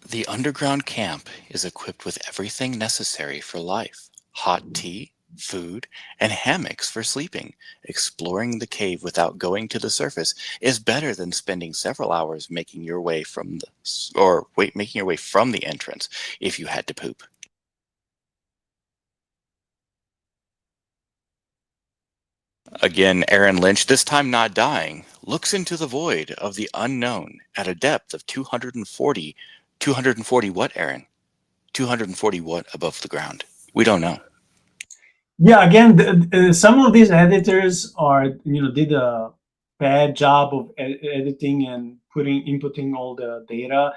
The underground camp is equipped with everything necessary for life: hot tea, food, and hammocks for sleeping. Exploring the cave without going to the surface is better than spending several hours making your way from the entrance if you had to poop. Again, Aaron Lynch, this time not dying, looks into the void of the unknown at a depth of 240 what, Aaron? 240 what above the ground? We don't know. Yeah, again, some of these editors did a bad job of editing and inputting all the data.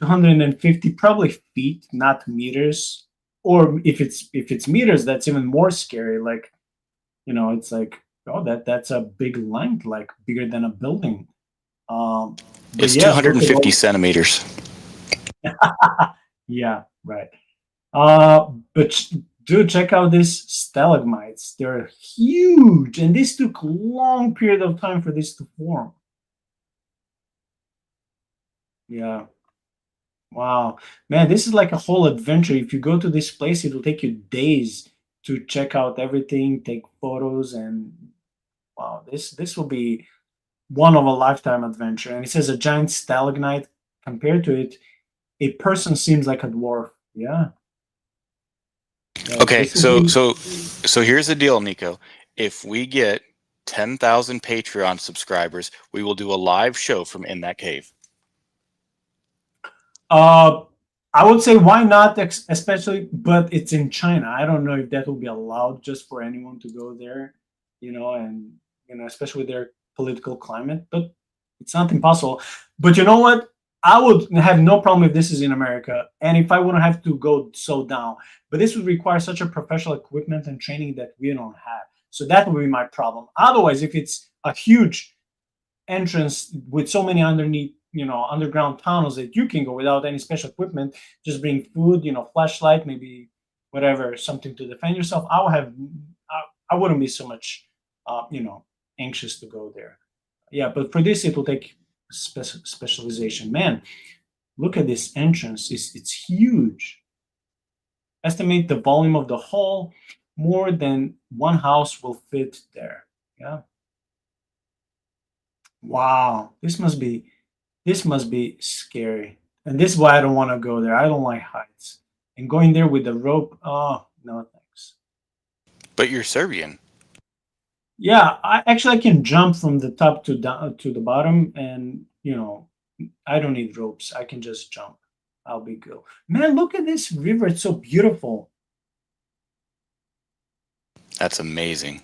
250 probably feet, not meters. Or if it's meters, that's even more scary. Like, it's like, oh, that's a big length, like bigger than a building. But It's yeah, look at 250 all. centimeters. Yeah, right. But dude, check out these stalagmites. They're huge, and this took a long period of time for this to form. Yeah. Wow. Man, this is like a whole adventure. If you go to this place, it will take you days to check out everything, take photos, and wow, this will be one of a lifetime adventure. And it says a giant stalagmite. Compared to it, a person seems like a dwarf. Yeah. Yeah, Okay, this will be. so here's the deal, Nico. If we get 10,000 Patreon subscribers, we will do a live show from in that cave. Uh, I would say why not, especially, but it's in China. I don't know if that will be allowed just for anyone to go there, and especially with their political climate. But it's not impossible. But you know what? I would have no problem if this is in America, and if I wouldn't have to go so down. But this would require such a professional equipment and training that we don't have. So that would be my problem. Otherwise, if it's a huge entrance with so many underground tunnels that you can go without any special equipment, just bring food, flashlight, maybe whatever, something to defend yourself. I wouldn't be so much anxious to go there. Yeah, but for this it will take specialization. Man, look at this entrance. It's huge. Estimate the volume of the hall. More than one house will fit there. Yeah. Wow, this must be scary. And this is why I don't want to go there. I don't like heights. And going there with the rope, oh no thanks. But you're Serbian. Yeah, I can jump from the top to down to the bottom, and I don't need ropes. I can just jump. I'll be good. Man, look at this river. It's so beautiful. That's amazing.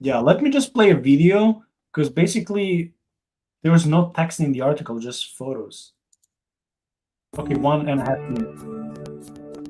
Yeah, let me just play a video because basically there was no text in the article, just photos. Okay, 1.5 minutes.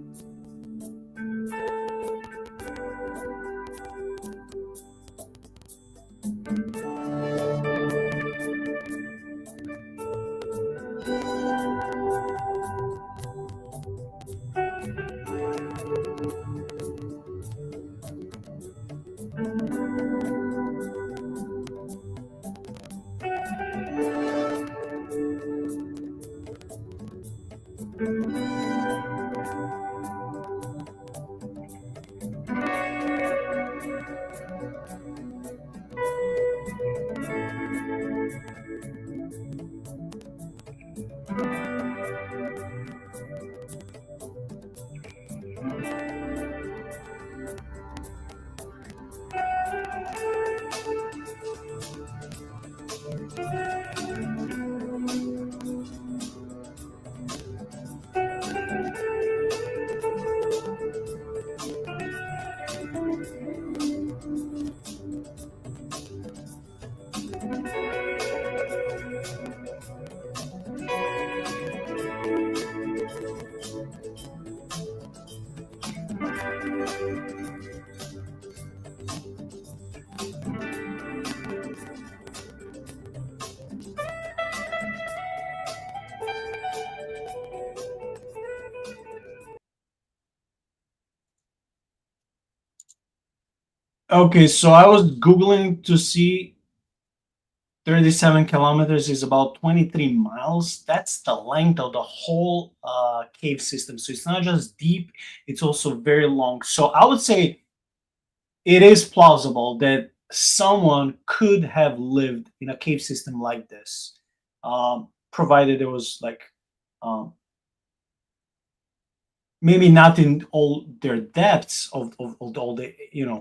Okay, so I was Googling to see 37 kilometers is about 23 miles. That's the length of the whole cave system. So it's not just deep, it's also very long. So I would say it is plausible that someone could have lived in a cave system like this, provided there was like um, maybe not in all their depths of all the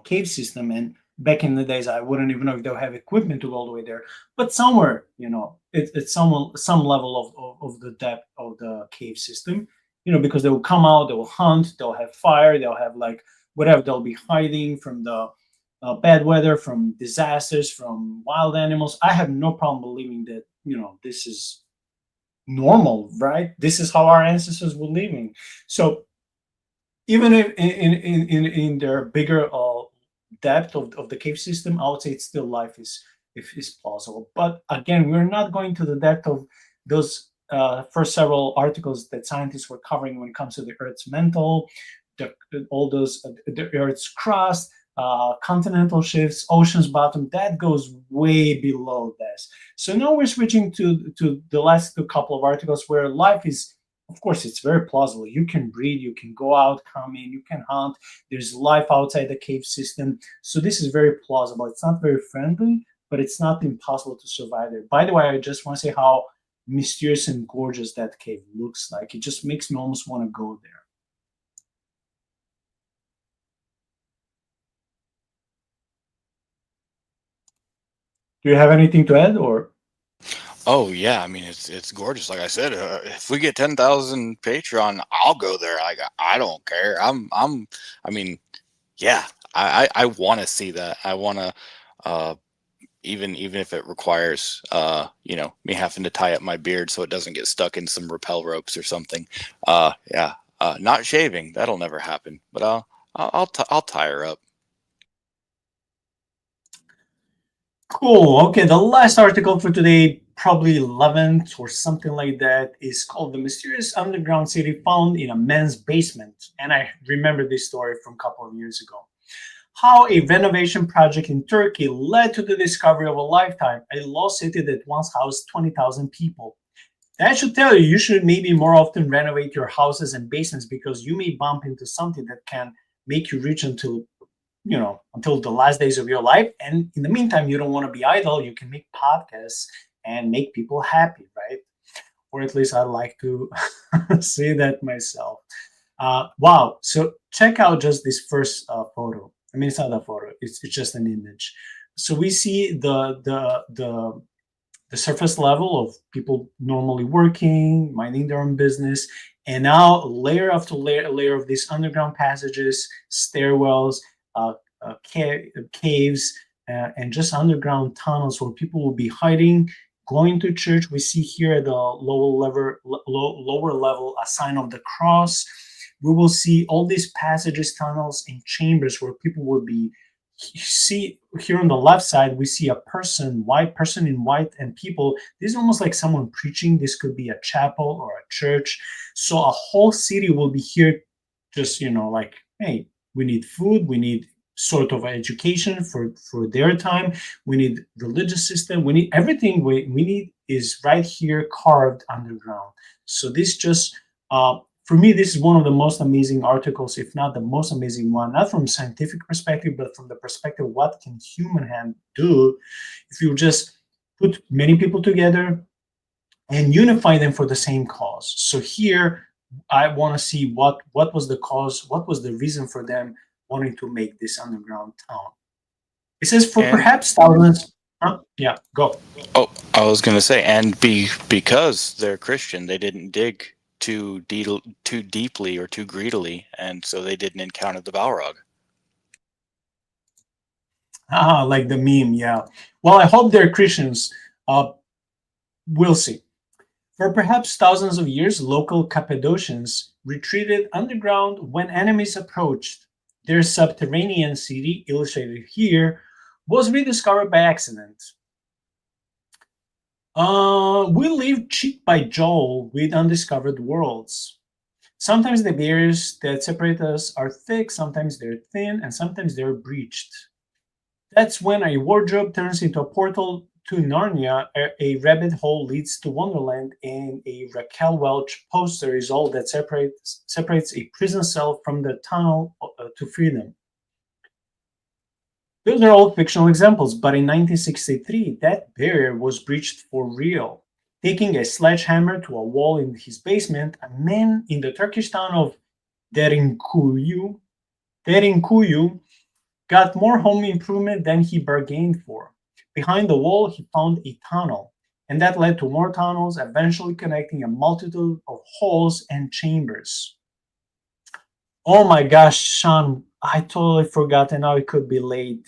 cave system. And back in the days, I wouldn't even know if they'll have equipment to go all the way there, but somewhere, it's some level of the depth of the cave system, because they will come out, they will hunt, they'll have fire, they'll have like whatever, they'll be hiding from the bad weather, from disasters, from wild animals. I have no problem believing that this is normal, right? This is how our ancestors were living. So even if in their bigger depth of the cave system, I would say it's still life is plausible. But again, we're not going to the depth of those first several articles that scientists were covering when it comes to the Earth's mantle, all those the Earth's crust, continental shifts, ocean's bottom. That goes way below this. So now we're switching to the last couple of articles where life is, of course, it's very plausible. You can breed, you can go out, come in, you can hunt. There's life outside the cave system. So this is very plausible. It's not very friendly, but it's not impossible to survive there. By the way, I just want to say how mysterious and gorgeous that cave looks like. It just makes me almost want to go there. Do you have anything to add, or? Oh yeah, I mean it's gorgeous. Like I said, if we get 10,000 Patreon, I'll go there. I don't care. I mean, yeah, I want to see that. I want to, even if it requires, me having to tie up my beard so it doesn't get stuck in some rappel ropes or something. Yeah, not shaving. That'll never happen. But I'll tie her up. Cool. Okay, the last article for today, probably 11th or something like that, is called "The Mysterious Underground City Found in a Man's Basement." And I remember this story from a couple of years ago. How a renovation project in Turkey led to the discovery of a lifetime, a lost city that once housed 20,000 people. That should tell you should maybe more often renovate your houses and basements, because you may bump into something that can make you rich until the last days of your life. And in the meantime, you don't want to be idle. You can make podcasts and make people happy, right? Or at least I like to say that myself. Wow. So check out just this first photo. I mean, it's not a photo. It's just an image. So we see the surface level of people normally working, minding their own business, and now layer after layer of these underground passages, stairwells, caves, and just underground tunnels where people will be hiding, going to church. We see here at the lower level a sign of the cross. We will see all these passages, tunnels, and chambers where people will be. See here on the left side, we see a white person in white, and people. This is almost like someone preaching. This could be a chapel or a church. So a whole city will be here, just like, hey, we need food, we need sort of education for their time, we need religious system, we need everything we need is right here carved underground. So this just for me, this is one of the most amazing articles, if not the most amazing one, not from a scientific perspective, but from the perspective, what can human hand do if you just put many people together and unify them for the same cause. So here, I want to see what was the cause, what was the reason for them wanting to make this underground town. It says for perhaps thousands. Yeah, go. Oh, I was gonna say, and because they're Christian, they didn't dig too deeply or too greedily, and so they didn't encounter the Balrog. Like the meme, yeah. Well, I hope they're Christians. We'll see. For perhaps thousands of years, local Cappadocians retreated underground when enemies approached. Their subterranean city, illustrated here, was rediscovered by accident. We live cheek by jowl with undiscovered worlds. Sometimes the barriers that separate us are thick, sometimes they're thin, and sometimes they're breached. That's when a wardrobe turns into a portal to Narnia, a rabbit hole leads to Wonderland, and a Raquel Welch poster is all that separates a prison cell from the tunnel to freedom. Those are all fictional examples, but in 1963, that barrier was breached for real. Taking a sledgehammer to a wall in his basement, a man in the Turkish town of Derinkuyu got more home improvement than he bargained for. Behind the wall, he found a tunnel, and that led to more tunnels, eventually connecting a multitude of halls and chambers. Oh my gosh, Shaun, I totally forgot, and now it could be late.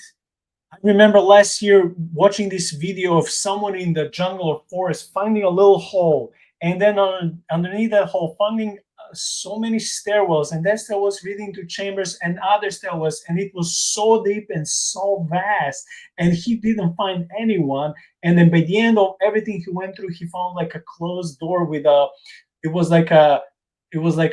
I remember last year watching this video of someone in the jungle or forest finding a little hole, and then underneath that hole finding so many stairwells, and that stairwells leading to chambers and other stairwells, and it was so deep and so vast, and he didn't find anyone. And then by the end of everything he went through, he found like a closed door with it was like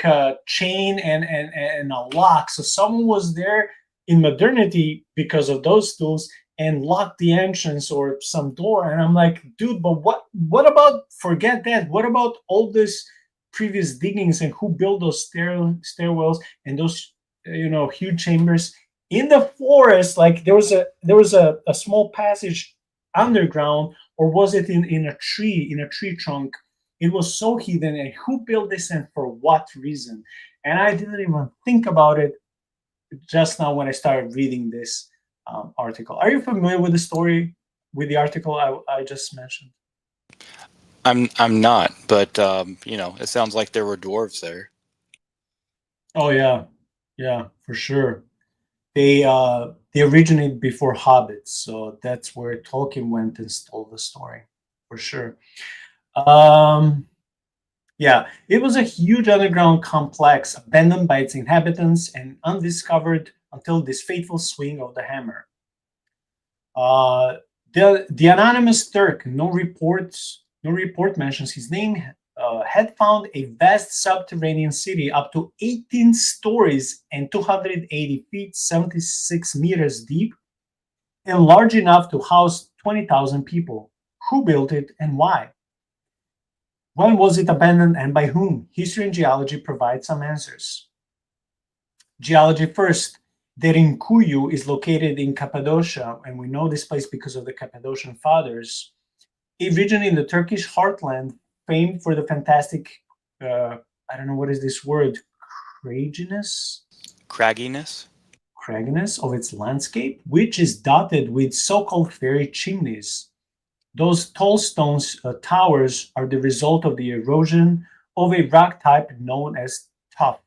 a chain and a lock. So someone was there in modernity because of those tools and locked the entrance or some door. And I'm like, dude, but what about, forget that, what about all this previous diggings and who built those stairwells and those huge chambers in the forest? Like there was a small passage underground, or was it in a tree trunk? It was so hidden, and who built this and for what reason? And I didn't even think about it just now when I started reading this article. Are you familiar with the story, with the article I just mentioned? I'm not, but it sounds like there were dwarves there. Oh yeah, for sure. They originated before hobbits, so that's where Tolkien went and stole the story, for sure. Yeah, it was a huge underground complex abandoned by its inhabitants and undiscovered until this fateful swing of the hammer. The anonymous Turk, no report mentions his name, had found a vast subterranean city up to 18 stories and 280 feet, 76 meters deep, and large enough to house 20,000 people. Who built it and why? When was it abandoned and by whom? History and geology provide some answers. Geology first. Derinkuyu is located in Cappadocia, and we know this place because of the Cappadocian Fathers, a region in the Turkish heartland famed for the fantastic, I don't know what is this word, cragginess of its landscape, which is dotted with so-called fairy chimneys. Those tall stone towers are the result of the erosion of a rock type known as tuff,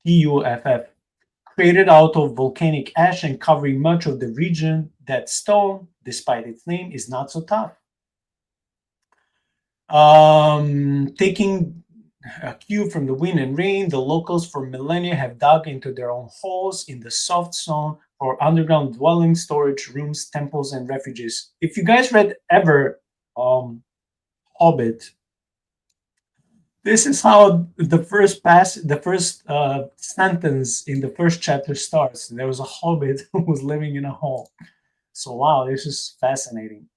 Tuff, created out of volcanic ash and covering much of the region. That stone, despite its name, is not so tough. Taking a cue from the wind and rain, the locals for millennia have dug into their own holes in the soft zone for underground dwellings, storage rooms, temples, and refuges. If you guys read ever Hobbit, this is how the first sentence in the first chapter starts. There was a hobbit who was living in a hole. So wow, this is fascinating.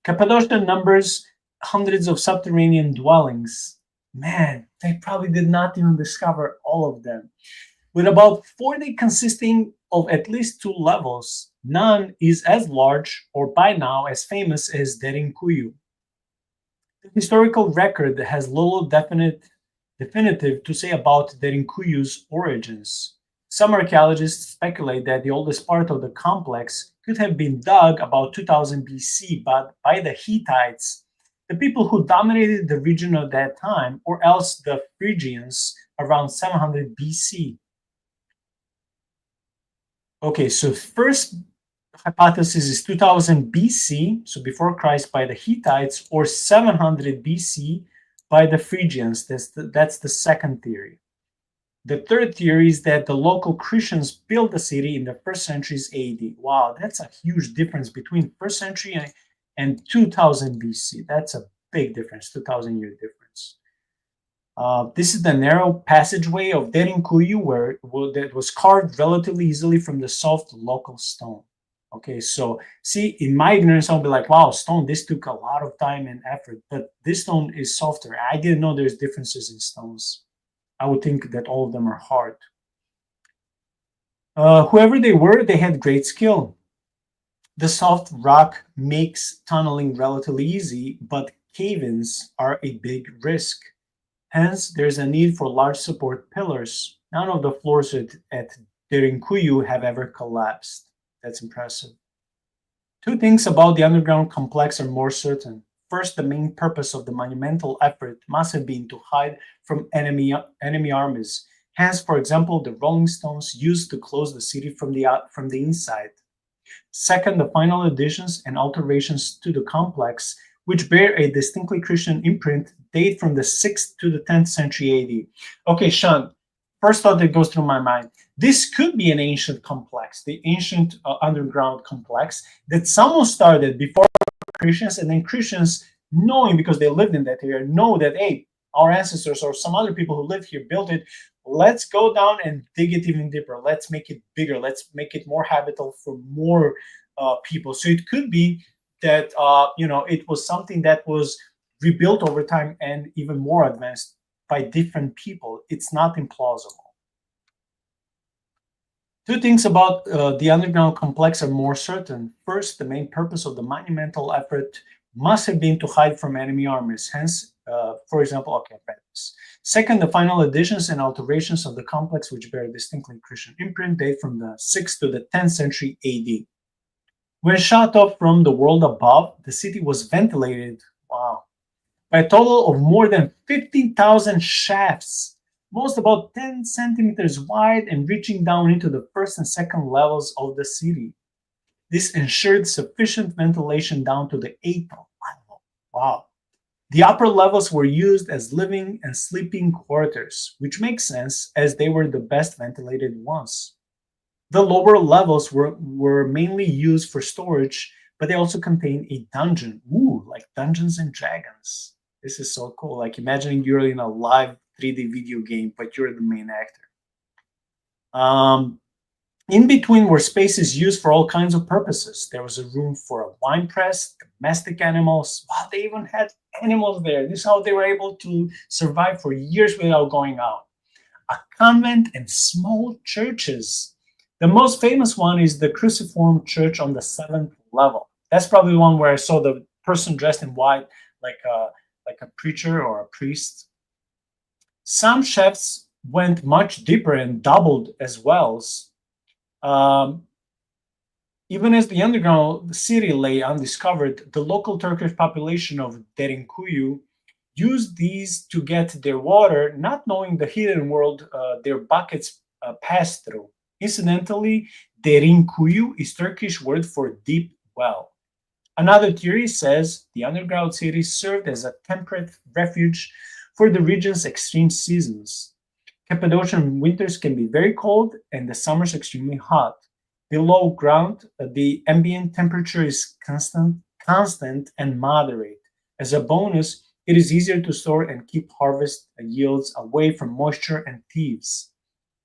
Cappadocia numbers hundreds of subterranean dwellings. Man, they probably did not even discover all of them. With about 40 consisting of at least 2 levels, none is as large or by now as famous as Derinkuyu. The historical record has little definitive to say about Derinkuyu's origins. Some archaeologists speculate that the oldest part of the complex could have been dug about 2000 BC by the Hittites, the people who dominated the region at that time, or else the Phrygians around 700 BC. Okay, so first hypothesis is 2000 BC, so before Christ, by the Hittites, or 700 BC by the Phrygians. That's the second theory. The third theory is that the local Christians built the city in the first centuries AD. Wow, that's a huge difference between first century and 2000 BC. That's a big difference, 2000-year difference. This is the narrow passageway of Derinkuyu that was carved relatively easily from the soft local stone. Okay, so see, in my ignorance, I'll be like, wow, stone, this took a lot of time and effort, but this stone is softer. I didn't know there's differences in stones. I would think that all of them are hard. Whoever they were, they had great skill. The soft rock makes tunneling relatively easy, but cave-ins are a big risk. Hence, there's a need for large support pillars. None of the floors at Derinkuyu have ever collapsed. That's impressive. Two things about the underground complex are more certain. First, the main purpose of the monumental effort must have been to hide from enemy armies. Hence, for example, the rolling stones used to close the city from the inside. Second, the final additions and alterations to the complex, which bear a distinctly Christian imprint, date from the 6th to the 10th century AD. Okay, Shaun, first thought that goes through my mind. This could be an ancient complex, the ancient underground complex that someone started before Christians, and then Christians, knowing because they lived in that area, know that, hey, our ancestors or some other people who lived here built it. Let's go down and dig it even deeper. Let's make it bigger. Let's make it more habitable for more people. So it could be that it was something that was rebuilt over time and even more advanced by different people. It's not implausible. Two things about the underground complex are more certain. First, the main purpose of the monumental effort must have been to hide from enemy armies. Hence, for example, okay, this. Second, the final additions and alterations of the complex, which bear a distinctly Christian imprint, date from the 6th to the 10th century AD. When shot off from the world above, the city was ventilated, wow, by a total of more than 15,000 shafts, most about 10 centimeters wide and reaching down into the first and second levels of the city. This ensured sufficient ventilation down to the 8th level. Wow. The upper levels were used as living and sleeping quarters, which makes sense as they were the best ventilated ones. The lower levels were mainly used for storage, but they also contain a dungeon. Ooh, like Dungeons and Dragons. This is so cool. Like imagining you're in a live 3D video game, but you're the main actor. In between were spaces used for all kinds of purposes. There was a room for a wine press, domestic animals. Wow, they even had animals there. This is how they were able to survive for years without going out. A convent and small churches. The most famous one is the Cruciform Church on the 7th level. That's probably the one where I saw the person dressed in white, like a preacher or a priest. Some shafts went much deeper and doubled as wells. Even as the underground city lay undiscovered, the local Turkish population of Derinkuyu used these to get their water, not knowing the hidden world their buckets passed through. Incidentally, Derinkuyu is Turkish word for deep well. Another theory says the underground city served as a temperate refuge for the region's extreme seasons. Cappadocian winters can be very cold and the summers extremely hot. Below ground, the ambient temperature is constant and moderate. As a bonus, it is easier to store and keep harvest yields away from moisture and thieves.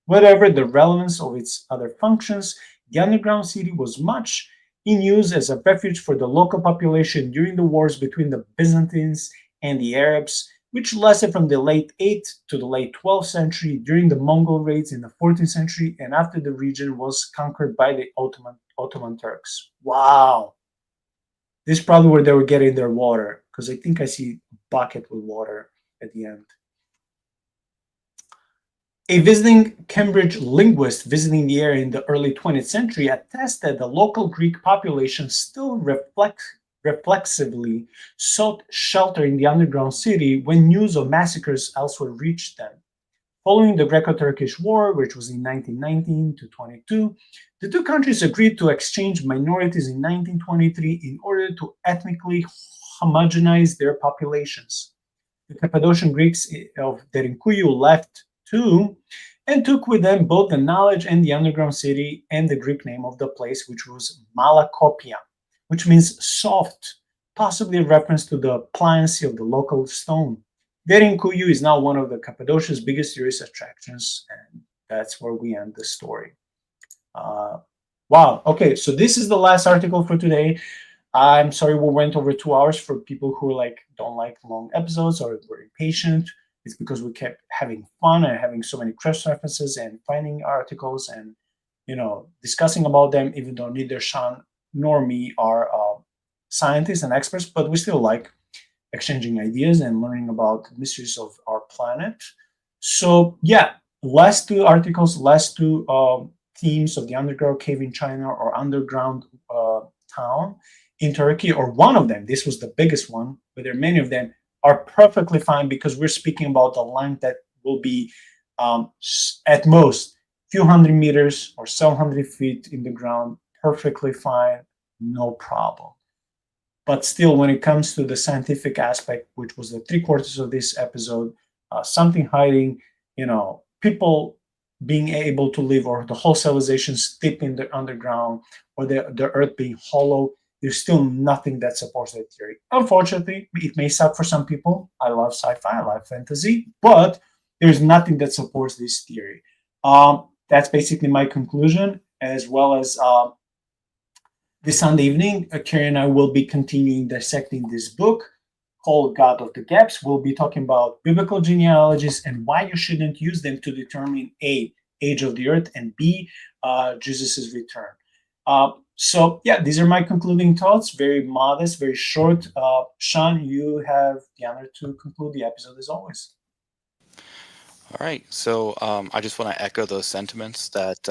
Whatever the relevance of its other functions, the underground city was much in use as a refuge for the local population during the wars between the Byzantines and the Arabs, which lasted from the late 8th to the late 12th century during the Mongol raids in the 14th century and after the region was conquered by the Ottoman Turks. Wow. This is probably where they were getting their water, because I think I see a bucket with water at the end. A visiting Cambridge linguist visiting the area in the early 20th century attests that the local Greek population still reflexively sought shelter in the underground city when news of massacres elsewhere reached them. Following the Greco-Turkish War, which was in 1919 to 22, the two countries agreed to exchange minorities in 1923 in order to ethnically homogenize their populations. The Cappadocian Greeks of Derinkuyu left too, and took with them both the knowledge and the underground city and the Greek name of the place, which was Malakopia, which means soft, possibly a reference to the pliancy of the local stone. Derinkuyu is now one of the Cappadocia's biggest tourist attractions, and that's where we end the story. Wow. Okay, so this is the last article for today. I'm sorry we went over 2 hours. For people who don't like long episodes or were impatient, it's because we kept having fun and having so many cross references and finding articles and discussing about them, even though neither Shaun nor me are scientists and experts, but we still like exchanging ideas and learning about the mysteries of our planet. So yeah, last two articles, last two themes of the underground cave in China or underground town in Turkey, or one of them. This was the biggest one, but there are many of them, are perfectly fine because we're speaking about the length that will be at most few hundred meters or 700 feet in the ground, perfectly fine, no problem. But still, when it comes to the scientific aspect, which was the 3/4 of this episode, something hiding, people being able to live, or the whole civilization deep in the underground, or the earth being hollow, there's still nothing that supports that theory. Unfortunately, it may suck for some people. I love sci-fi, I love fantasy, but there's nothing that supports this theory. That's basically my conclusion, as well as this Sunday evening, Carrie and I will be continuing dissecting this book called God of the Gaps. We'll be talking about biblical genealogies and why you shouldn't use them to determine A, age of the earth, and B, Jesus's return. So yeah, these are my concluding thoughts. Very modest, very short. Shaun, you have the honor to conclude the episode as always. All right. So I just want to echo those sentiments that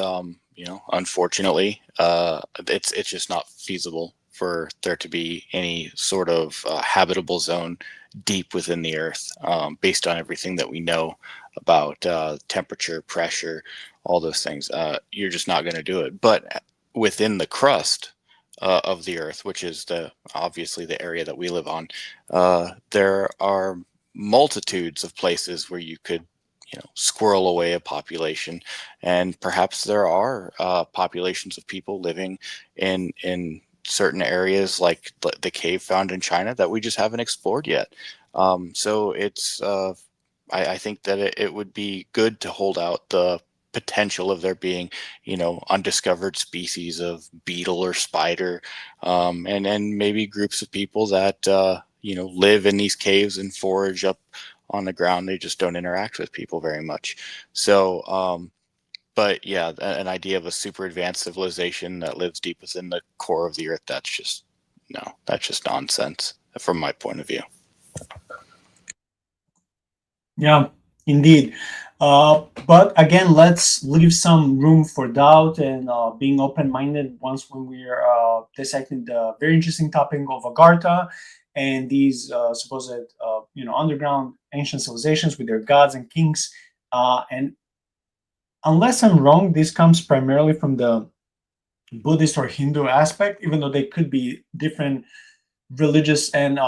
unfortunately, it's just not feasible for there to be any sort of habitable zone deep within the earth, based on everything that we know about temperature, pressure, all those things. You're just not going to do it. But within the crust of the earth, which is obviously the area that we live on, there are multitudes of places where you could squirrel away a population, and perhaps there are populations of people living in certain areas like the cave found in China that we just haven't explored yet. So it's I think that it would be good to hold out the potential of there being undiscovered species of beetle or spider, and maybe groups of people that live in these caves and forage up on the ground. They just don't interact with people very much. So but yeah, an idea of a super advanced civilization that lives deep within the core of the earth, that's just nonsense from my point of view. Yeah, indeed. But again, let's leave some room for doubt and being open-minded when we're dissecting the very interesting topic of Agartha and these supposed underground ancient civilizations with their gods and kings. And unless I'm wrong, this comes primarily from the Buddhist or Hindu aspect, even though they could be different religious and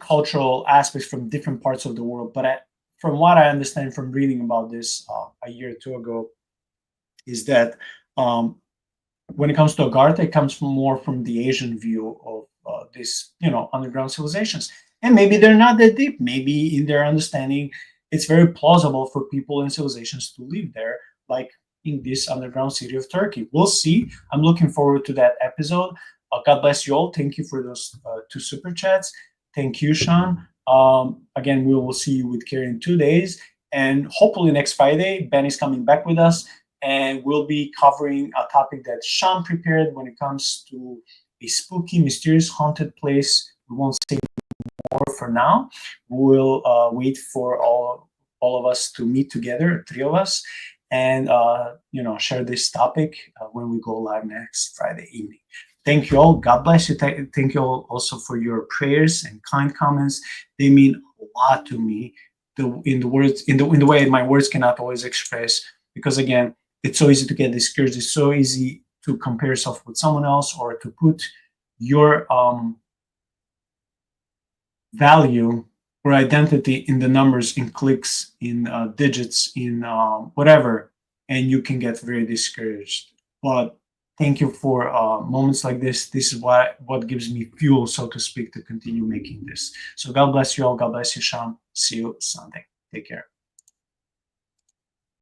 cultural aspects from different parts of the world. But from what I understand from reading about this a year or two ago, is that when it comes to Agartha, it comes more from the Asian view of these, underground civilizations. And maybe they're not that deep. Maybe in their understanding, it's very plausible for people and civilizations to live there, like in this underground city of Turkey. We'll see. I'm looking forward to that episode. God bless you all. Thank you for those 2 super chats. Thank you, Shaun. Again, we will see you with Carrie in 2 days. And hopefully next Friday, Ben is coming back with us. And we'll be covering a topic that Shaun prepared when it comes to a spooky, mysterious, haunted place. We won't say more for now. We'll wait for all of us to meet together, 3 of us, and share this topic when we go live next Friday evening. Thank you all. God bless you. Thank you all also for your prayers and kind comments. They mean a lot to me. In the way my words cannot always express, because again, it's so easy to get discouraged. It's so easy to compare yourself with someone else or to put your value or identity in the numbers, in clicks, in digits, in whatever, and you can get very discouraged. But thank you for moments like this. This is what gives me fuel, so to speak, to continue making this. So God bless you all. God bless you, Shaun. See you Sunday. Take care.